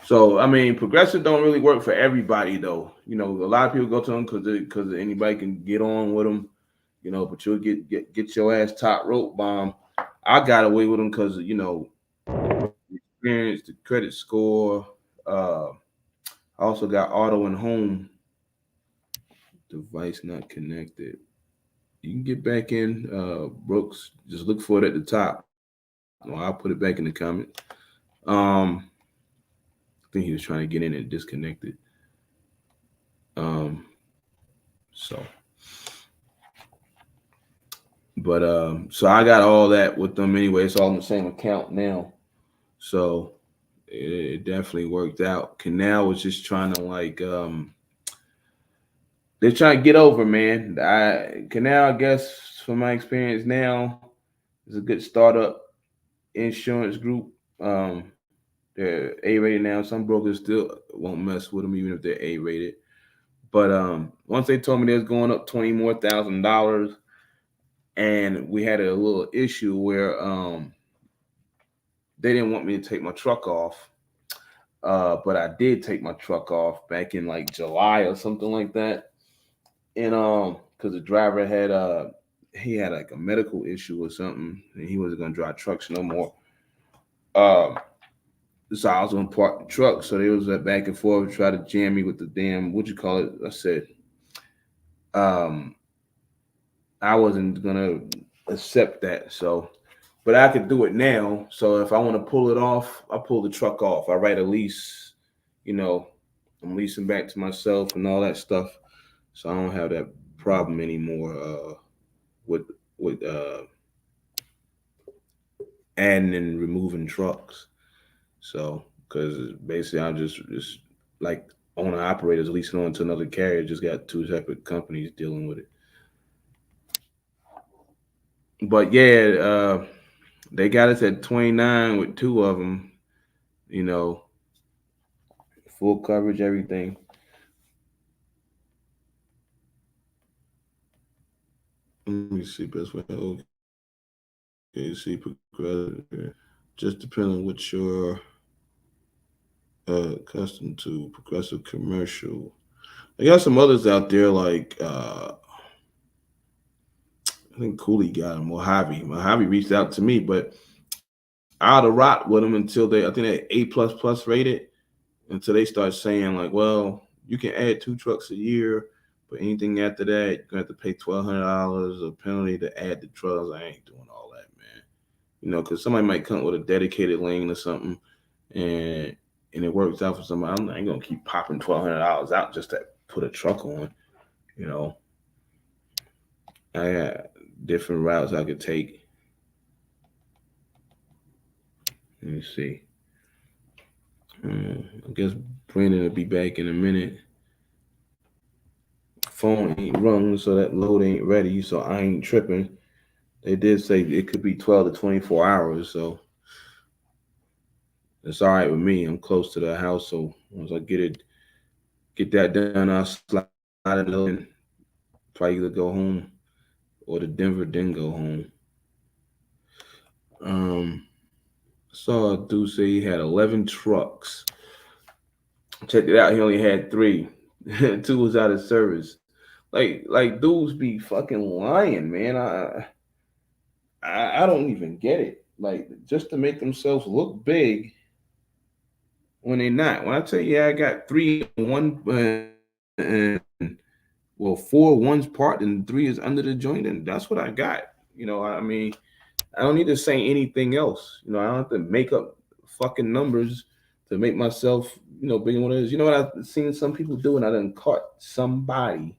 So I mean, progressive don't really work for everybody though. A lot of people go to them because anybody can get on with them. But you'll get your ass top rope bomb. I got away with them because experience, the credit score. I also got auto and home device not connected. You can get back in, Brooks. Just look for it at the top. Well, I'll put it back in the comment. I think he was trying to get in and disconnected. Um, so, so I got all that with them anyway. It's all in the same account now. So it definitely worked out. Canal was just trying to they're trying to get over, man. Canal, I guess, from my experience now, is a good startup insurance group. They're A rated now. Some brokers still won't mess with them even if they're A rated. But once they told me they was going up $20,000 more, and we had a little issue where they didn't want me to take my truck off. But I did take my truck off back in like July or something like that. And because the driver had he had like a medical issue or something, and he wasn't gonna drive trucks no more. Um, so I was gonna park the truck. So they was back and forth, try to jam me with the damn what you call it. I said, um, I wasn't gonna accept that. So, but I could do it now. So if I want to pull it off, I pull the truck off. I write a lease. You know, I'm leasing back to myself and all that stuff. So I don't have that problem anymore with with adding and removing trucks. So because basically I'm just like owner operators leasing on to another carrier. Just got two separate companies dealing with it. But yeah, they got us at 29 with two of them. You know, full coverage, everything. Let me see best way. Okay, see progressive. Just depending on what you're accustomed to. Progressive commercial. I got some others out there like I think Cooley got him. Mojave reached out to me, but I had to rock with them until I think they A++ rated until they start saying like, well, you can add two trucks a year, but anything after that, you're gonna have to pay $1,200 a penalty to add the trucks. I ain't doing all that, man. Because somebody might come with a dedicated lane or something, and and it works out for somebody, I ain't gonna keep popping $1,200 out just to put a truck on. You know, I got different routes I could take. Let me see. I guess Brandon will be back in a minute. Phone ain't rung, so that load ain't ready, so I ain't tripping. They did say it could be 12 to 24 hours, so it's all right with me. I'm close to the house, so once I get that done, I'll slide it in. Probably either go home or to Denver, then go home. Um, saw a dude say he had 11 trucks. Checked it out. He only had 3. 2 was out of service. Like dudes be fucking lying, man. I don't even get it. Like just to make themselves look big when they're not. When I tell you I got 3 and 1 and well 4, one's part and 3 is under the joint, and that's what I got. I mean, I don't need to say anything else. I don't have to make up fucking numbers to make myself, bigger than what it is. You know what I've seen some people do, and I done caught somebody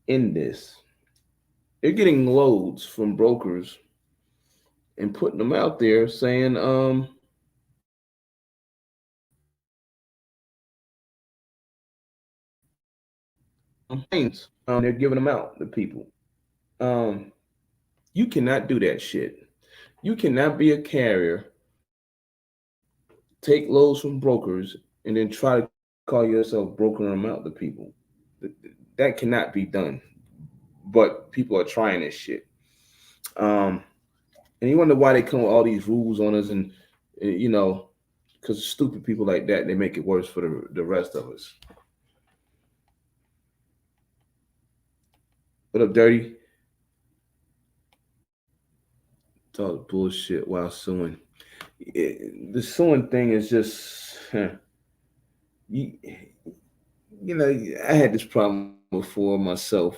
in this. They're getting loads from brokers and putting them out there saying, things. They're giving them out to people. Um, you cannot do that shit. You cannot be a carrier, take loads from brokers, and then try to call yourself brokering them out to people. That cannot be done. But people are trying this shit. Um, and you wonder why they come with all these rules on us, and because stupid people like that, they make it worse for the rest of us. What up, Dirty? Talk bullshit while suing. The suing thing is just, you, I had this problem before myself.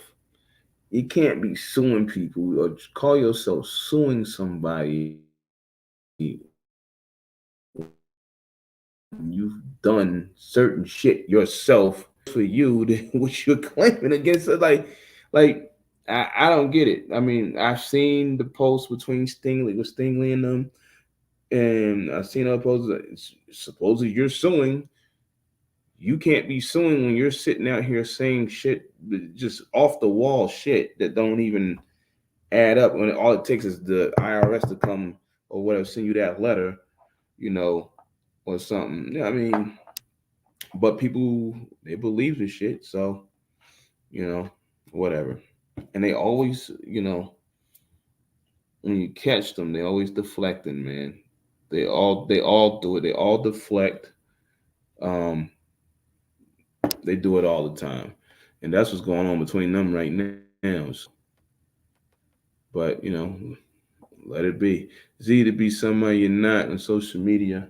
You can't be suing people or call yourself suing somebody when you've done certain shit yourself for you than what you're claiming against it. Like I don't get it. I mean, I've seen the post between Stingley and them, and I've seen other posts that supposedly you're suing. You can't be suing when you're sitting out here saying shit, just off the wall shit that don't even add up. When all it takes is the IRS to come or whatever, send you that letter, or something. Yeah, I mean, but people, they believe the shit, so whatever. And they always, when you catch them, they always deflecting, man. They all do it. They all deflect. Um, they do it all the time, and that's what's going on between them right now. So, but let it be. It's easy to be somebody you're not on social media.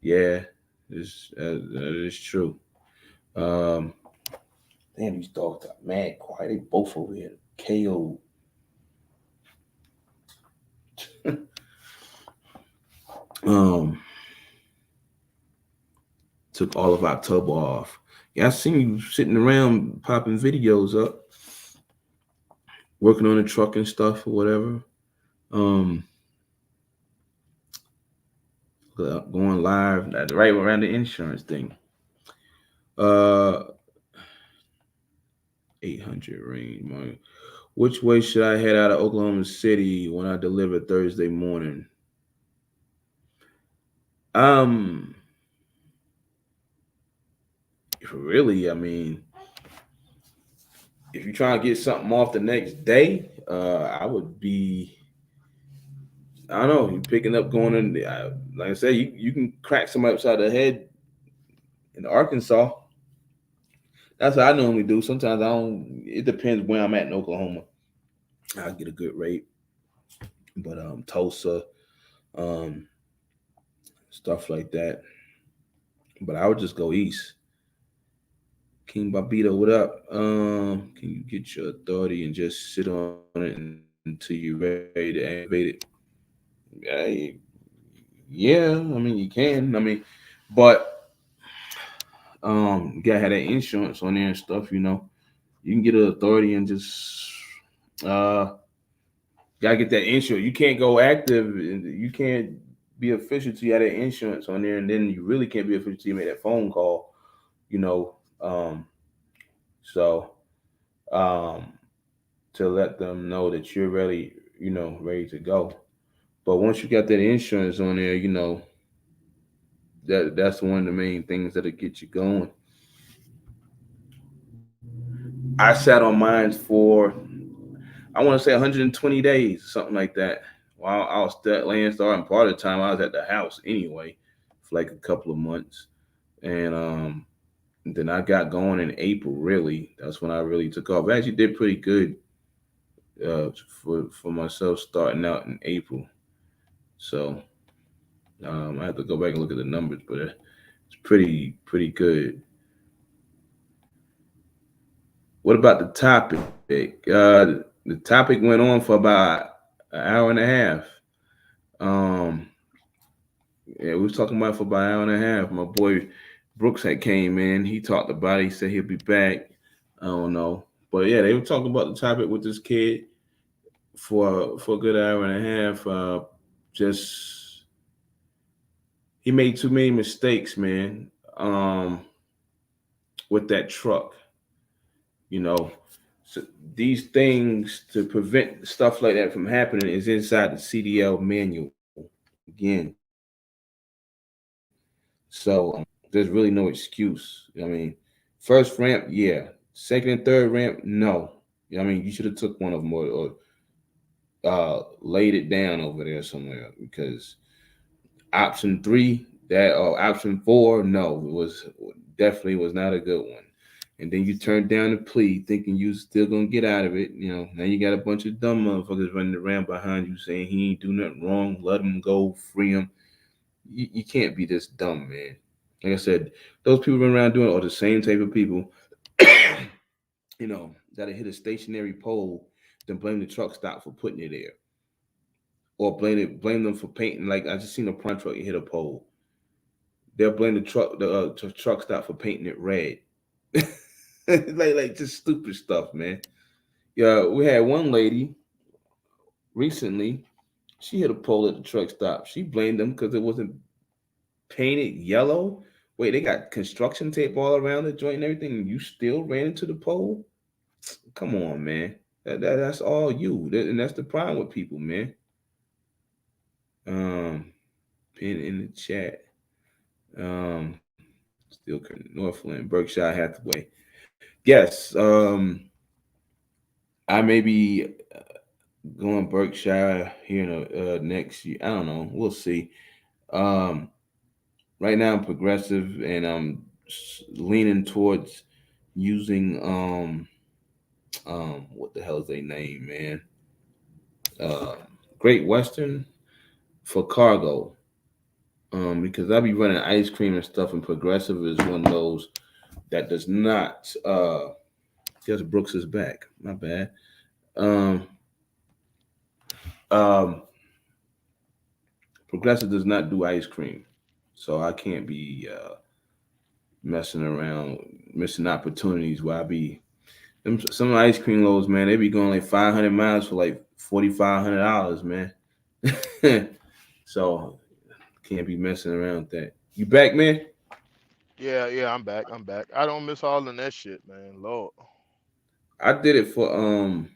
Yeah, that is true. Um, Damn, these dogs got mad quiet. They both over here. KO. um, Took all of October off. Yeah, I seen you sitting around popping videos up, working on the truck and stuff or whatever. Um, Going live right around the insurance thing. 800 range. Which way should I head out of Oklahoma City when I deliver Thursday morning? Um, Really, I mean, if you're trying to get something off the next day, I would be. I don't know. You're picking up going in. Like I said, you can crack somebody upside the head in Arkansas. That's what I normally do. Sometimes I don't. It depends where I'm at in Oklahoma. I get a good rate, but Tulsa, um, stuff like that. But I would just go east. King Babito, what up? Can you get your authority and just sit on it until you're ready to activate it? Yeah, I mean you can. I mean, But you gotta have that insurance on there and stuff. You can get an authority and just uh gotta get that insurance. You can't go active. You can't be official till you have that insurance on there, and then you really can't be official till you make that phone call. You know, so um, to let them know that you're ready. Ready to go. But once you got that insurance on there, that's one of the main things that'll get you going. I sat on mine for I want to say 120 days, something like that. While I was still laying starting part of the time I was at the house anyway, for like a couple of months, and then I got going in April. Really, that's when I really took off. I actually did pretty good for myself starting out in April. So I have to go back and look at the numbers, but it's pretty good. What about the topic? The topic went on for about an hour and a half. Um, yeah, we was talking about it for about an hour and a half. My boy Brooks had came in. He talked about it. He said he'll be back. I don't know, but yeah, they were talking about the topic with this kid for a good hour and a half. Just he made too many mistakes, man. With that truck, you know. So these things to prevent stuff like that from happening is inside the CDL manual. Again, so there's really no excuse. I mean, first ramp, yeah. Second and third ramp, no. I mean, you should have took one of them or laid it down over there somewhere because option three, that or option four, no, it was definitely was not a good one. And then you turned down the plea thinking you still gonna get out of it. Now you got a bunch of dumb motherfuckers running around behind you saying he ain't do nothing wrong. Let him go, free him. You can't be this dumb, man. Like I said, those people running around doing it are the same type of people, that'll hit a stationary pole, then blame the truck stop for putting it there. Or blame them for painting. Like I just seen a prime truck hit a pole. They'll blame the truck stop for painting it red. like just stupid stuff, man. Yeah, we had one lady recently. She hit a pole at the truck stop. She blamed them because it wasn't painted yellow. Wait, they got construction tape all around the joint and everything, and you still ran into the pole? Come on, man. That's all you, and that's the problem with people, man. Um, Pin in the chat. Still Northland, Berkshire Hathaway. Yes. I may be going Berkshire here in next year. I don't know. We'll see. Um, right now I'm progressive and I'm leaning towards using what the hell is their name, man? Uh, Great Western for cargo. Because I be running ice cream and stuff, and progressive is one of those that does not. Just Brooks is back. My bad. Um, um, Progressive does not do ice cream, so I can't be messing around, missing opportunities where I be some ice cream loads, man. They be going like 500 miles for like $4,500, man. So can't be messing around with that. You back, man? Yeah, yeah, I'm back. I'm back. I don't miss all of that shit, man. Lord. I did it for who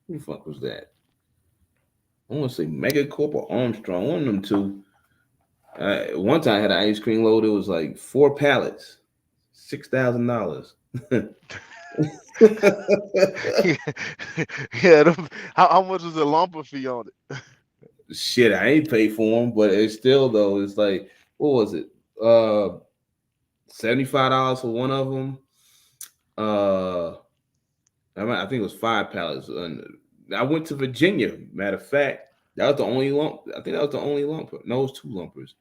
the fuck was that? I want to say Megacorp or Armstrong, one of them two. One time I had an ice cream load. It was like 4 pallets, $6,000. Yeah, how much was the lumper fee on it? Shit, I ain't paid for them, but it's still though. It's like what was it? Uh, $75 for one of them. Uh, I think it was 5 pallets. And I went to Virginia. Matter of fact, that was the only lump. I think that was the only lump. No, it was two lumpers.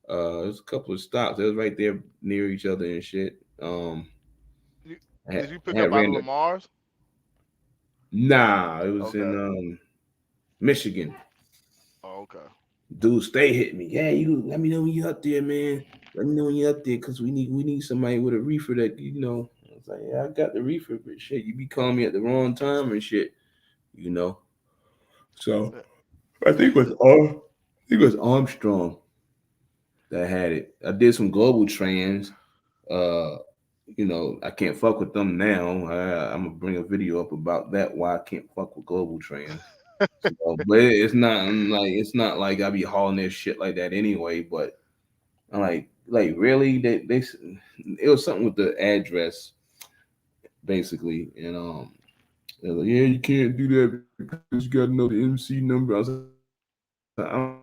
There's a couple of stops. They was right there near each other and shit. You- I Did had, you I pick had up out ran of the Lamar's? Nah, it was in Okay. Michigan. Oh, okay. Dude, stay hitting me. Yeah, you let me know when you up there, man. Let me know when you up there, cause we need somebody with a reefer that you know. I was like, yeah, I got the reefer, but shit, you be calling me at the wrong time and shit, you know. So Yeah. I think it was Armstrong that had it. I did some global trans. Uh, I can't fuck with them now. I'm gonna bring a video up about that. Why I can't fuck with global trans. So, but it's not like I be hauling their shit like that anyway. But I'm like really they it was something with the address basically, and they're like, yeah, you can't do that because you got to know the MC number. I was like, I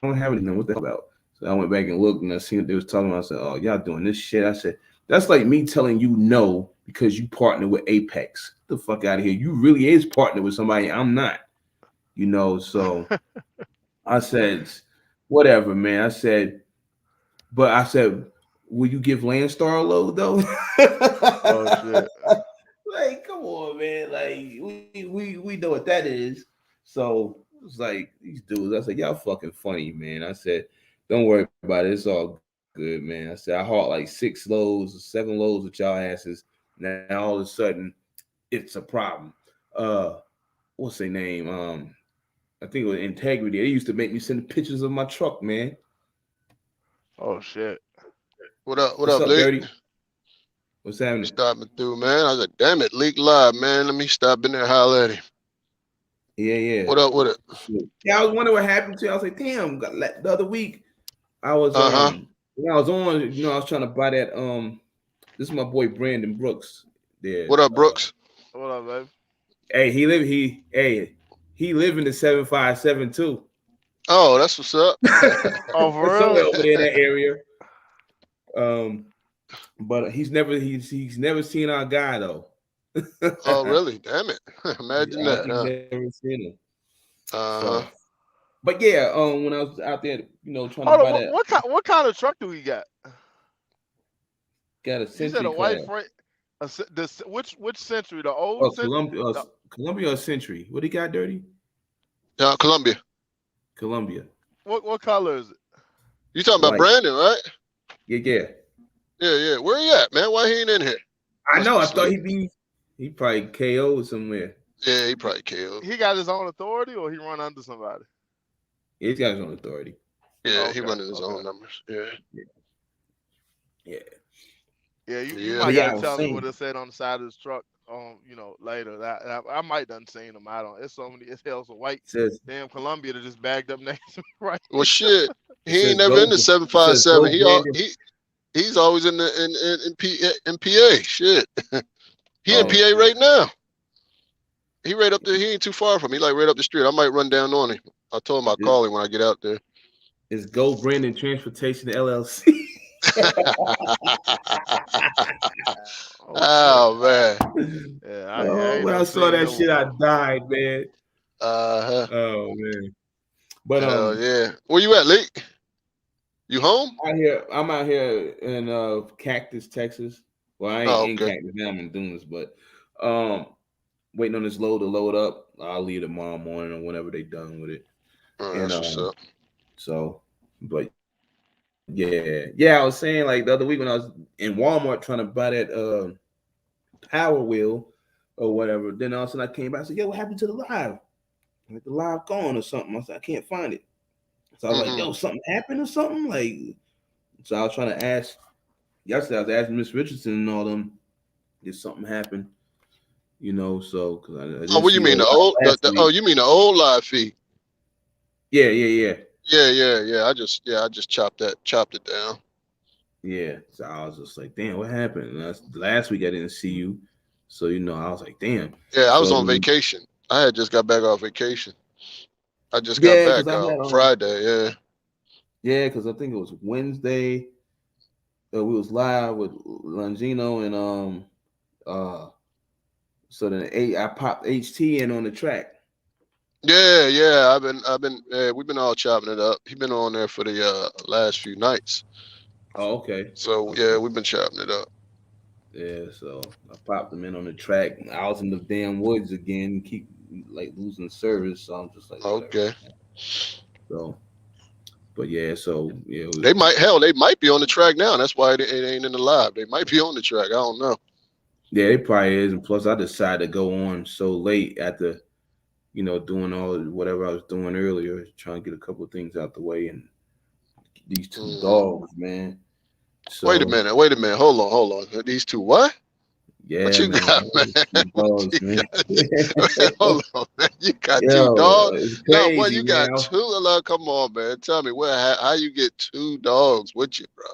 don't have any number. What the hell about? So I went back and looked, and I seen what they was talking about. I said, oh, y'all doing this shit. I said, that's like me telling you no because you partner with Apex. Get the fuck out of here. You really is partner with somebody. I'm not. So I said, whatever, man. I said, will you give Landstar a load though? Oh shit. Like, come on, man. Like, we know what that is. So it's like these dudes. I said, y'all fucking funny, man. I said, don't worry about it. It's all good, man. I said, I hauled like 6 loads, 7 loads with y'all asses. Now all of a sudden, it's a problem. Uh, what's their name? I think it was Integrity. They used to make me send pictures of my truck, man. Oh shit. What up? What What's up, up, Leak? Dirty? What's happening? Stopping through, man. I was like, damn it, Leak live, man. Let me stop in there, holler at him. Yeah, yeah. What up with it? Yeah, I was wondering what happened to you. I was like, damn, the other week I was Uh-huh. when I was on, I was trying to buy that this is my boy Brandon Brooks there. What up, Brooks? What up, baby? Hey, he live in the 757 too. Oh, that's what's up. Oh, for Somewhere real? over there in that area. Um, but he's never seen our guy though. Oh, I really? Damn it. Imagine don't that, think he's huh? ever seen him. So, Uh-huh. but yeah, when I was out there, trying to Hold on. buy What that, what kind what kind of truck do we got? got a You said Century a white class. freight. Which century? The old Oh, century? The, Columbia or Century? What he got, Dirty? Columbia. Columbia, what color is it? You talking about white. Brandon, right? Yeah, yeah. Yeah, yeah. Where he at, man? Why he ain't in here? I Must know. be I thought asleep. he probably KO somewhere. Yeah, he probably killed. He got his own authority, or he run under somebody? Yeah, he's got his own authority. Yeah, he Okay, running his okay. own numbers. Yeah. Yeah, yeah. Yeah, you Yeah. might But yeah, got I to was tell me what saying. it said on the side of his truck. Later that I might done seen him. I don't. It's so many. It's hell so white. It says Damn Columbia that just bagged up next to me right. Well, shit. it He ain't says never go. in the It says go 757. Brandon. He's always in the in PA. Shit. He in Oh PA shit. right now. He right up there. He ain't too far from me. He like right up the street. I might run down on him. I told him I'll It, call him when I get out there. it's Go Brandon Transportation LLC. Oh shit. Oh man. Yeah, I Oh, ain't when I never saw seen that him shit, I before. died, man. Uh-huh. Oh man. But Hell yeah. Where you at, Lee? You home? I'm out here in Cactus, Texas. Well, I ain't Oh, in okay. Cactus now. I'm in Dunes, but um, waiting on this load to load up. I'll leave tomorrow morning or whenever they done with it. Oh, And that's what's up. so, but yeah, I was saying like the other week when I was in Walmart trying to buy that Power Wheel or whatever. Then all of a sudden I came back. I said, "Yo, what happened to the live? Like the live gone or something?" I said, "I can't find it." So I was like, Mm-hmm. "Yo, something happened or something?" Like, so I was trying to ask. Yesterday I was asking Miss Richardson and all them, did something happen? So because I Oh, didn't what you see the mean? The live old last oh, week. you mean the old live feed? Yeah, yeah, yeah, Yeah, yeah, yeah. I just chopped it down. yeah. So I was just like, damn, what happened? And last week I didn't see you, so I was like, damn. Yeah, I was So on vacation. I had just got back off vacation. I just got yeah, because back I had Friday, yeah. yeah, because I think it was Wednesday. We was live with Longino and uh so then I popped HT in on the track. Yeah, yeah. We've been all chopping it up. He been on there for the last few nights. Oh, okay. So Okay. yeah, we've been chopping it up. Yeah, so I popped them in on the track. I was in the damn woods again, keep like losing service. So I'm just like, whatever. Okay. So But yeah, so yeah, They might be on the track now. That's why it ain't in the live. They might be on the track. I don't know. yeah, it probably is. And plus, I decided to go on so late after, doing all whatever I was doing earlier, trying to get a couple of things out the way, and these two dogs, man. Wait a So minute. Hold on. These two what? What yeah, you man, got, man? two What dogs, you man. got? Wait, hold on, man. You got two Yo, dogs? it's No, boy, crazy, you man. got two. Come on, man. Tell me how you get two dogs with you, bro?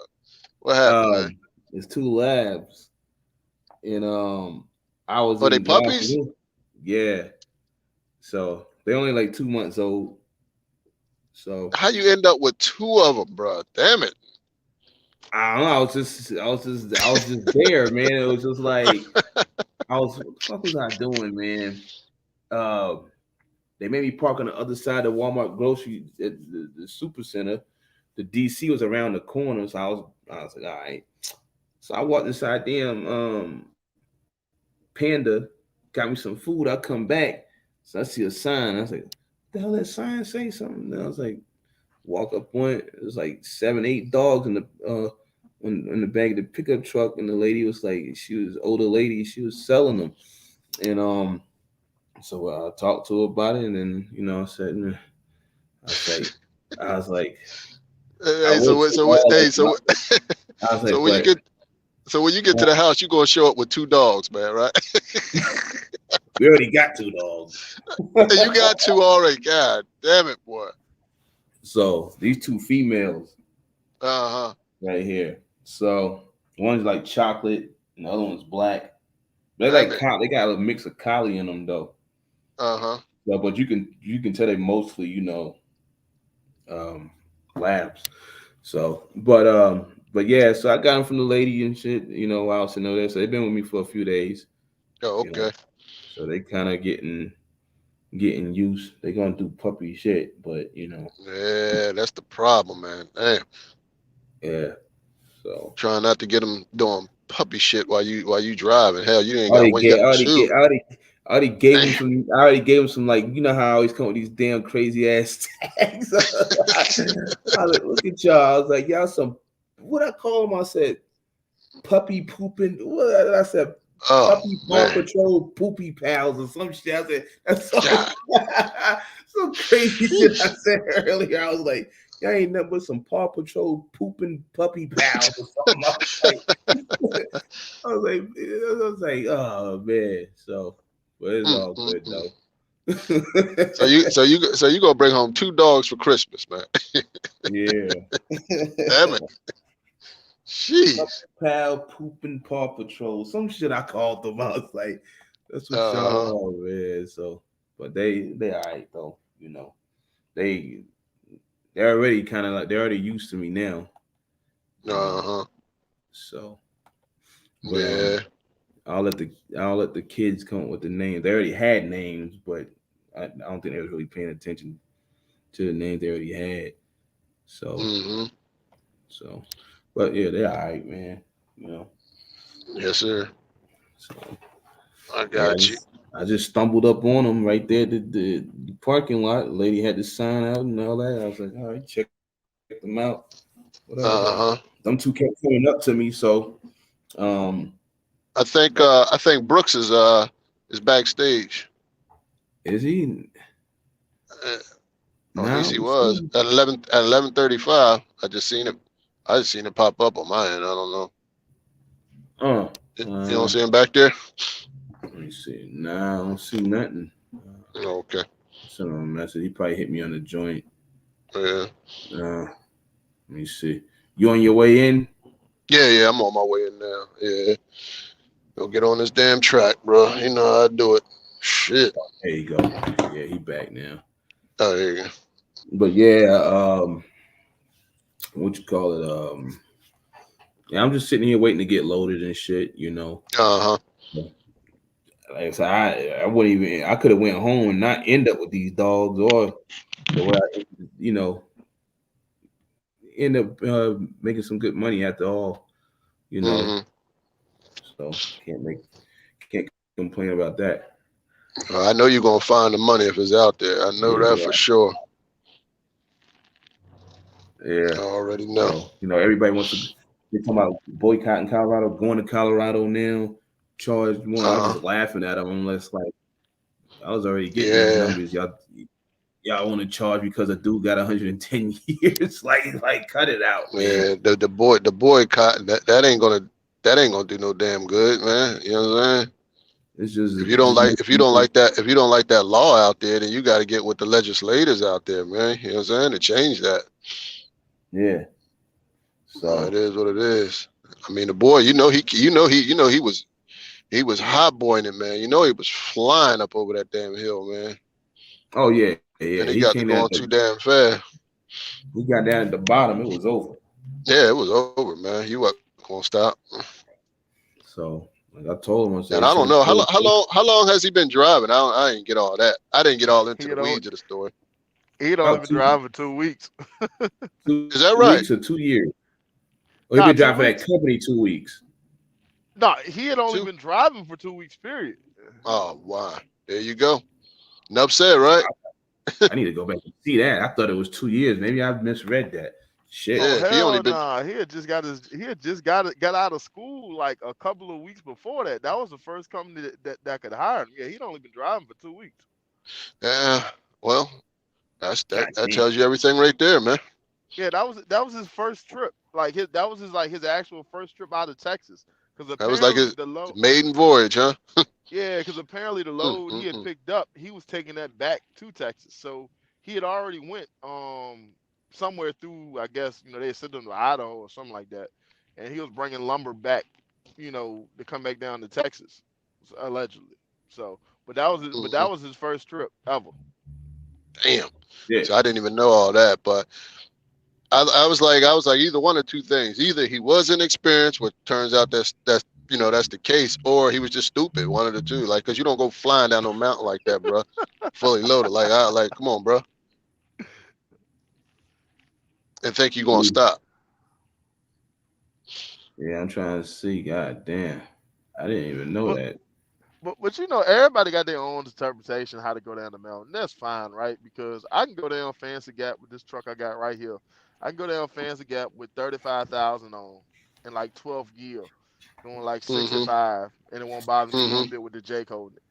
What happened, man? It's two labs, and I was Are they in puppies? yeah. So they only like 2 months old. So How you end up with two of them, bro? Damn it. I don't know. I was just there, man. It was just like what the fuck was I doing, man? Uh, they made me park on the other side of Walmart grocery at the super center. The DC was around the corner, so I was like, all right. So I walked inside Panda, got me some food. I come back, so I see a sign. I was like, the hell that sign say something? And I was like, walk up on it. It was like 7, 8 dogs in the back of the pickup truck, and the lady was like, she was an older lady. She was selling them, and so I talked to her about it, and then I said, I was like, I Hey, wish I was so like, when you but get to the house, you gonna show up with two dogs, man, right? we already got 2 dogs. You got two already. God damn it, boy. So these 2 females Uh-huh. right here. So one's like chocolate, and the other one's black. They're Damn like it. they got a mix of collie in them though. Uh-huh. So, but you can tell they mostly labs. So, but yeah. So I got them from the lady and shit. I also know that. So they've been with me for a few days. Oh, okay. So they kind of getting used. They gonna do puppy shit, but Yeah, that's the problem, man. Damn. yeah. So Trying not to get them doing puppy shit while you driving. Hell, you ain't I got already one, you get, got two. I already gave him Damn. some. I already gave him some, like, how I always come with these damn crazy ass tags. I was like, look at y'all. I was like, y'all some, what I call them? I said puppy pooping. What I said, Oh puppy paw man. patrol poopy pals or some shit. I said that's God. some crazy shit I Sheesh. said earlier. I was like, y'all ain't nothing but some paw patrol pooping puppy pals or something. I was like, oh man. So, but it's Mm, all mm, good mm. though. So you gonna bring home two dogs for Christmas, man. Yeah. Damn it. Jeez. Pal pooping paw patrol. Some shit I called them. I was like, that's what Uh-huh. y'all are, man. So, but they all right though. They they're already kind of like, they're already used to me now. Uh-huh. So, but Yeah. I'll let the kids come up with the names. They already had names, but I don't think they was really paying attention to the names they already had. So, Mm-hmm. so, but yeah, they're all right, man. Yes, sir. So I yeah, got you. I just stumbled up on them right there at the parking lot. Lady had the sign out and all that. I was like, all right, check them out. Whatever. Uh-huh. Them 2 kept coming up to me, so um, I think Brooks is backstage. is he Uh, or at least now? he was at 11:35. I just seen it pop up on my end. I don't know. Oh, You don't see him back there? let me see. Nah, I don't see nothing. Oh, okay. Sent him a message. He probably hit me on the joint. Yeah. Let me see. You on your way in? Yeah, I'm on my way in now. Yeah. Go get on this damn track, bro. You know how I do it. Shit. There you go. Yeah, he back now. Oh, there you go. But yeah, what you call it? Yeah, I'm just sitting here waiting to get loaded and shit. Uh-huh. Like I said, I wouldn't even. I could have went home and not end up with these dogs, or the way I, end up making some good money after all. You know, Mm-hmm. so can't complain about that. I know you're gonna find the money if it's out there. I know that Yeah, for sure. Yeah. I already know. So, everybody wants to. They talking about boycotting Colorado, going to Colorado now. Charged one. I was Uh-huh. just laughing at them. Unless like I was already getting these Yeah. numbers. Y'all want to charge because a dude got 110 years. like cut it out, man. Yeah. The boycott that ain't gonna do no damn good, man. You know what I'm saying? It's just If you don't like that law out there, then you got to get with the legislators out there, man. You know what I'm saying? To change that. yeah. It So is what it is. I mean, the boy, he was hotboying it, man. He was flying up over that damn hill, man. oh yeah, And he he got to came down. going too damn fast. He got down at the bottom. It was over. Yeah, it was over, man. He wasn't gonna stop. So like I told him, I said And they I should don't have know pulled. how long has he been driving? I didn't get all that. I didn't get all into He the don't weeds of the story. he'd only About been two driving for 2 weeks. two Is that right? weeks or 2 years. Or he Nah, been 2 driving for that weeks. company 2 weeks. No, he had only Two? been driving for 2 weeks, period. Oh, wow. There you go. Enough said, right? I need to go back and see that. I thought it was 2 years. Maybe I misread that. Shit. Oh Yeah, if he only hell been nah. He had just got out of school like a couple of weeks before that. That was the first company that could hire him. Yeah, he'd only been driving for 2 weeks. yeah, well, that God damn. tells you everything right there, man. Yeah, that was his first trip. That was his actual first trip out of Texas. Because That was like apparently his maiden voyage, huh? because apparently the load he had Mm-mm-mm. picked up, he was taking that back to Texas. So he had already went somewhere through, I guess, they sent him to Idaho or something like that, and he was bringing lumber back, to come back down to Texas, allegedly. So, but Mm-mm. that was his first trip ever. Damn. Yeah. So I didn't even know all that, but I was like either one or two things. Either he was inexperienced, which turns out that's the case, or he was just stupid. One of the two. Like, cause you don't go flying down no mountain like that, bro. Fully loaded. Come on, bro. And think you gonna stop. Yeah, I'm trying to see. God damn. I didn't even know But that. but everybody got their own interpretation how to go down the mountain. That's fine, right? Because I can go down Fancy Gap with this truck I got right here. I can go down Fancy Gap with 35,000 on in like 12th gear, doing like Mm-hmm. 65, and it won't bother me one Mm-hmm. bit with the Jake holding it.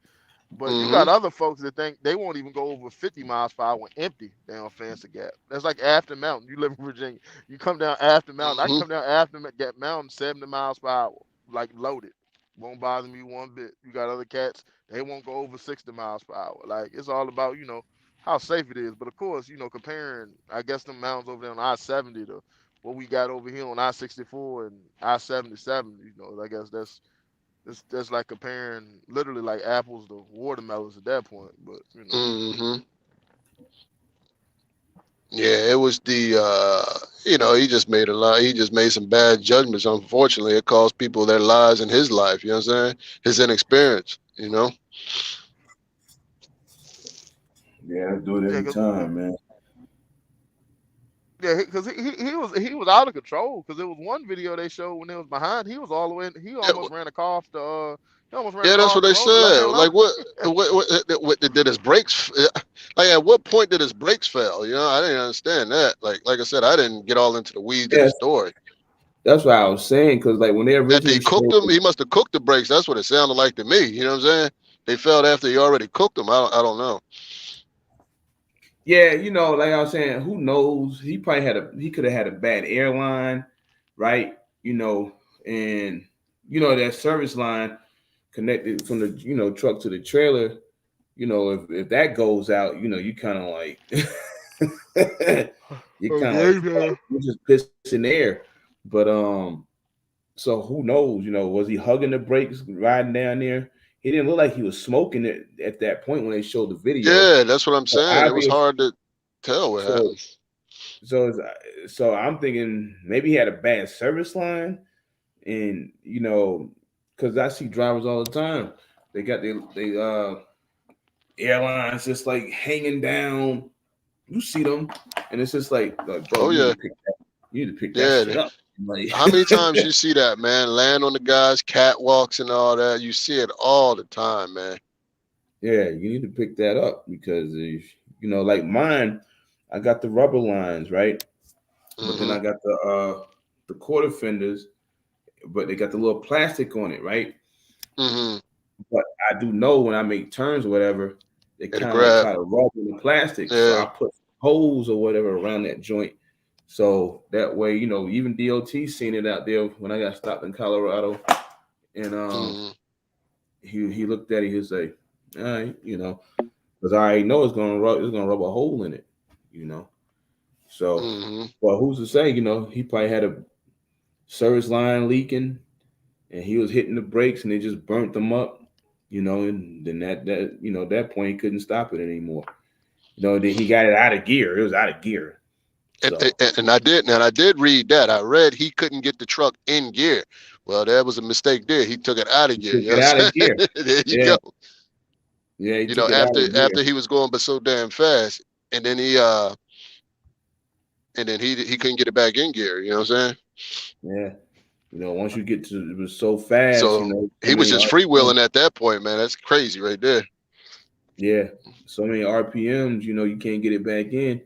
But you Mm-hmm. got other folks that think they won't even go over 50 miles per hour empty down Fancy Gap. That's like After Mountain. You live in Virginia. You come down After Mountain. I can Mm-hmm. come down After Gap Mountain 70 miles per hour, like loaded. Won't bother me one bit. You got other cats, they won't go over 60 miles per hour. Like, it's all about, how safe it is. But of course, comparing, I guess, them mountains over there on I-70 to what we got over here on I-64 and I-77, I guess that's like comparing literally like apples to watermelons at that point. But Mm-hmm. Yeah, it was he just made he just made some bad judgments. Unfortunately, it cost people their lives and his life, you know what I'm saying? His inexperience. Yeah, I do it yeah, every time, man. because he was out of control. Because there was one video they showed when they was behind. He was all the way. He Yeah, almost ran a car off the. He almost ran a yeah, car that's off what the they road and left me said. Like alone. what did his brakes like at what point did his brakes fail? I didn't understand that. Like I said, I didn't get all into the weeds of the Yes, story. that's what I was saying. Because like when they After he originally cooked showed, them, he must have cooked the brakes. That's what it sounded like to me. You know what I'm saying? They failed after he already cooked them. I don't know. yeah, like I was saying, who knows? He could have had a bad airline, right? And that service line connected from the truck to the trailer. If that goes out, you kind of like you kind of like Okay, man. you just pissing air. But so who knows? Was he hugging the brakes riding down there? He didn't look like he was smoking it at that point when they showed the video. Yeah, that's what I'm So saying. It was obvious. hard to tell what So happened. so I'm thinking maybe he had a bad service line, and because I see drivers all the time. They got they airlines just like hanging down. You see them, and it's just like bro, Oh you need yeah, to pick that. You need to pick that yeah. shit up. Like, How many times you see that, man? Land on the guys, catwalks and all that. You see it all the time, man. yeah, you need to pick that up because if, like mine, I got the rubber lines, right? But then Mm-hmm. I got the quarter fenders, but they got the little plastic on it, right? Mm-hmm. But I do know when I make turns or whatever, they It'll kind of like grab. try to rub in the plastic. So Yeah. I put holes or whatever around that joint. So that way, even DOT seen it out there when I got stopped in Colorado, and Mm-hmm. he looked at it. He was like, "All right, because I already know it's gonna rub a hole in it, you know." So, Mm-hmm. well, who's to say? He probably had a service line leaking, and he was hitting the brakes, and they just burnt them up, and then that point he couldn't stop it anymore. Then he got it out of gear. It was out of gear. So And I did read that. I read he couldn't get the truck in gear. Well, there was a mistake there. He took it out of he gear. took You know it what out I'm of saying? gear. There you Yeah, go. yeah, he You took know, it out after of gear. he was going but so damn fast, and then he couldn't get it back in gear. You know what I'm saying? Yeah, once you get to it was so fast, So so he was many just RPMs. freewheeling at that point, man. That's crazy right there. Yeah, so many RPMs. You can't get it back in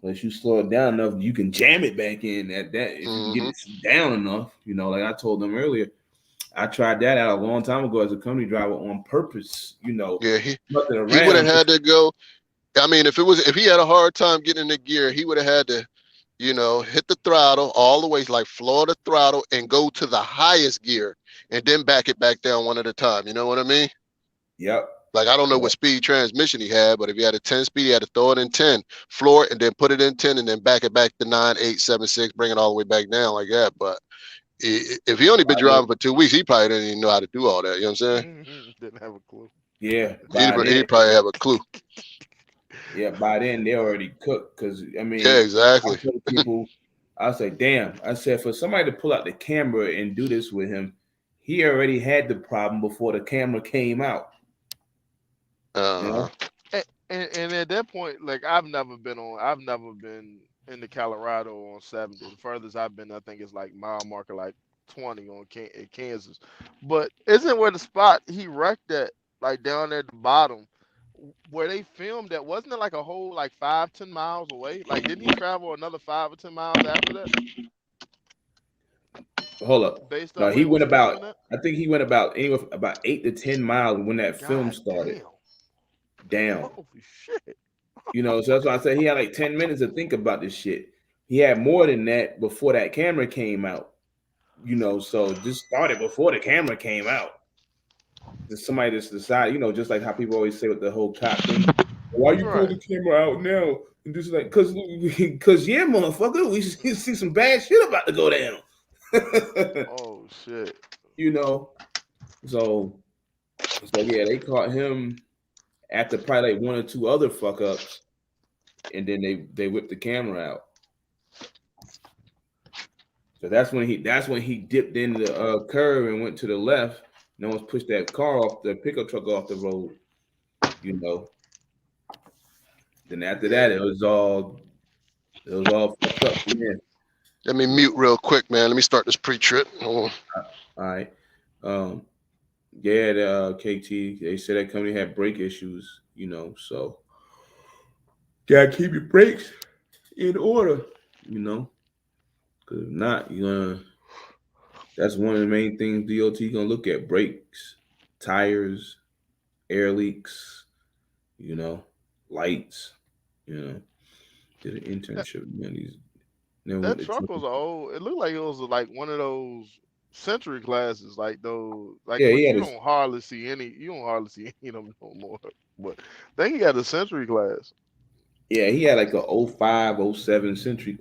unless you slow it down enough. You can jam it back in at that if you can get Hmm. it down enough. Like I told them earlier, I tried that out a long time ago as a company driver on purpose. Yeah, Nothing he would have around. had to go. I mean, if he had a hard time getting in the gear, he would have had to, hit the throttle all the way, like floor the throttle and go to the highest gear and then back it back down one at a time. You know what I mean? Yep. Like, I don't know Yep. what speed transmission he had, but if he had a 10 speed, he had to throw it in 10, floor it, and then put it in 10, and then back it back to 9, 8, 7, 6, bring it all the way back down like that. But if he only been By then, driving for 2 weeks, he probably didn't even know how to do all that. You know what I'm saying? Didn't have a clue. yeah. By then, He'd probably have a clue. yeah. By then they already cooked. Because I Yeah, mean, I exactly. told people, I say, damn. I said for somebody to pull out the camera and do this with him, he already had the problem before the camera came out. You Uh, know. And at that point, like I've never been into Colorado on 70. The furthest I've been, I think, is like mile marker like 20 on in Kansas. But isn't where the spot he wrecked at, like down at the bottom, where they filmed that? Wasn't it like a whole like 5, 10 miles away? Like, didn't he travel another 5 or 10 miles after that, Hold up. based No, on he where it went was about. filming at? I think he went about anywhere from about 8 to 10 miles when that film God started damn! down. Holy shit! So that's why I said he had like 10 minutes to think about this shit. He had more than that before that camera came out. So this started before the camera came out. Just somebody just decided, just like how people always say with the whole cop thing. Why you pull Right. the camera out now? And just like, cause yeah, motherfucker, we see some bad shit about to go down. Oh shit! you know. So yeah, they caught him after probably like one or two other fuck ups, and then they whipped the camera out. So that's when he dipped into the curve and went to the left. No one's pushed that car off the pickup truck off the road. You know. Then after that, Yeah. it was all fucked up from there. Let me mute real quick, man. Let me start this pre-trip. Hold All right. Um. Yeah. The KT. They said that company had brake issues. So gotta keep your brakes in order. Because if not, you're gonna. That's one of the main things DOT gonna look at: brakes, tires, air leaks. You know, lights. You know, did an That, internship. Man, these never that went to truck truck. was old. It looked like it was like one of those century classes, like those, like, Yeah, he which had his. you don't hardly see any of them no more. But I think he had a century class. Yeah, he had like a '05, '07 century.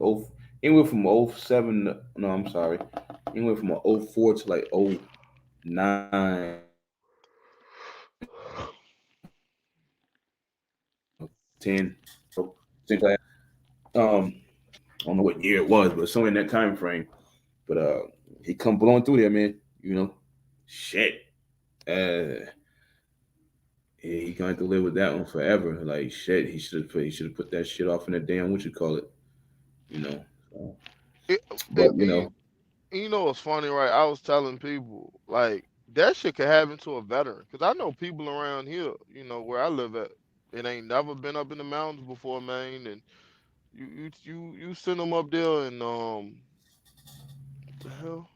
It went from '07. No, I'm sorry. It went from a '04 to like '09. Ten. So, class. Um, I don't know what year it was, but somewhere in that time frame. But he come blowing through there, man. Shit. Yeah, he going to live with that one forever. Like shit, he should have put that shit off in the damn what you call it. You know. So, It, but you know, you know what's funny, right? I was telling people like that shit could happen to a veteran, because I know people around here, where I live at. It ain't never been up in the mountains before, man, and You send them up there and what the hell?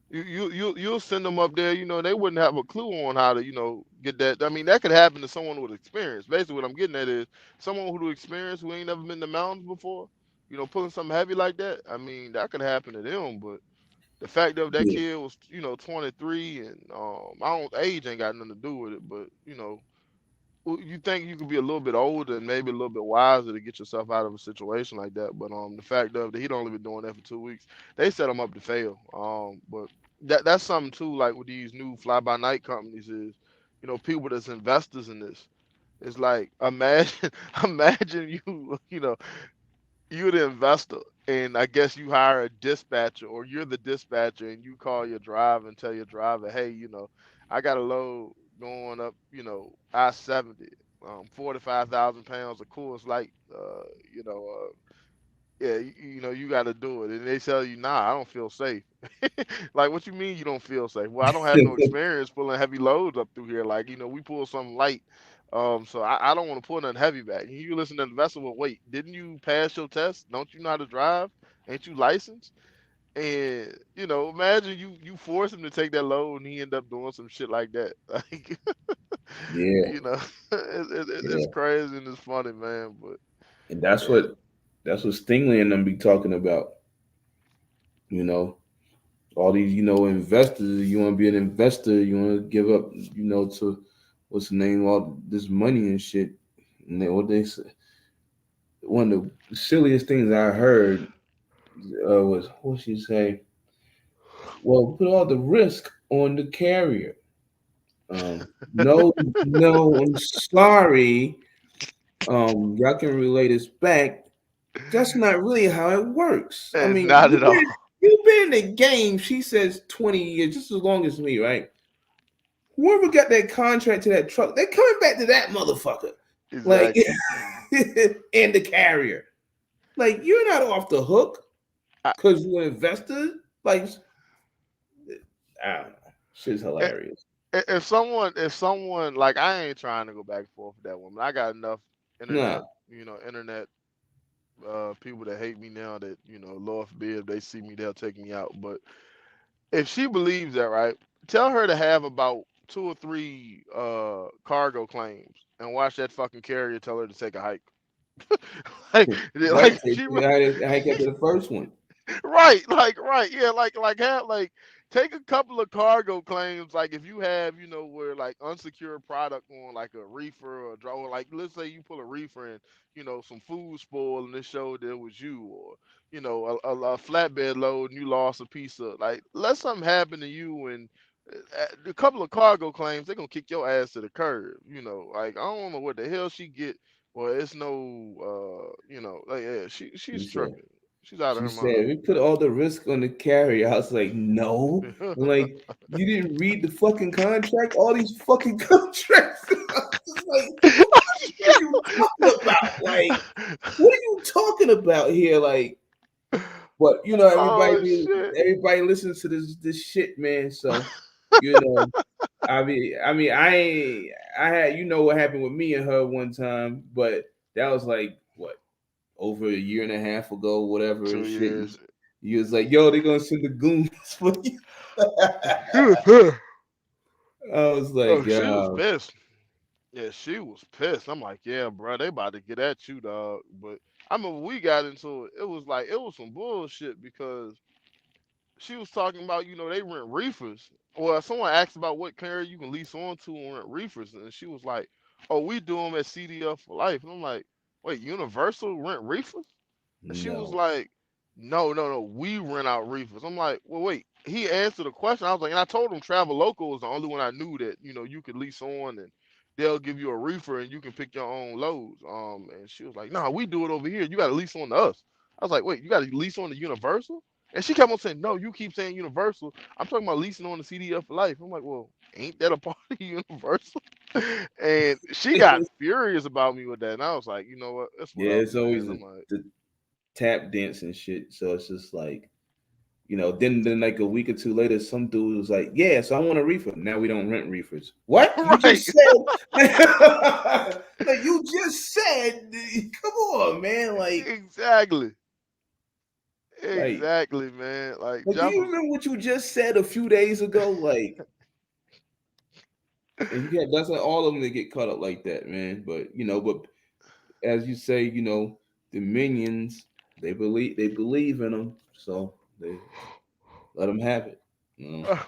You'll send them up there. They wouldn't have a clue on how to get that. I mean, that could happen to someone with experience. Basically, what I'm getting at is someone who experience who ain't never been to mountains before. Pulling something heavy like that. I mean, that could happen to them. But the fact of that Yeah, kid was 23 and I don't age ain't got nothing to do with it. But you think you could be a little bit older and maybe a little bit wiser to get yourself out of a situation like that. But the fact of that he'd only been doing that for 2 weeks, they set him up to fail. But that's something too, like with these new fly by night companies is, people that's investors in this. It's like imagine imagine you're the investor and I guess you hire a dispatcher or you're the dispatcher and you call your driver and tell your driver, hey, I got a load going up, I-70, 45,000 pounds of Coors Light, yeah, you got to do it. And they tell you, nah, I don't feel safe. Like, what you mean you don't feel safe? Well, I don't have no experience pulling heavy loads up through here. Like, we pull something light. So I don't want to pull nothing heavy back. And you listen to the vessel, well, wait, didn't you pass your test? Don't you know how to drive? Ain't you licensed? And imagine you force him to take that load and he end up doing some shit like that. Like, yeah, you know, it's yeah. crazy and it's funny, man. But And that's yeah, what Stingley and them be talking about. You know, all these investors. You want to be an investor. You want to give up. To what's the name? All this money and shit. And what they say. One of the silliest things I heard was what she say. Well, put all the risk on the carrier. No, no, I'm sorry. Y'all can relay this back. That's not really how it works. I and mean, not at all. you've been in the game. She says 20 years, just as long as me, right? Whoever got that contract to that truck, they're coming back to that motherfucker. Like, Exactly. and the carrier. Like, you're not off the hook I, because you're an investor. Like, I don't know. Shit's hilarious. if someone like I ain't trying to go back and forth with that woman. I got enough internet, Nah. internet people that hate me now that Lord forbid if they see me they'll take me out. But if she believes that, right, tell her to have about 2 or 3 cargo claims and watch that fucking carrier tell her to take a hike. like Right. like she I got to the first one. right, right, yeah, like have like take a couple of cargo claims, like if you have, where like unsecured product on like a reefer or a draw, or like let's say you pull a reefer and some food spoil and it showed that it was you, or a flatbed load and you lost a piece of like let something happen to you and a couple of cargo claims they're gonna kick your ass to the curb, like I don't know what the hell she get. Well, it's no, like yeah, she's She said. tripping. She's out of She her said, mind. we put all the risk on the carrier. I was like, no. I'm like, you didn't read the fucking contract? All these fucking contracts. I was just like, what are you talking about? Like, what are you talking about here? Like, but Oh shit. everybody listens to this shit, man. So, you know, I had what happened with me and her one time, but that was like what over a year and a half ago, whatever and Two shit. years. You was like, yo, they're gonna send the goons for you. I was like, Oh, she was yo, pissed. Yeah, she was pissed. I'm like, yeah, bro, they about to get at you, dog. But I remember we got into it. It was like it was some bullshit because she was talking about, they rent reefers. Well, someone asked about what carrier you can lease on to and rent reefers, and she was like, "Oh, we do them at CDL for life." And I'm like, "Wait, Universal rent reefers?" And she was no. like, "No, no, no, we rent out reefers." I'm like, "Well, wait." He answered the question. I was like, and I told him Travel Local was the only one I knew that you could lease on, and they'll give you a reefer and you can pick your own loads. And she was like, "Nah, we do it over here. You got to lease on to us." I was like, "Wait, you got to lease on to Universal?" And she kept on saying, "No, you keep saying Universal. I'm talking about leasing on the CDF for life." I'm like, "Well, ain't that a part of Universal?" And she got Yeah, furious about me with that, and I was like, "You know what? It's whatever, it's man." always I'm like. the tap dance and shit. So it's just like, Then like a week or two later, some dude was like, "Yeah, so I want a reefer." Now we don't rent reefers. What you Right. just said? Like you just said. Come on, man. Exactly. Like, Exactly, man. Like do you jumpers. remember what you just said a few days ago? And you had that's like all of them that get caught up like that, man. But as you say, the minions they believe in them, so they let them have it. You know,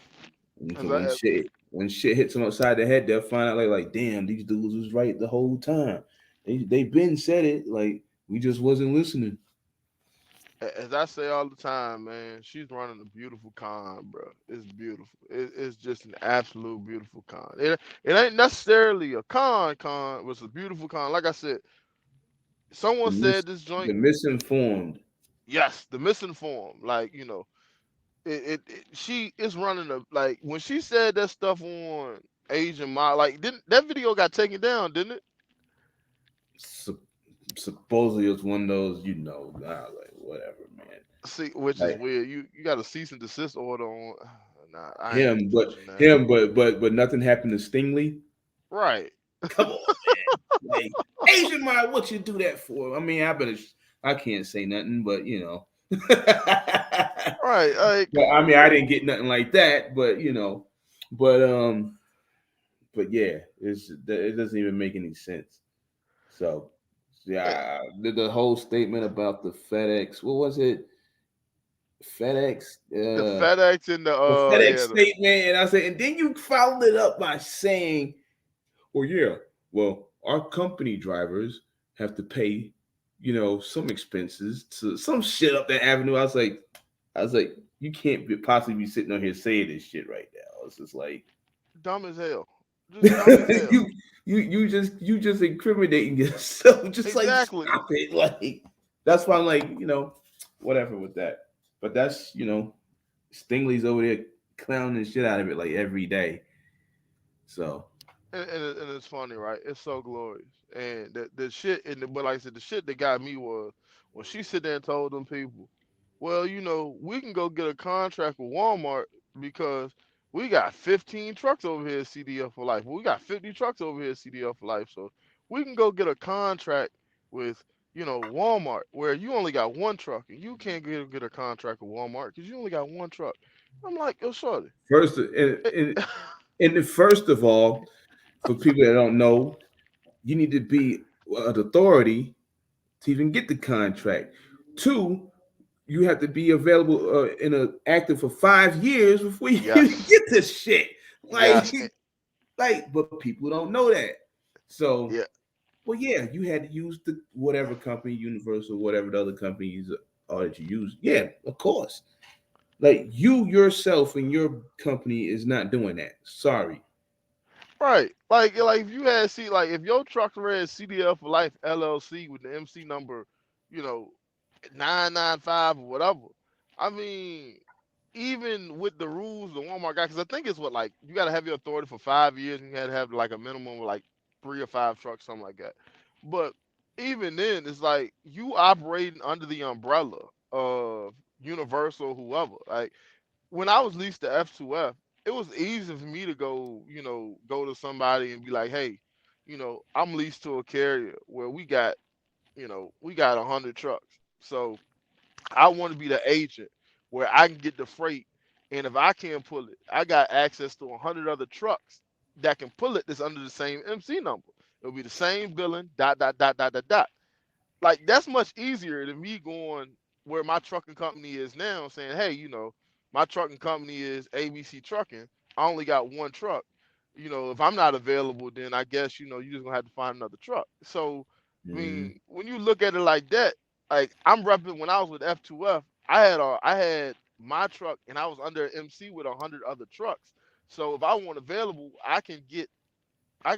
and As so I, when shit hits them upside the head, they'll find out like damn, these dudes was right the whole time. They been said it, like we just wasn't listening. as I say all the time, man, she's running a beautiful con, bro. It's beautiful. It's just an absolute beautiful con. It ain't necessarily a con. It was a beautiful con. Like I said, The someone mis- said this the joint. misinformed. Yes, the misinformed. Like she is running a like when she said that stuff on Asian Mob. Like didn't that video got taken down? Didn't it? Sup- Supposedly it's one of those, like whatever, man. See, which is Like weird. You got a cease and desist order on. Nah, I ain't him, but touching that. him, but nothing happened to Stingley. Right. Come on, man. Like Asian mind, what you do that for? I mean, I can't say nothing, but but Right. Like, come I on, mean, I man. didn't get nothing like that, but yeah, it doesn't even make any sense. So Eh, yeah, the whole statement about the FedEx, what was it? FedEx, The FedEx and the FedEx yeah, statement, and I said, and then you followed it up by saying, "Well, yeah, well, our company drivers have to pay, some expenses to some shit up that avenue." I was like, you can't possibly be sitting on here saying this shit right now. It's just like dumb as hell. Just dumb as hell. you you just incriminating yourself. Just like Exactly. stop it. Like that's why I'm like, whatever with that. But that's Stingley's over there clowning the shit out of it like every day. So And it's funny, right? It's so glorious. And the shit, but like I said, the shit that got me was when she sit there and told them people, well, we can go get a contract with Walmart because we got 15 trucks over here at CDL for life. Well, we got 50 trucks over here at CDL for life. So we can go get a contract with, Walmart where you only got one truck and you can't get a contract with Walmart because you only got one truck. I'm like, yo, shorty. first, It, first of all, for people that don't know, you need to be an authority to even get the contract. Two, you have to be available in a active for 5 years before you yes. get this shit. Like, Yes. but people don't know that. So, Yeah. well, yeah, you had to use the whatever company, Universal, whatever the other companies are that you use. Yeah, of course. Like you yourself and your company is not doing that. Sorry. Right. Like if you had like if your truck read CDL for Life LLC with the MC number, you know, 995 or whatever. I mean, even with the rules the Walmart got, because I think it's what like you got to have your authority for 5 years, and you had to have like a minimum of like 3 or 5 trucks, something like that. But even then, it's like you operating under the umbrella of Universal, whoever. Like when I was leased to F2F, it was easy for me to go, go to somebody and be like, hey, I'm leased to a carrier where we got 100 trucks. So I want to be the agent where I can get the freight. And if I can't pull it, I got access to 100 other trucks that can pull it that's under the same MC number. It'll be the same billing, dot, dot, dot, dot, dot, dot. Like that's much easier than me going where my trucking company is now, saying, "Hey, my trucking company is ABC Trucking. I only got one truck. If I'm not available, then I guess you're just gonna have to find another truck." So, I Mm-hmm. mean, when you look at it like that, like I'm repping when I was with F2F, I had my truck and I was under MC with 100 other trucks. So if I want available, I can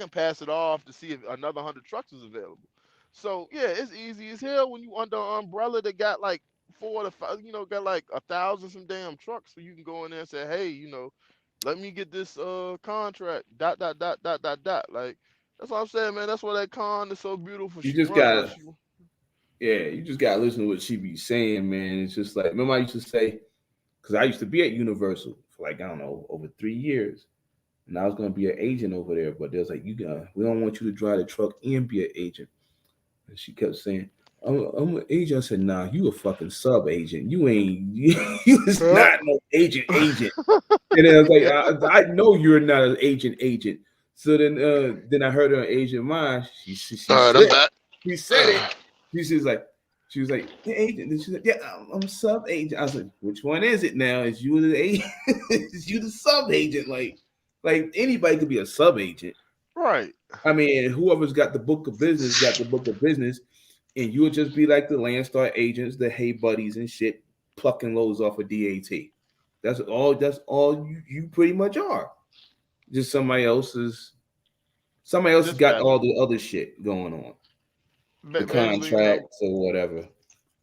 pass it off to see if another 100 trucks is available. So yeah, it's easy as hell when you under an umbrella that got like 4 to 5, got like 1,000 some damn trucks. So you can go in there and say, hey, let me get this contract. Dot dot dot dot dot dot. Like that's what I'm saying, man. That's why that con is so beautiful. You She just run how gotta, she. yeah, you just gotta listen to what she be saying, man. It's just like, remember I used to say, because I used to be at Universal for like, I don't know, over 3 years. And I was gonna be an agent over there, but they was like, we don't want you to drive the truck and be an agent. And she kept saying, I'm an agent. I said, nah, you a fucking sub agent. You ain't you is Huh? not no agent. And then I was like, Yeah. I know you're not an agent. So then I heard her on Agent Mind. She All right, I'm said back. she said it. She was like, yeah, agent. And she's like, yeah, I'm sub agent. I was like, which one is it now? Is you the agent? Is you the sub agent? Like anybody could be a sub agent. Right. I mean, whoever's got the book of business got the book of business, and you would just be like the Landstar agents, the hey buddies and shit, plucking loads off of DAT. That's all. That's all you pretty much are. Just somebody else has got Dispatcher. all the other shit going on, the Basically, you know, contracts or whatever.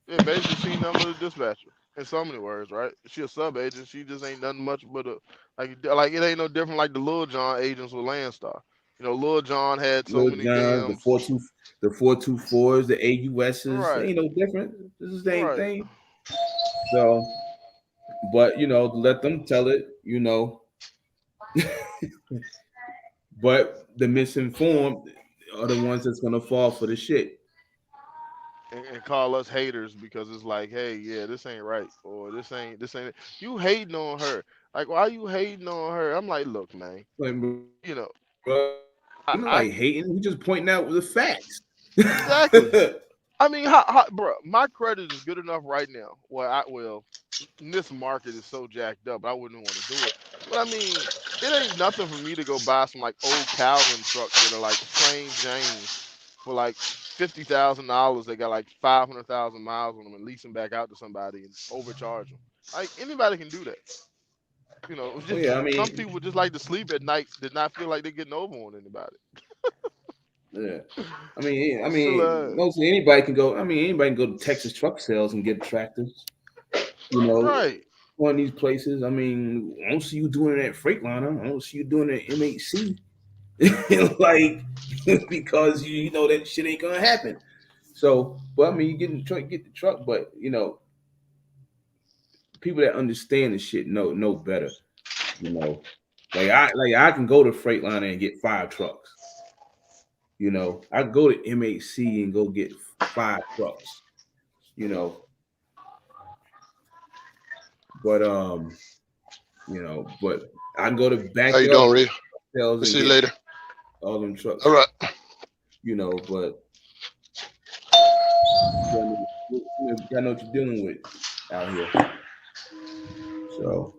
yeah, basically she number the dispatcher. In so many words, right? She a sub agent. She just ain't nothing much but a like it ain't no different like the Lil John agents with Landstar. You know, Lil John had so Little many Johns, damn the 424s, the AUSs, right, ain't no different. This is the same right. thing. So, but let them tell it. But the misinformed are the ones that's gonna fall for the shit. And call us haters because it's like, hey, yeah, this ain't right, or this ain't. You hating on her? Like, why you hating on her? I'm like, look, man, Like, you know, bro, I, we're not I like hating. We just pointing out the facts. exactly. I mean, bro, my credit is good enough right now. Well, this market is so jacked up, I wouldn't want to do it. But I mean, it ain't nothing for me to go buy some like old Calvin trucks that are like plain Jane for like $50,000. They got like 500,000 miles on them and lease them back out to somebody and overcharge them. Like anybody can do that. You know, it's Oh just yeah, I some mean, people just like to sleep at night, did not feel like they're getting over on anybody. yeah. I mean, Still, mostly anybody can go. I mean, anybody can go to Texas truck sales and get tractors. You know, right. One of these places. I mean, I don't see you doing it at Freightliner. I don't see you doing it at MHC. Like, because you know that shit ain't gonna happen. So, but I mean, you get the truck, but people that understand the shit know better. You know, like I can go to Freightliner and get 5 trucks. I can go to MHC and go get 5 trucks. You know, but but I can go to How you backyard doing, Reed? sales We'll and see you get later. all them All trucks. right. But you gotta know what you're dealing with out here. So,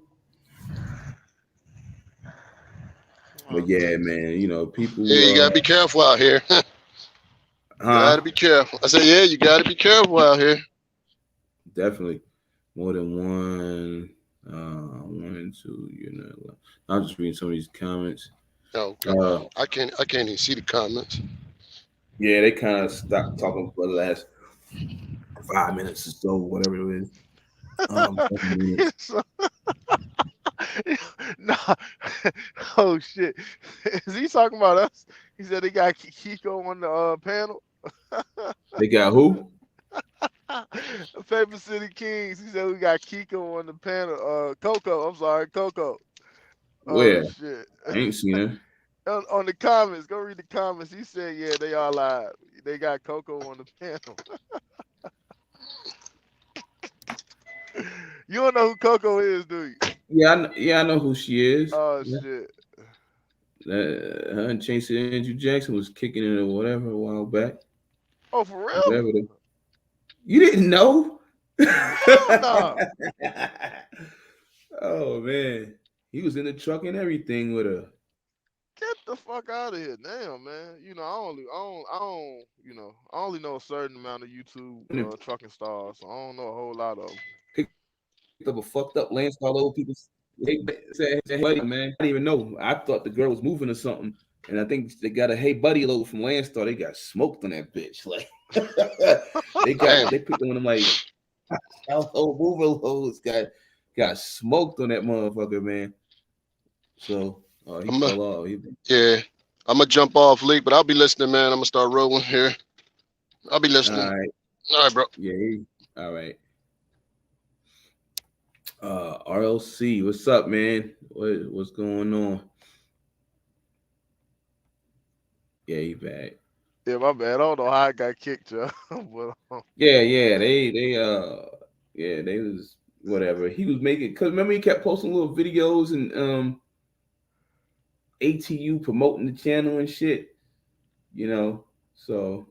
but yeah, man, Yeah, you people, gotta be careful out here. huh? Gotta be careful. I said, yeah, you gotta be careful out here. Definitely more than one. One and two. I'm just reading some of these comments. Oh, okay. Uh, I can't even see the comments. yeah, they kind of stopped talking for the last 5 minutes or so, whatever it is. 7 minutes. So, nah. Oh shit. Is he talking about us? He said he got Kiko on the panel. They got who? Paper City Kings. He said we got Kiko on the panel. Coco. I'm sorry, Coco. Oh Where? shit. I ain't seen her. On the comments, go read the comments. He said, yeah, they are live. They got Coco on the panel. You don't know who Coco is, do you? Yeah, I know who she is. Oh Yeah. shit. Her and Chase Andrew Jackson was kicking it or whatever a while back. Oh, for real? Whatever. You didn't know? Hell no. Oh man, he was in the truck and everything with her. Get the fuck out of here, damn man. You know, I only know a certain amount of YouTube And trucking stars, so I don't know a whole lot of them. picked up a fucked up Lance all over people. Hey, said, hey, buddy, man. I didn't even know. I thought the girl was moving or something. And I think they got a hey buddy load from Landstar. They got smoked on that bitch. Like Damn. they picked one of them like household mover loads. Got smoked on that motherfucker, man. So he fell off. Yeah, I'm gonna jump off leak, but I'll be listening, man. I'm gonna start rolling here. I'll be listening. All right. All right, bro. Yeah. All right. RLC, what's up, man? What's going on? Yeah, he back. Yeah, my bad. I don't know how I got kicked, yo. But Yeah, they was whatever. He was making because remember he kept posting little videos and ATU promoting the channel and shit, you know. So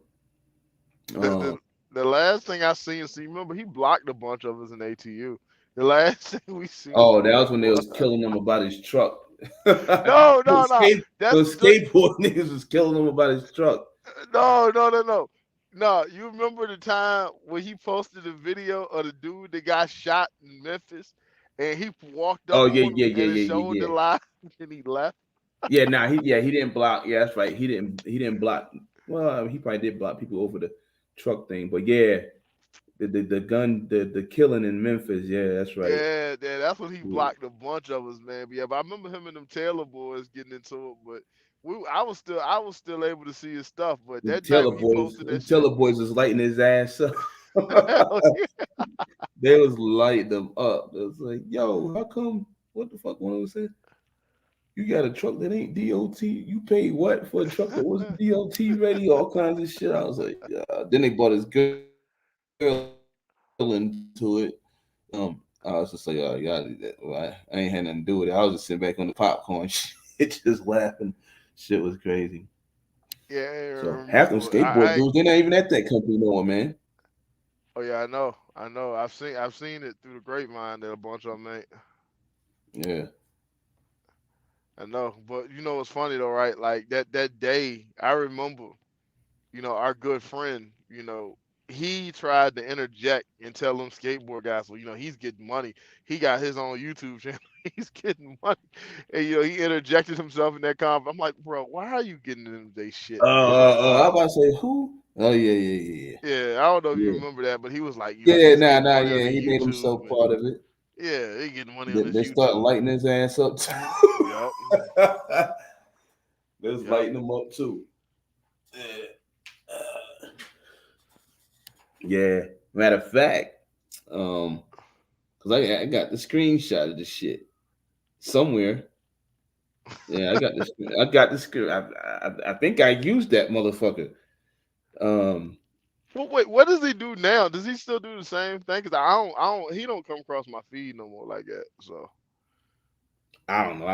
the, um the the last thing I seen, see, remember he blocked a bunch of us in ATU. The last thing we seen oh, that from was him when they was was killing him about his truck. no, no, no. That's Those skateboard niggas was killing him about his truck. no, no, no, no. No, you remember the time when he posted a video of the dude that got shot in Memphis and he walked up Oh on him and it showed the yeah. lie and he left? Yeah, nah, he didn't block. Yeah, that's right. He didn't block. Well, he probably did block people over the truck thing, but yeah, the gun the killing in Memphis. Yeah, that's right. Yeah, yeah, that's when he blocked a bunch of us, man. But yeah, but I remember him and them Taylor boys getting into it, but I was still able to see his stuff. But that night when he posted that Them shit, Taylor boys was lighting his ass up. hell yeah, They was lighting them up. It was like, yo, how come? What the fuck? One of them said, you got a truck that ain't DOT. You paid what for a truck that wasn't DOT ready? All kinds of shit. I was like, then they brought his girl into it. I was just like, oh, y'all, well, I ain't had nothing to do with it. I was just sitting back on the popcorn shit, just laughing. Shit was crazy. yeah, I So half them remember. skateboard dudes, they're not even at that company no more, man. Oh yeah, I know. I've seen it through the grapevine that a bunch of them ain't. Yeah. I know, but you know what's funny though, right? Like that day, I remember, our good friend, he tried to interject and tell them skateboard guys, well, he's getting money. He got his own YouTube channel. He's getting money, and he interjected himself in that convo. I'm like, bro, why are you getting into this shit, man? Like, I why? was about to say who? Oh yeah. Yeah, I don't know if you Yeah. remember that, but he was like, Yeah, he's getting money on yeah. the He made YouTube, himself and part of it. yeah, he getting money on this They start YouTube. lighting his ass up too. Yup, They was yup. lighting him up too. Yeah. Yeah. Matter of fact, because I got the screenshot of the shit somewhere. Yeah, I got the screen. I think I used that motherfucker. Um, Well, wait, what does he do now? Does he still do the same thing? Cause he don't come across my feed no more like that. So I don't know.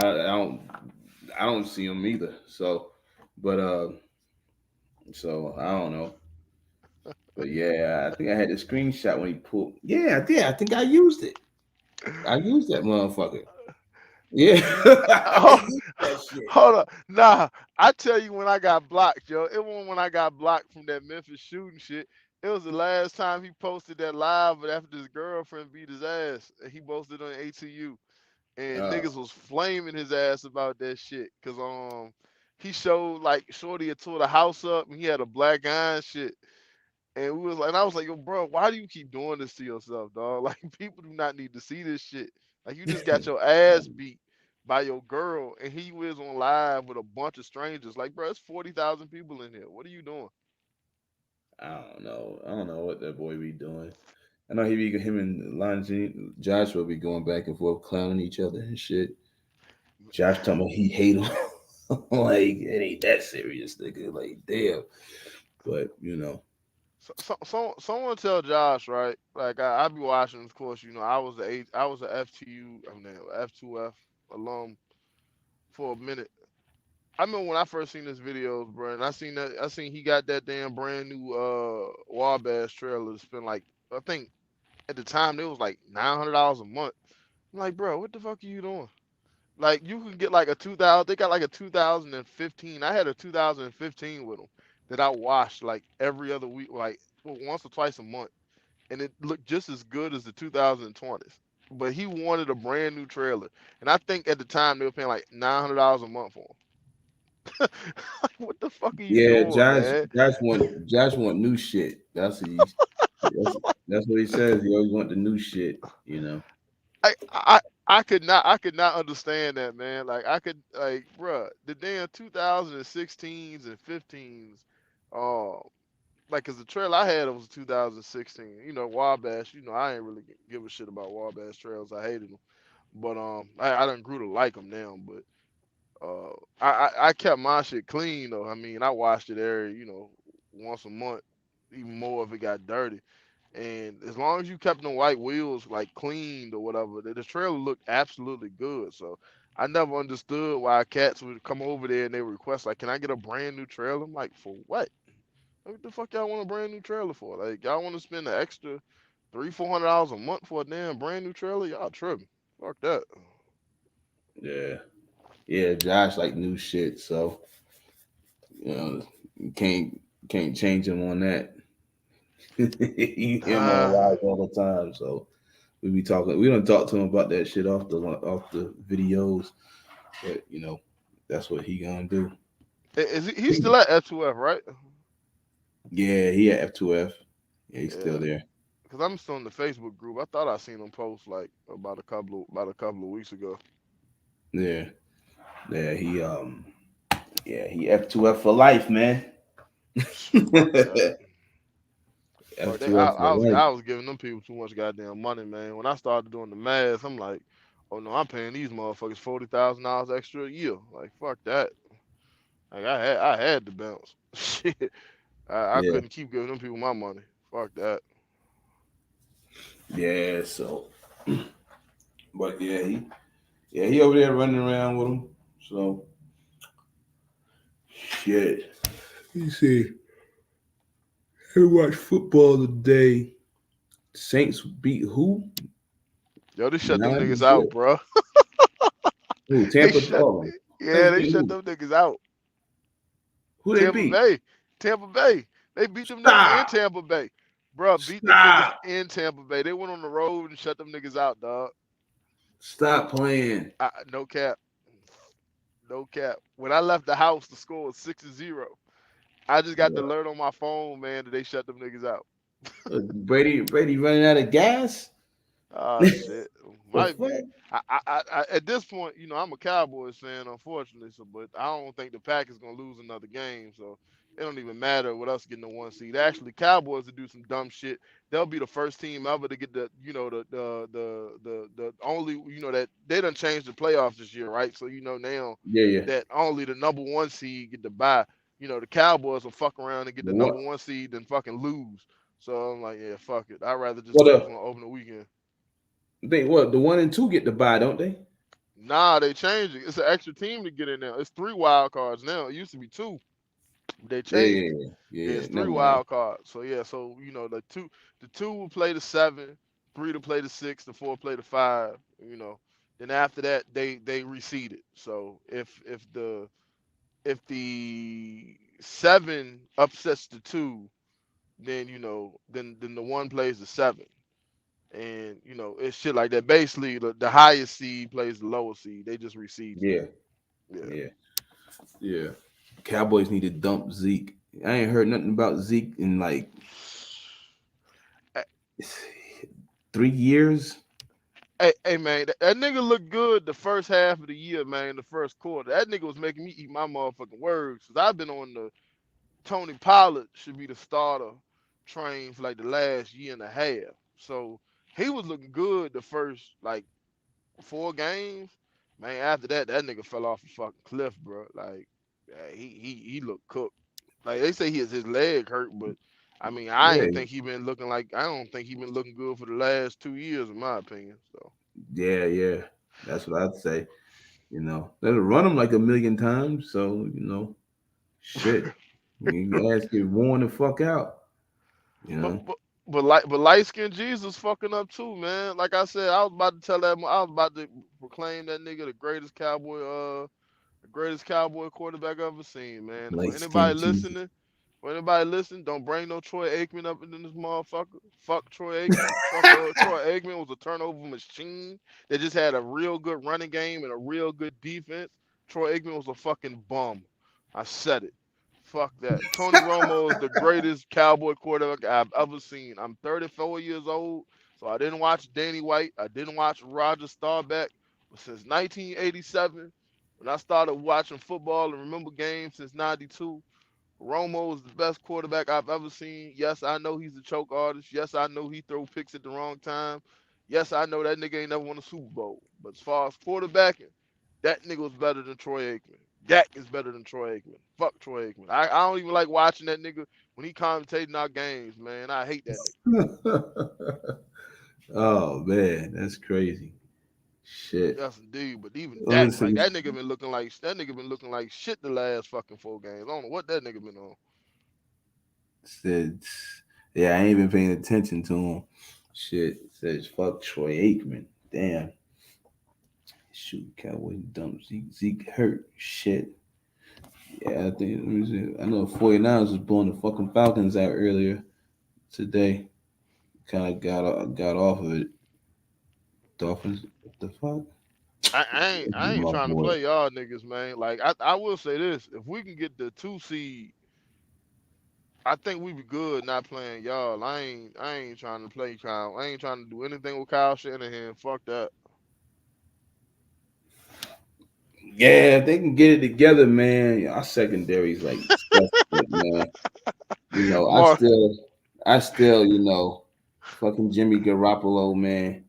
I don't see him either. So, but so I don't know. But yeah, I think I had the screenshot when he pulled. Yeah, I did. I think I used it. I used that motherfucker. Yeah, I hold, used that shit. hold up, nah. I tell you when I got blocked, yo. It wasn't when I got blocked from that Memphis shooting shit. It was the last time he posted that live, but after his girlfriend beat his ass, and he posted on ATU, and Uh, niggas was flaming his ass about that shit. Cause he showed like Shorty had tore the house up, and he had a black eye and shit. And I was like, yo, bro, why do you keep doing this to yourself, dog? Like, people do not need to see this shit. Like, you just got your ass beat by your girl, and he was on live with a bunch of strangers. Like, bro, it's 40,000 people in here. What are you doing? I don't know. I don't know what that boy be doing. I know him and Joshua be going back and forth clowning each other and shit. Josh talking about he hate him. Like it ain't that serious, nigga. Like damn. But Someone tell Josh, right? Like, I be watching, of course. I was a FTU, I mean, F2F alum for a minute. I remember when I first seen this videos, bro, and I seen he got that damn brand new Wabash trailer to spend like, I think at the time it was like $900 a month. I'm like, bro, what the fuck are you doing? Like, you can get like a 2000. They got like a 2015. I had a 2015 with them that I washed like every other week, like once or twice a month, and it looked just as good as the 2020s. But he wanted a brand new trailer, and I think at the time they were paying like $900 a month for him. Like, what the fuck are you yeah, doing, man? Josh want new shit. That's what he says. He always want the new shit, you know. I could not understand that, man. Like, I could, like, bruh, the damn 2016s and 15s, uh like, cause the trail I had was 2016. You know, Wabash. You know, I ain't really give a shit about Wabash trails. I hated them, but I done grew to like them now. But I kept my shit clean though. I mean, I washed it every, once a month, even more if it got dirty. And as long as you kept the white wheels like cleaned or whatever, the trailer looked absolutely good. So I never understood why cats would come over there and they would request like, "Can I get a brand new trailer?" I'm like, "For what? What the fuck y'all want a brand new trailer for? Like y'all want to spend an extra $300-400 a month for a damn brand new trailer? Y'all tripping? Fuck that." Yeah. Yeah, Josh like new shit, so you know you can't change him on that. You hear him on the Ah, live all the time, so we be talking. We don't talk to him about that shit off the videos, but that's what he gonna do. is he's still at F2F, right? Yeah, he at F2F. Yeah, he's still Yeah, there. because I'm still in the Facebook group. I thought I seen him post like about a couple of weeks ago. Yeah, yeah, he F2F for life, man. Fuck that. Fuck they. I, F2F for I was life. I was giving them people too much goddamn money, man. When I started doing the math, I'm like, oh no, I'm paying these motherfuckers $40,000 extra a year. Like fuck that. Like I had to bounce. Shit, I Yeah, couldn't keep giving them people my money. Fuck that. yeah. So, but yeah, he over there running around with him. So shit. You see, he watched football today. Saints beat who? Yo, they shut them Nine niggas out, zip. bro. Who? They Tampa. shut. Oh, Yeah, Saints they beat shut who? them niggas out. Who they Tampa beat? Bay. Tampa Bay. They beat them niggas in Stop. Tampa Bay. Bruh, beat them niggas Stop. in Tampa Bay. They went on the road and shut them niggas out, dog. Stop playing. No cap. No cap. When I left the house, the score was 6-0. I just got the What? alert on my phone, man, that they shut them niggas out. Brady running out of gas? Oh shit, The might be. fuck? At this point, I'm a Cowboys fan, unfortunately. So, but I don't think the Packers gonna lose another game. So it don't even matter with us getting the 1 seed. Actually, Cowboys to do some dumb shit. They'll be the first team ever to get the only that they done changed the playoffs this year, right? So now Yeah, yeah. that only the number 1 seed get to bye. The Cowboys will fuck around and get the number What? 1 seed than fucking lose. So I'm like, yeah, fuck it. I'd rather just What? lose on opening weekend. They what? The 1 and 2 get the bye, don't they? Nah, they changed it. It's an extra team to get in there. It's 3 wild cards now. It used to be two. They Yeah, changed yeah, it. yeah. Yeah, Yeah, it's three never mind. wild cards. So yeah, so the two will play the 7, 3 to play the 6, the 4 play the 5. Then after that they reseed it. So if the 7 upsets the 2, then then the 1 plays the 7. And it's shit like that. Basically, the highest seed plays the lower seed. They just reseeds them. Yeah, Yeah. yeah, yeah. Cowboys need to dump Zeke. I ain't heard nothing about Zeke in like Hey, 3 years. hey, man, that nigga looked good the first half of the year, man. The first quarter, that nigga was making me eat my motherfucking words. Cause I've been on the Tony Pollard should be the starter train for like the last year and a half. So he was looking good the first like 4 games. Man, after that, that nigga fell off a fucking cliff, bro. Like, yeah, he looked cooked. Like they say his leg hurt, but I mean Yeah, I don't think he been looking good for the last 2 years, in my opinion. So yeah, yeah. That's what I'd say. They'll run him like a million times. So shit. Your ass get worn the fuck out. You but know, but but light skinned Jesus fucking up too, man. Like I said, I was about to proclaim that nigga the greatest cowboy quarterback I've ever seen, man. light skinned Jesus. For anybody listen, don't bring no Troy Aikman up in this motherfucker. Fuck Troy Aikman. Troy Aikman was a turnover machine that just had a real good running game and a real good defense. Troy Aikman was a fucking bum. I said it. Fuck that. Tony Romo is the greatest cowboy quarterback I've ever seen. I'm 34 years old, so I didn't watch Danny White. I didn't watch Roger Staubach. But since 1987, when I started watching football and remember games since '92, Romo is the best quarterback I've ever seen. Yes, I know he's a choke artist. Yes, I know he throw picks at the wrong time. Yes, I know that nigga ain't never won a Super Bowl. But as far as quarterbacking, that nigga was better than Troy Aikman. Dak is better than Troy Aikman. Fuck Troy Aikman. I don't even like watching that nigga when he commentating our games, man. I hate that nigga. Oh man, that's crazy. Shit. Yes, indeed. But even Well, Dak, like listen, that nigga been looking like shit the last fucking 4 games. I don't know what that nigga been on. said, yeah, I ain't even paying attention to him. Shit says fuck Troy Aikman. Damn. Shoot, Cowboys dump Zeke hurt. Shit. Yeah, I think let me see. I know 49ers was blowing the fucking Falcons out earlier today. Kind of got off of it. Dolphins. What the fuck? I ain't My trying to boy. play y'all niggas, man. Like I will say this: if we can get the 2 seed, I think we be good not playing y'all. I ain't trying to play Kyle. I ain't trying to do anything with Kyle Shanahan. Fuck that. Yeah, if they can get it together, man. Our secondary's like suspect, man. You know, Mark, I still, fucking Jimmy Garoppolo, man.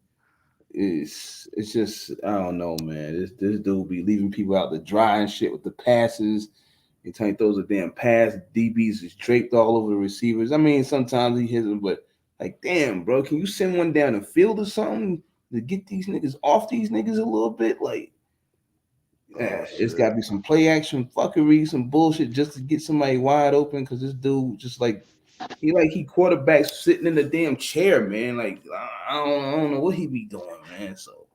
It's just I don't know, man. This dude be leaving people out to dry and shit with the passes. Anytime he throws a damn pass, DBs is draped all over the receivers. I mean, sometimes he hits them, but like, damn, bro, can you send one down the field or something to get these niggas off these niggas a little bit? Like, oh yeah, it's got shit. to be some play action fuckery, some bullshit just to get somebody wide open. Because this dude just he quarterback sitting in the damn chair, man. Like I don't know what he be doing, man. So,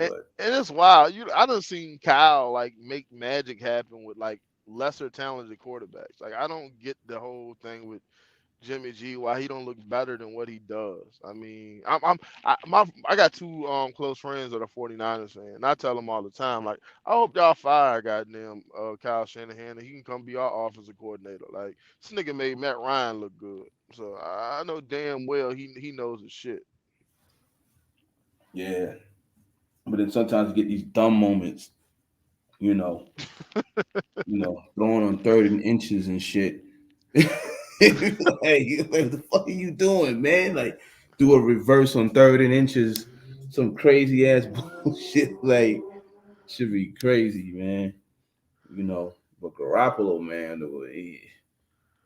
And, but and it's wild. I done seen Kyle like make magic happen with like lesser talented quarterbacks. Like I don't get the whole thing with Jimmy G, why he don't look better than what he does. I mean, I got two close friends that are 49ers fans. And I tell them all the time, like, I hope y'all fire goddamn Kyle Shanahan and he can come be our offensive coordinator. Like, this nigga made Matt Ryan look good. So I know damn well he knows his shit. yeah, but then sometimes you get these dumb moments, you know, throwing on third and inches and shit. like, what the fuck are you doing, man? Like, do a reverse on third and inches, some crazy ass bullshit. Like, should be crazy, man. You know, but Garoppolo, man,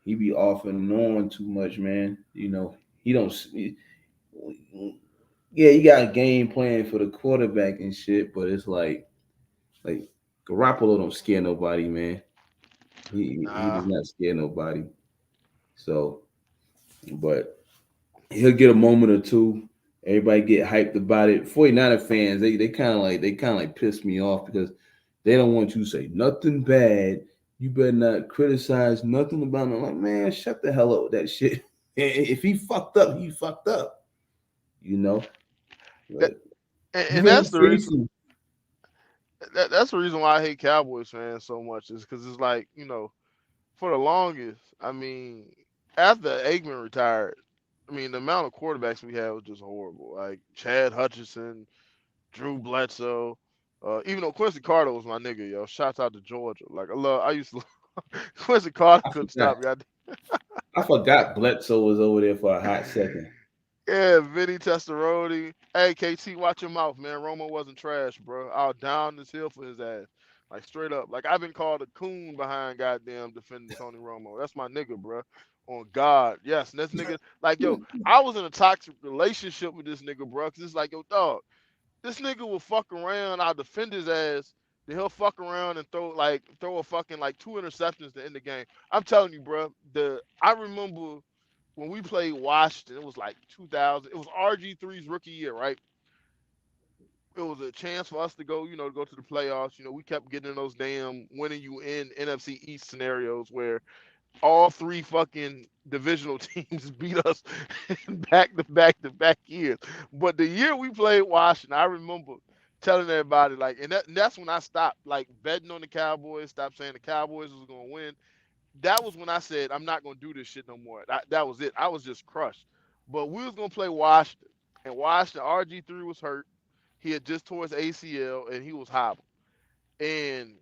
he be off and on too much, man. He don't. Yeah, you got a game plan for the quarterback and shit, but it's like Garoppolo don't scare nobody, man. He Nah. does not scare nobody. So, but he'll get a moment or two. Everybody get hyped about it. 49er fans, they kind of like piss me off because they don't want you to say nothing bad. You better not criticize nothing about him. I'm like, man, shut the hell up with that shit. If he fucked up, he fucked up. You know, That, but and who that's ain't the reason. facing? That's the reason why I hate Cowboys fans so much is because it's like for the longest. I mean, after Aikman retired, I mean, the amount of quarterbacks we had was just horrible. Like Chad Hutchinson, Drew Bledsoe, even though Quincy Carter was my nigga, yo. Shouts out to Georgia. Like I used to Quincy Carter I couldn't forgot. stop me. I forgot Bledsoe was over there for a hot second. Yeah, Vinny Testeroni. Hey, KT, watch your mouth, man. Romo wasn't trash, bro. I was down this hill for his ass. Like, straight up. Like, I've been called a coon behind goddamn defending Tony Romo. That's my nigga, bro. On God. Yes, and this nigga, like, yo, I was in a toxic relationship with this nigga, bro. Cause it's like, yo, dog, this nigga will fuck around. I'll defend his ass. Then he'll fuck around and throw a fucking like 2 interceptions to end the game. I'm telling you, bro. I remember when we played Washington, it was like 2000. It was RG3's rookie year, right? It was a chance for us to go, to go to the playoffs. We kept getting in those damn winning you in NFC East scenarios where all three fucking divisional teams beat us in back to back to back years. But the year we played Washington, I remember telling everybody like, and that's when I stopped like betting on the Cowboys, stopped saying the Cowboys was gonna win. That was when I said I'm not gonna do this shit no more. That was it. I was just crushed. But we was gonna play Washington, and Washington RG3 was hurt. He had just tore his ACL and he was hobbled. And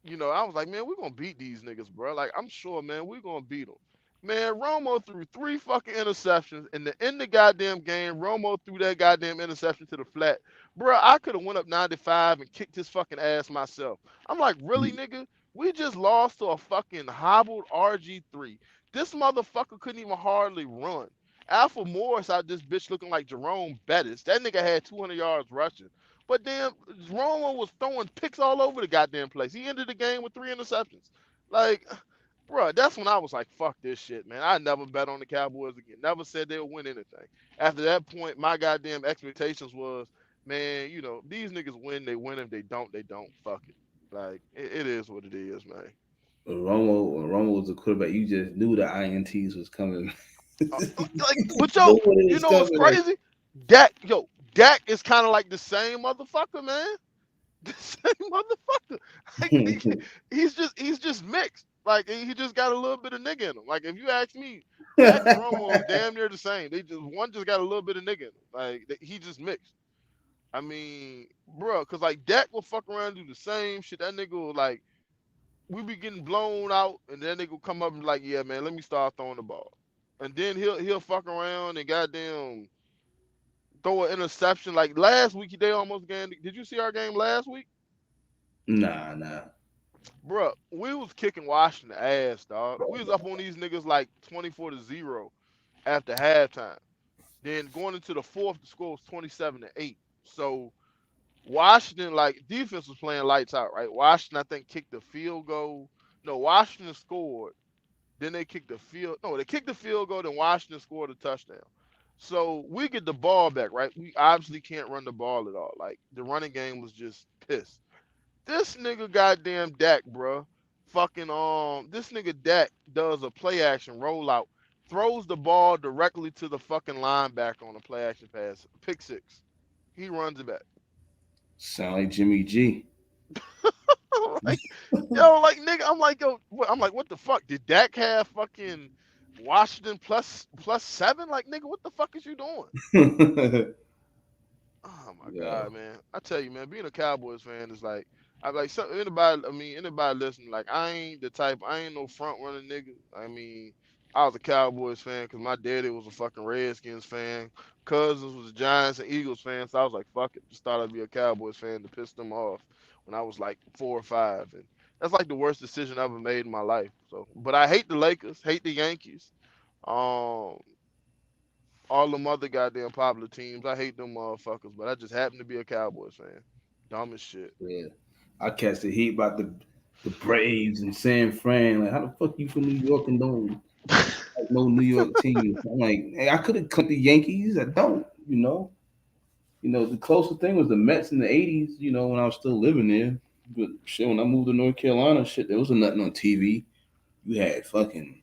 I was like, man, we're gonna beat these niggas, bro. Like, I'm sure, man, we're gonna beat them. Man, Romo threw three fucking interceptions, and to end the goddamn game, Romo threw that goddamn interception to the flat. Bro, I could have went up 95 and kicked his fucking ass myself. I'm like, really, nigga? We just lost to a fucking hobbled RG3. This motherfucker couldn't even hardly run. Alpha Morris out this bitch looking like Jerome Bettis. That nigga had 200 yards rushing. But then Romo was throwing picks all over the goddamn place. He ended the game with three interceptions. Like, bro, that's when I was like, fuck this shit, man. I never bet on the Cowboys again. Never said they'll win anything. After that point, my goddamn expectations was, man, these niggas win, they win. If they don't, they don't. Fuck it. Like, it is what it is, man. When Romo was a quarterback, you just knew the INTs was coming. Like, but No yo, one you is know what's coming. Like, crazy? Dak is kind of like the same motherfucker, man. The same motherfucker. Like, he's just mixed. Like, he just got a little bit of nigga in him. Like, if you ask me, Dak and Romo is damn near the same. One just got a little bit of nigga in him. Like, he just mixed. I mean, bro, cause like Dak will fuck around and do the same shit. That nigga will like we be getting blown out, and then nigga will come up and be like, yeah, man, let me start throwing the ball, and then he'll fuck around and goddamn throw an interception. Like last week, they almost game. Did you see our game last week? nah. Bruh, we was kicking Washington ass, dog. We was up on these niggas like 24-0 after halftime. Then going into the fourth, the score was 27-8. So Washington, like defense was playing lights out, right? Washington, I think, kicked the field goal. No, Washington scored. Then they kicked the field. No, they kicked the field goal. Then Washington scored a touchdown. So we get the ball back, right? We obviously can't run the ball at all. Like the running game was just pissed. This nigga goddamn Dak, bro. Fucking this nigga Dak does a play action rollout, throws the ball directly to the fucking linebacker on a play action pass, pick six. He runs it back. Sound like Jimmy G. Like, yo, like nigga, I'm like, yo, I'm like, what the fuck? Did Dak have fucking Washington plus 7? Like, nigga, what the fuck is you doing? Oh my Yeah. god, man! I tell you, man, being a Cowboys fan is like, I like some anybody. I mean, anybody listening, like, I ain't the type. I ain't no front running nigga. I mean, I was a Cowboys fan because my daddy was a fucking Redskins fan. Cousins was a Giants and Eagles fan, so I was like, fuck it, just thought I'd be a Cowboys fan to piss them off when I was like 4 or 5, and that's like the worst decision I ever made in my life. So, but I hate the Lakers, hate the Yankees. Um, all them other goddamn popular teams. I hate them motherfuckers, but I just happen to be a Cowboys fan. Dumb as shit. Yeah. I catch the heat about the Braves and San Fran. Like, how the fuck you from New York and don't like no New York teams? I'm like, hey, I could have cut the Yankees. I don't, you know. The closest thing was the Mets in the '80s. When I was still living there. But shit, when I moved to North Carolina, shit, there was nothing on TV. You had fucking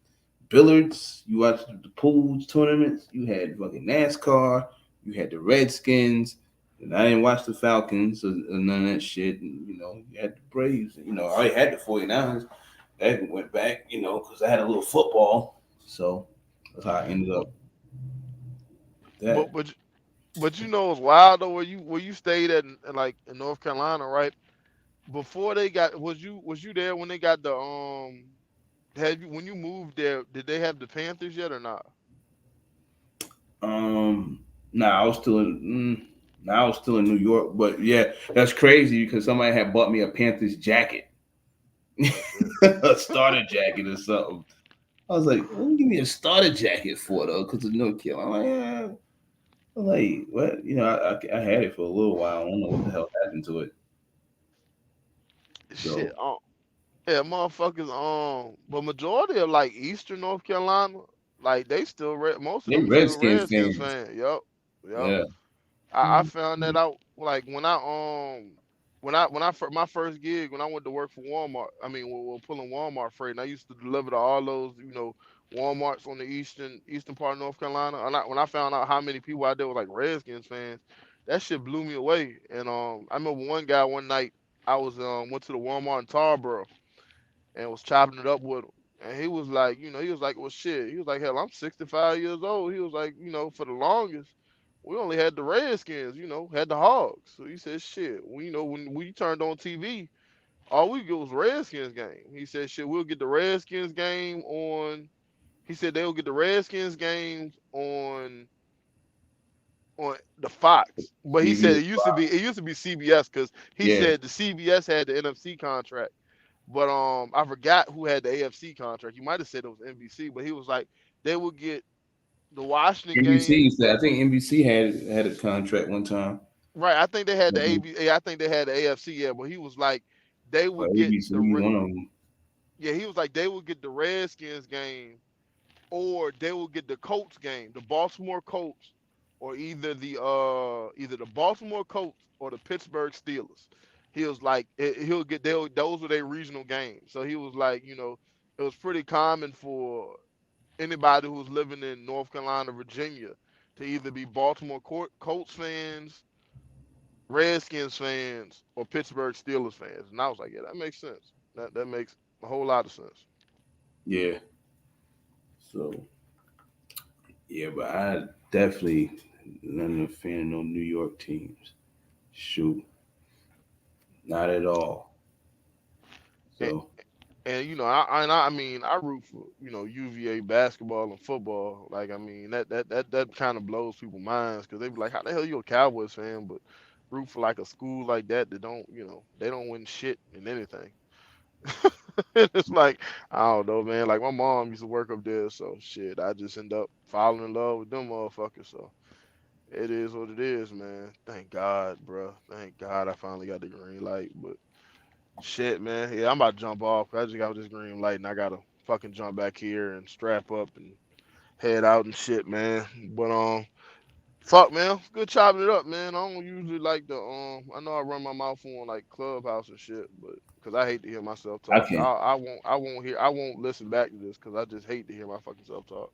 billiards. You watched the pools tournaments. You had fucking NASCAR. You had the Redskins. And I didn't watch the Falcons or none of that shit. And, you had the Braves. I already had the 49ers. That went back, because I had a little football. So that's how I ended up with But that. but but it's wild though where you stayed like in North Carolina, right? Before they got was you there when they got the had you when you moved there? Did they have the Panthers yet or not? Um, nah, I was still in. Nah, I was still in New York, but yeah, that's crazy because somebody had bought me a Panthers jacket, Shit. a starter jacket or something. I was like, "What do you give me a starter jacket for though?" Because of no kill. I'm like, yeah. I'm like, what? I had it for a little while. I don't know what the hell happened to it. Shit. So Yeah, motherfuckers. But majority of like Eastern North Carolina, like they still most of they them are still Redskins Redskins fans. fans. Yup. Yup. Yeah. I found that out like my first gig when I went to work for Walmart. I mean, we're pulling Walmart freight, and I used to deliver to all those Walmarts on the eastern part of North Carolina. And when I found out how many people out there were like Redskins fans, that shit blew me away. And I remember one guy one night I was went to the Walmart in Tarboro and was chopping it up with him. And he was like, he was like, well, shit. He was like, hell, I'm 65 years old. He was like, for the longest, we only had the Redskins, had the Hogs. So he said, shit, when you turned on TV, All we get was Redskins game. He said, shit, we'll get the Redskins game on. He said they'll get the Redskins games on the Fox. But he said CB. it used to be CBS because he Yeah. said the CBS had the NFC contract. But I forgot who had the AFC contract. You might have said it was NBC, but he was like they would get the Washington NBC game. said I think NBC had a contract one time. Right. I think they had the Mhm. AB. I think they had the AFC. Yeah, but he was like they Or would get ABC, either one of them. yeah, he was like they would get the Redskins game or they will get the Colts game, the Baltimore Colts, or either the Baltimore Colts or the Pittsburgh Steelers. He was like he'll get those were their regional games. So he was like, it was pretty common for anybody who was living in North Carolina, Virginia, to either be Baltimore Colts fans, Redskins fans, or Pittsburgh Steelers fans. And I was like, yeah, that makes sense. That makes a whole lot of sense. Yeah. So yeah, but I definitely not a fan of no New York teams. Shoot, not at all. And, So and I mean I root for UVA basketball and football. Like I mean that kind of blows people's minds because they be like, how the hell you a Cowboys fan, but root for like a school like that don't they don't win shit in anything. It's like I don't know, man. Like my mom used to work up there, so shit. I just end up falling in love with them motherfuckers. So it is what it is, man. Thank God, bro. Thank God I finally got the green light. But shit, man. Yeah, I'm about to jump off. I just got this green light and I gotta fucking jump back here and strap up and head out and shit, man. But fuck, man. Good chopping it up, man. I don't usually like the I know I run my mouth on like Clubhouse and shit, but because I hate to hear myself I talk. can. I won't listen back to this because I just hate to hear my fucking self talk.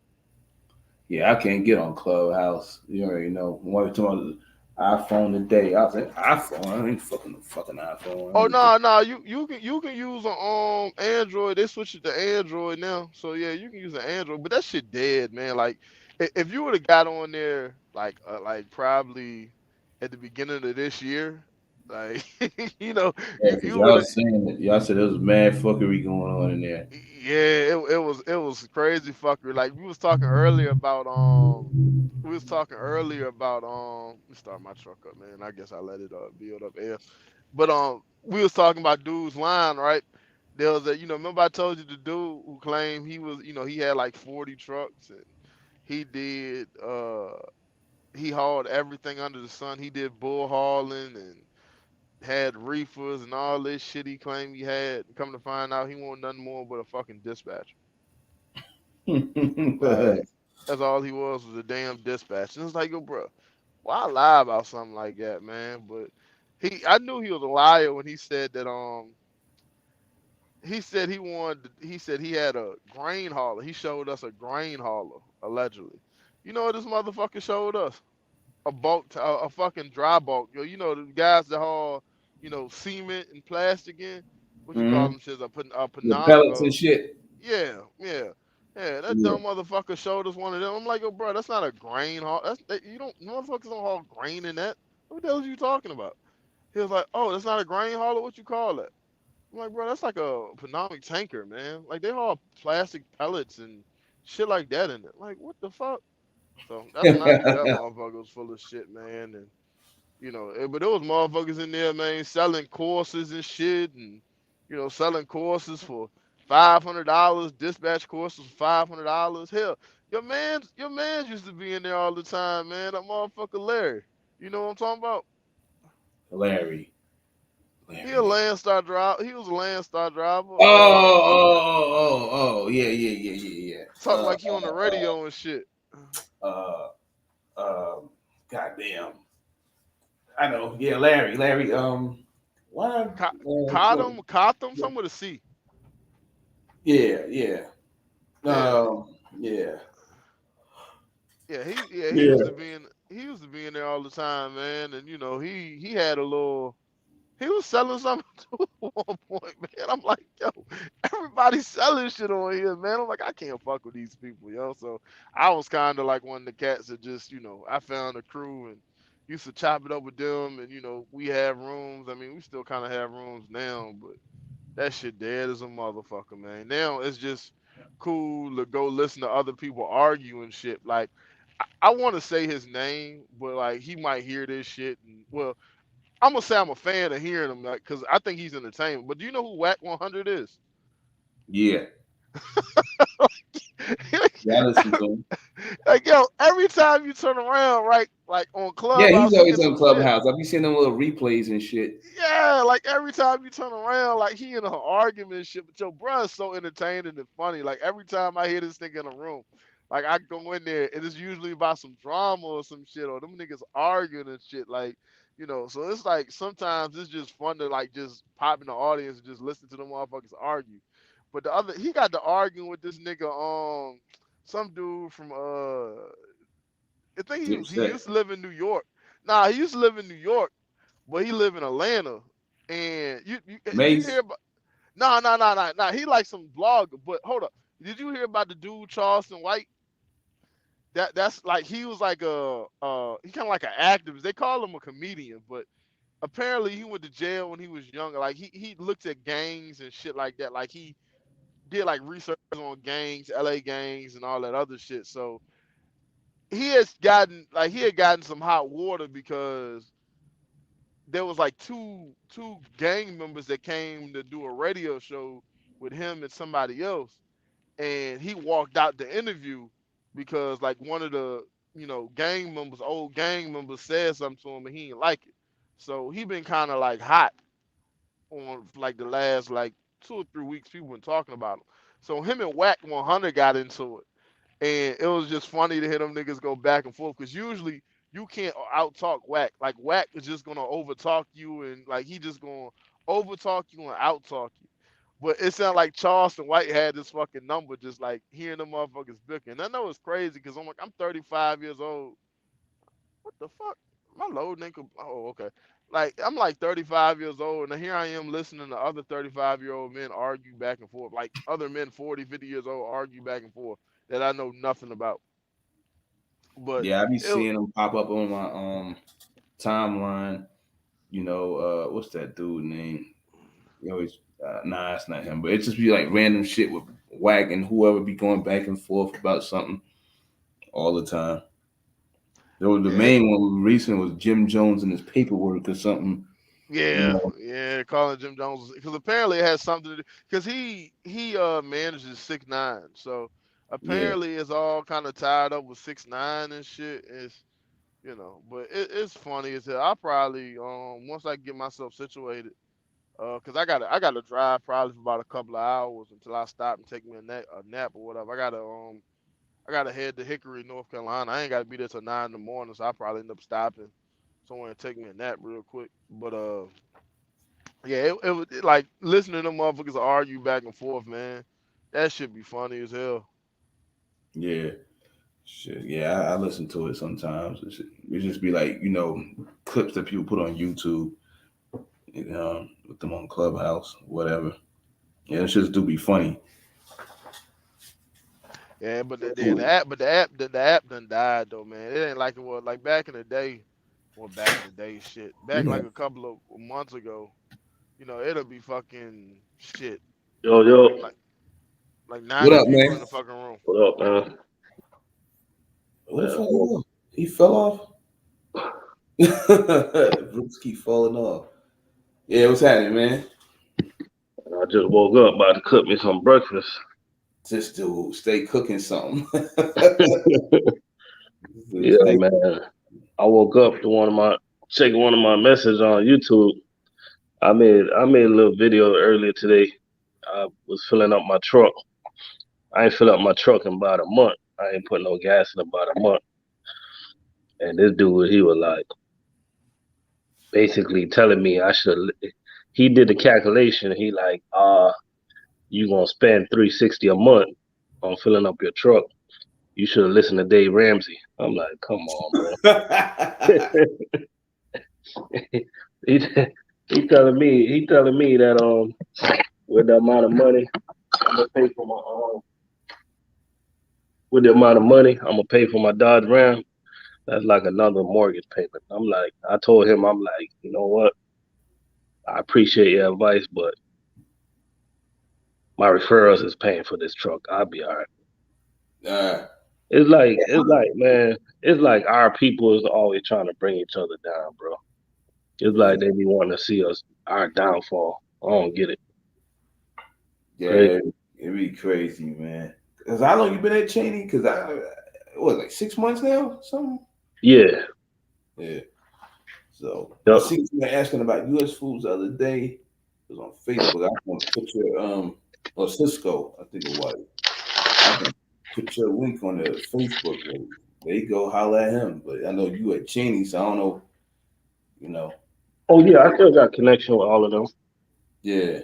Yeah, I can't get on Clubhouse. You already know. When we talking about iPhone today, I was like, iPhone. I ain't fucking the fucking iPhone. I Oh need to. no, no, you can use an Android. They switched it to Android now, so yeah, you can use an Android. But that shit dead, man. Like if you would have got on there like probably at the beginning of this year, like you know Yeah, you because you would y'all have. saying that y'all said there was mad fuckery going on in there. Yeah, it was crazy fucker. Like we was talking earlier about let me start my truck up, man. I guess I let it build up air. But we was talking about dude's line, right? There was remember I told you the dude who claimed he was, he had like 40 trucks and he did he hauled everything under the sun. He did bull hauling and had reefers and all this shit he claimed he had. Come to find out he wasn't nothing more but a fucking dispatcher. Like that's all he was a damn dispatch. And it's like, yo, bro, why lie about something like that, man? But I knew he was a liar when he said that. He said he said he had a grain hauler. He showed us a grain hauler allegedly. You know what this motherfucker showed us? A fucking dry bulk. Yo, the guys that haul, cement and plastic in. What you call Hmm. them shits? The pellets and shit. Yeah, yeah, yeah. That Yeah. dumb motherfucker showed us one of them. I'm like, yo, bro, that's not a grain haul. You don't motherfuckers don't haul grain in that. What the hell are you talking about? He was like, oh, that's not a grain hauler. What you call it? I'm like, bro, that's like a pneumatic tanker, man. Like they haul plastic pellets and shit like that in it. Like, what the fuck? So that's when I knew that motherfucker was full of shit, man. And but there was motherfuckers in there, man, selling courses and shit, and selling courses for $500, dispatch courses for $500. Hell, your man used to be in there all the time, man. That motherfucker Larry. You know what I'm talking about? Larry. He a Larry. Landstar driver. He was a Landstar driver. Oh, oh. Yeah, yeah, yeah, yeah, yeah. Talk like he on the radio and shit. Uh, uh, goddamn. I know. Yeah, Larry. Larry. Why? What? Cotham, some with a C. Yeah, yeah. Yeah, Yeah, he yeah. used to be in there all the time, man. And he had a little. He was selling something too at one point, man. I'm like, yo, everybody's selling shit on here, man. I'm like, I can't fuck with these people, yo. So I was kind of like one of the cats that just, I found a crew and used to chop it up with them. And we have rooms. I mean, we still kind of have rooms now, but That shit dead as a motherfucker, man. Now it's just cool to go listen to other people argue and shit. Like I want to say his name, but like he might hear this shit. And, well, I'm gonna say I'm a fan of hearing him, like, cause I think he's entertainment. But do you know who Whack 100 is? Yeah. Yeah, I listen to him. Like yo, every time you turn around, right, like on Yeah, he's Clubhouse, he always gets on some shit. Clubhouse. I be seeing them little replays and shit. Yeah, like every time you turn around, like he in an argument and shit. But yo, bruh is so entertaining and funny. Like every time I hear this nigga in a room, like I go in there and it's usually about some drama or some shit, or them niggas arguing and shit. Like, so it's like sometimes it's just fun to like just pop in the audience and just listen to them motherfuckers argue. But he got to arguing with this nigga, some dude from I think he Dipset. used to live in New York. Nah, he used to live in New York, but he live in Atlanta. And did you hear Mace. about? Nah. He like some blogger. But hold up, did you hear about the dude Charleston White? That's like he was like he kind of like an activist. They call him a comedian, but apparently he went to jail when he was younger. Like he looked at gangs and shit like that. Like he did like research on gangs, LA gangs, and all that other shit. So he had gotten some hot water because there was like two gang members that came to do a radio show with him and somebody else, and he walked out the interview because like one of the old gang members said something to him and he didn't like it. So he been kind of like hot on like the last like 2 or 3 weeks. People been talking about him. So him and Whack 100 got into it, and it was just funny to hear them niggas go back and forth because usually you can't out talk Whack. Like Whack is just gonna over talk you and like he just gonna over talk you and out talk you. But it sounded like Charleston White had this fucking number, just like hearing them motherfuckers bickering. And I know it's crazy because I'm 35 years old. What the fuck? My load nigga. Oh, okay. Like I'm like 35 years old, and here I am listening to other 35-year-old men argue back and forth. Like other men 40, 50 years old argue back and forth that I know nothing about. But Yeah, I be it, seeing them pop up on my timeline. What's that dude name? You always nah, it's not him, but it just be like random shit with Whack and whoever be going back and forth about something all the time. The yeah, main one recent was Jim Jones and his paperwork or something. You yeah, know, yeah. Calling Jim Jones because apparently it has something to do because he manages 6ix9ine, so yeah, apparently it's all kind of tied up with 6ix9ine and shit. But it's funny as hell. I probably once I get myself situated, cause I gotta drive probably for about a couple of hours until I stop and take me a nap or whatever. I gotta head to Hickory, North Carolina. I ain't gotta be there till 9 in the morning, so I probably end up stopping somewhere and take me a nap real quick. But yeah, it was like listening to them motherfuckers argue back and forth, man. That should be funny as hell. yeah, shit. Yeah, I listen to it sometimes. It just be like clips that people put on YouTube. With them on Clubhouse, whatever. Yeah, it just do be funny. Yeah, but the Ooh, app, the app done died though, man. It ain't like it was like back in the day. Well, back in the day, shit. you Back like know a couple of months ago, it'll be fucking shit. Yo, yo, Like what 90 up, people in man? the fucking room. what up, man? What the Man, fuck he go? He fell off. Brooks keep falling off. Yeah, what's happening, man? I just woke up about to cook me some breakfast. Just to stay cooking something. Yeah, Stay- man. I woke up to checking one of my messages on YouTube. I made a little video earlier today. I was filling up my truck. I ain't fill up my truck in about a month. I ain't put no gas in about a month. And this dude, he was like basically telling me I should. He did the calculation. He like, you gonna spend 360 a month on filling up your truck. You should have listened to Dave Ramsey. I'm like, come on, bro. he he telling me that with the amount of money I'm gonna pay for my with the amount of money I'm gonna pay for my Dodge Ram, that's like another mortgage payment. I told him, I'm like, you know what? I appreciate your advice, but my referrals is paying for this truck. I'll be all right. Uh, It's like, man, it's like our people is always trying to bring each other down, bro. It's like they be wanting to see us our downfall. I don't get it. yeah, Crazy. it'd be crazy, man. Cause how long you been at Cheney? Cause what, like 6 months now, something. Yeah. Yeah. So I Yep. see somebody asking about U.S. Foods the other day. It was on Facebook. I want to put your or Cisco, I think it was. I can put your link on the Facebook. There you go, holla at him. But I know you at Cheney, so I don't know. You know, Oh yeah, I still got connection with all of them. yeah.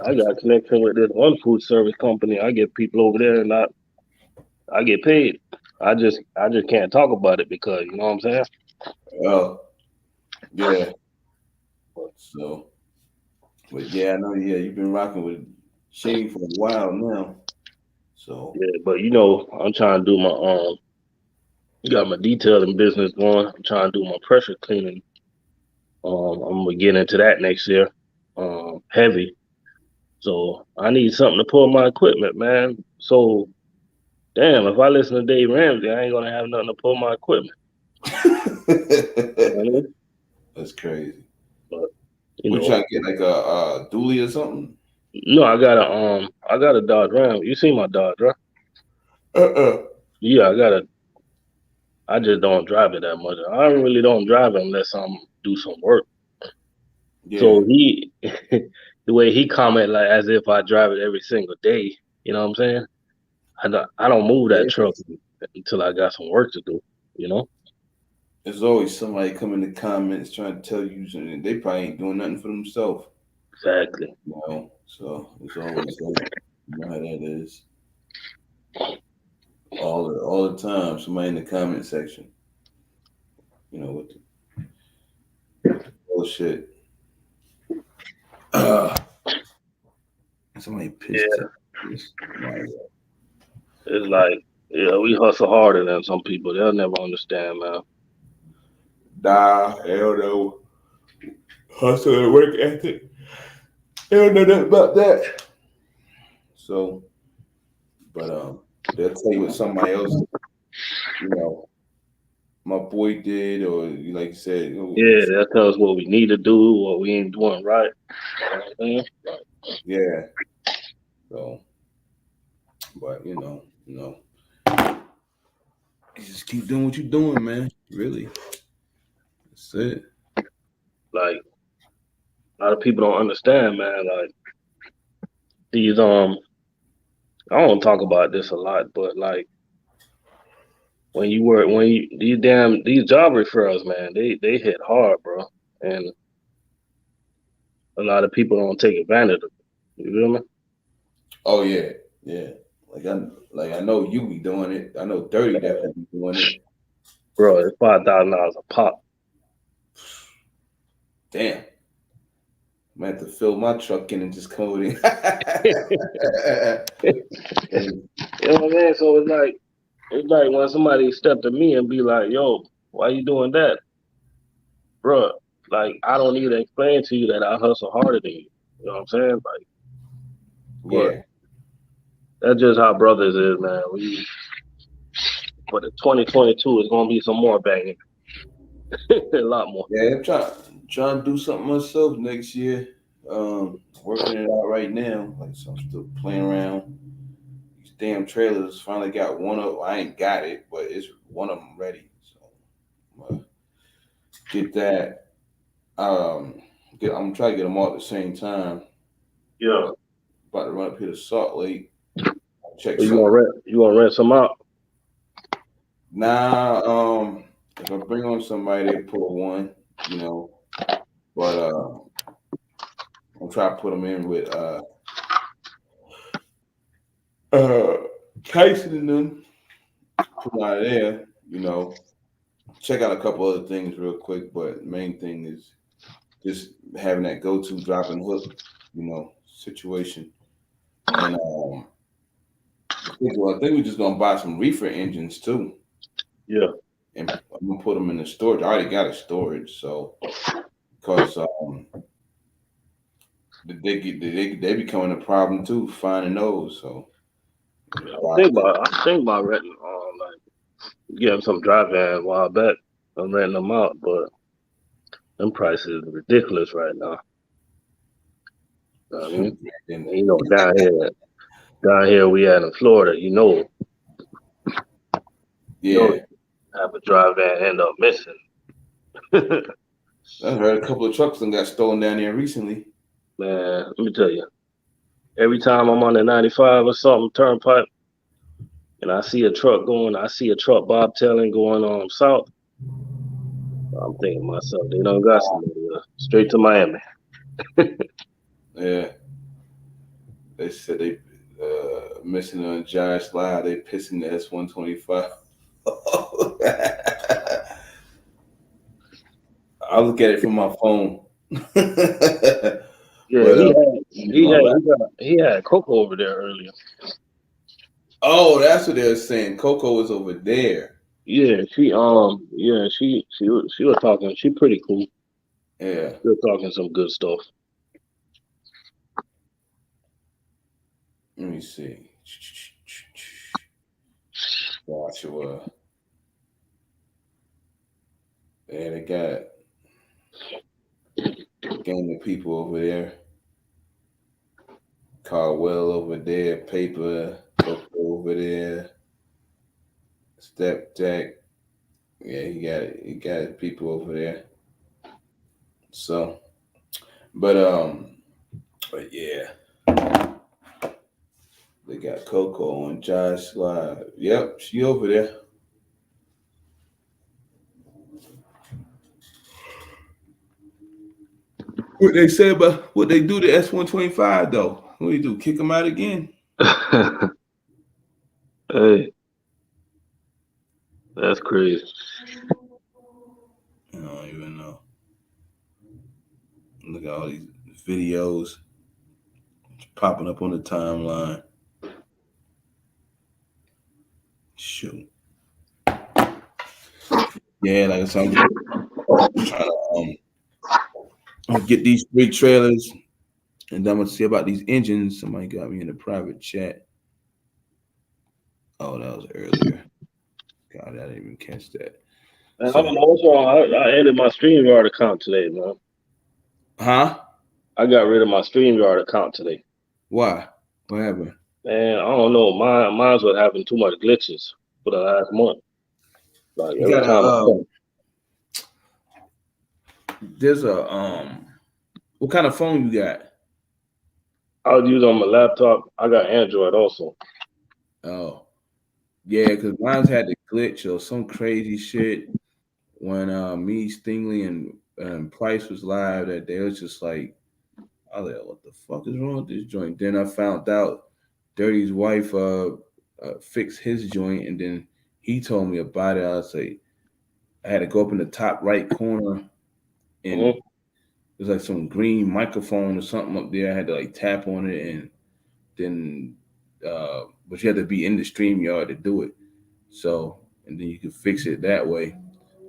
I got connection with this one food service company. I get people over there and I get paid. I just can't talk about it because you know what I'm saying? Oh, yeah. So, but yeah, I know. Yeah, you've been rocking with Cheney for a while now. So, Yeah, but you know, I'm trying to do my got my detailing business going. I'm trying to do my pressure cleaning. I'm gonna get into that next year. Heavy. So I need something to pull my equipment, man. So damn, if I listen to Dave Ramsey, I ain't gonna have nothing to pull my equipment. You know what I mean? that's crazy. But you We know, trying to get like a dually or something. no, I got a Dodge Ram. You see my Dodge, right? Uh-uh. Yeah, I just don't drive it that much. I really don't drive it unless I'm do some work. Yeah. So he, the way he comment like as if I drive it every single day. You know what I'm saying? I don't move that Yeah. truck until I got some work to do. You know? There's always somebody come in the comments trying to tell you something. They probably ain't doing nothing for themselves. Exactly. You know, so it's always that. You know how that is. All the time, somebody in the comment section. You know, with the bullshit. Uh, somebody pissed Yeah. to this. It's like, yeah, we hustle harder than some people. They'll never understand, man. Nah, hell no. Hustle and work ethic. They don't know nothing about that. So, but they'll tell you what somebody else, you know, my boy did, or like you said, Yeah, they'll tell us what we need to do, what we ain't doing right. You know what I'm saying? yeah. So, but you just keep doing what you're doing, man. Really, that's it. Like a lot of people don't understand, man. Like these I don't talk about this a lot, but like when you these job referrals, man, they hit hard, bro. And a lot of people don't take advantage of it. You feel me? Oh yeah, yeah. I know you be doing it. I know Dirty definitely be doing it. Bro, it's $5,000 a pop. Damn, I'm gonna have to fill my truck in and just come over there. You know what I mean? So it's like when somebody step to me and be like, "Yo, why you doing that, bro?" Like I don't need to explain to you that I hustle harder than you. You know what I'm saying? Like, but Yeah, that's just how brothers is, man. We but the 2022 is gonna be some more banging, a lot more. yeah. I'm trying to do something myself next year. Working it out right now. Like so, I'm still playing around. These damn trailers finally got one of. I ain't got it, but it's one of them ready. So I'm gonna get that. I'm trying to get them all at the same time. Yeah. But about to run up here to Salt Lake. Check So something. you gonna rent some out? Nah, if I bring on somebody, they pull one, you know. But I'm trying to put them in with uh Tyson and them. Put 'em out of there, you know. Check out a couple other things real quick, but main thing is just having that go-to drop and hook, situation. And I think we're just gonna buy some reefer engines too, Yeah. and I'm gonna put them in the storage. I already got a storage, so because they becoming a problem too, finding those. So I think about renting like getting some dry van a while back and renting them out, but them prices are ridiculous right now. I mean, and you know, down here we had in Florida, you know, yeah, have a dry van end up missing. I heard a couple of trucks that got stolen down there recently. Man, let me tell you, every time I'm on the 95 or something turnpike and I see a truck bobtailing going on south, I'm thinking to myself, they don't got somebody straight to Miami. Yeah, they said they missing on Josh Slide. They pissing the S-125. I look at it from my phone. Yeah, But he had Coco over there earlier. oh, that's what they're saying. Coco was over there. She was talking. She pretty cool. Yeah. She was talking some good stuff. Let me see. Joshua. Yeah, they got a gang of people over there. Caldwell over there. Paper. Coco over there. Step Jack. Yeah, he got people over there. So, but but yeah, they got Coco and Josh Live. Yep, she over there. What they say about what they do to S-125 though? What do you do? Kick them out again? Hey, that's crazy. I don't even know. Look at all these videos popping up on the timeline. Shoot. Yeah, like I said, I'm trying to get these 3 trailers, and then I'm gonna see about these engines. Somebody got me in a private chat. Oh, that was earlier. God, I didn't even catch that. Man, I don't So, know what's wrong. I ended my StreamYard account today, man. huh? I got rid of my StreamYard account today. Why? What happened? Man, I don't know. Mine's was having too much glitches for the last month. Like You every got time I a come, there's a what kind of phone you got? I was using on my laptop. I got Android also. Oh, yeah, because mine's had the glitch or some crazy shit when me, Stingley, and Price was live that day. It was just like, I was like, what the fuck is wrong with this joint? Then I found out Dirty's wife fixed his joint, and then he told me about it. I was like, I had to go up in the top right corner, and Hmm. there's like some green microphone or something up there. I had to like tap on it, and then but you had to be in the stream yard to do it. So and then you could fix it that way.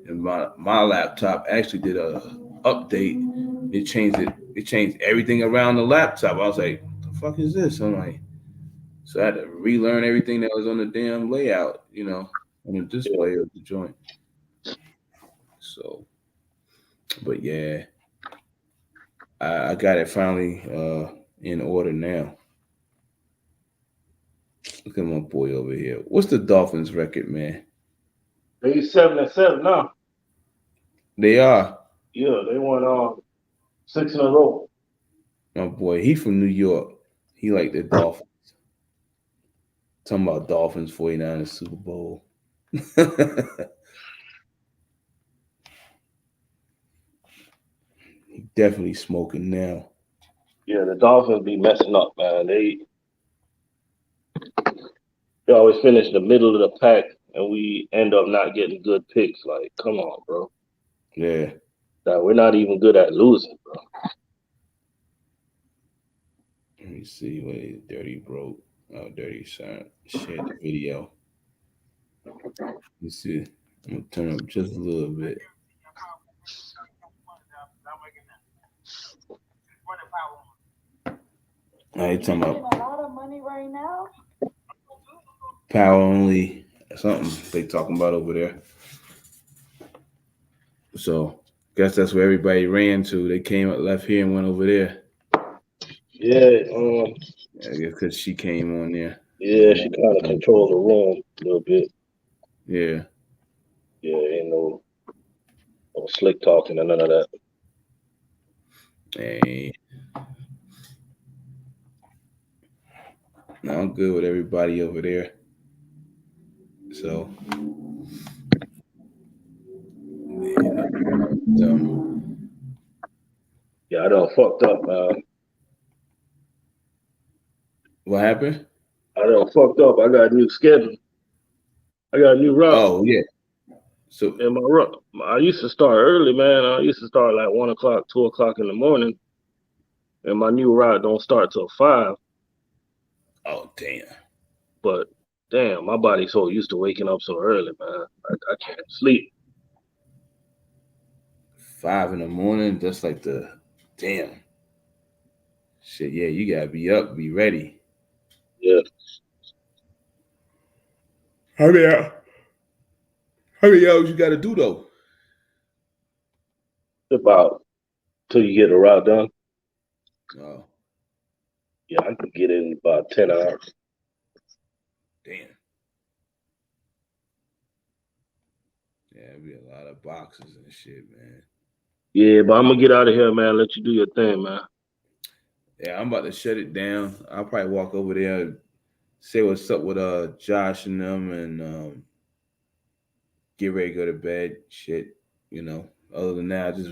And my laptop actually did a update. It changed it. It changed everything around the laptop. I was like, "What the fuck is this?" I'm like, so I had to relearn everything that was on the damn layout, on the Yeah, display of the joint. So, but yeah, I got it finally in order now. Look at my boy over here. What's the Dolphins record, man? they 7-7 now. They are. Yeah, they won 6 in a row. My boy, he from New York. He like the Dolphins. Talking about Dolphins 49 Super Bowl. He definitely smoking now. Yeah, the Dolphins be messing up, man. They always finish in the middle of the pack, and we end up not getting good picks. Like, come on, bro. Yeah. That we're not even good at losing, bro. Let me see what is Dirty broke. Oh, Dirty son shared the video. Let's see. I'm gonna turn up just a little bit. I ain't talking Making about a lot of money right now. power only something they talking about over there. So guess that's where everybody ran to. They came up, left here, and went over there. Yeah, I guess because she came on there. yeah, she kind of controlled the room a little bit. Yeah. Yeah, ain't no slick talking and none of that. Hey, no, I'm good with everybody over there. So, um, Yeah, I done fucked up, man. what happened? I done fucked up. I got a new schedule. I got a new route. Oh yeah. So, And my route, I used to start early, man. I used to start like 1 o'clock, 2 o'clock in the morning. And my new route don't start till 5. oh damn, But damn, my body's so used to waking up so early, man. I can't sleep. 5 in the morning. That's like the damn shit. Yeah, you gotta be up, be ready. Yeah, How many hours? How many hours you gotta do though? about till you get the route done. Oh Yeah, I could get in about 10 hours. damn. Yeah, it'd be a lot of boxes and shit, man. Yeah, but I'm gonna get out of here, man. Let you do your thing, man. Yeah, I'm about to shut it down. I'll probably walk over there, say what's up with Josh and them, and get ready to go to bed. Shit, you know. Other than that, I just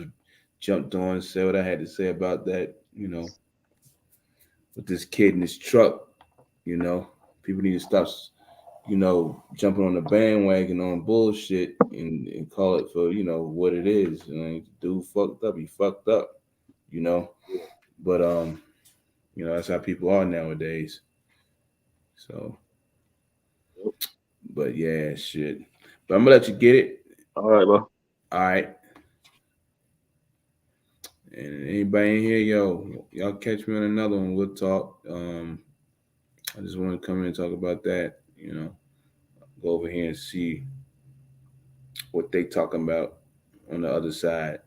jumped on, say what I had to say about that. With this kid in this truck. You know, people need to stop. Jumping on the bandwagon on bullshit and call it for what it is. Dude fucked up. He fucked up. You know, but that's how people are nowadays. So, but yeah, shit. But I'm gonna let you get it. All right, bro. All right. And anybody in here, y'all catch me on another one. We'll talk. I just want to come in and talk about that. Go over here and see what they talking about on the other side.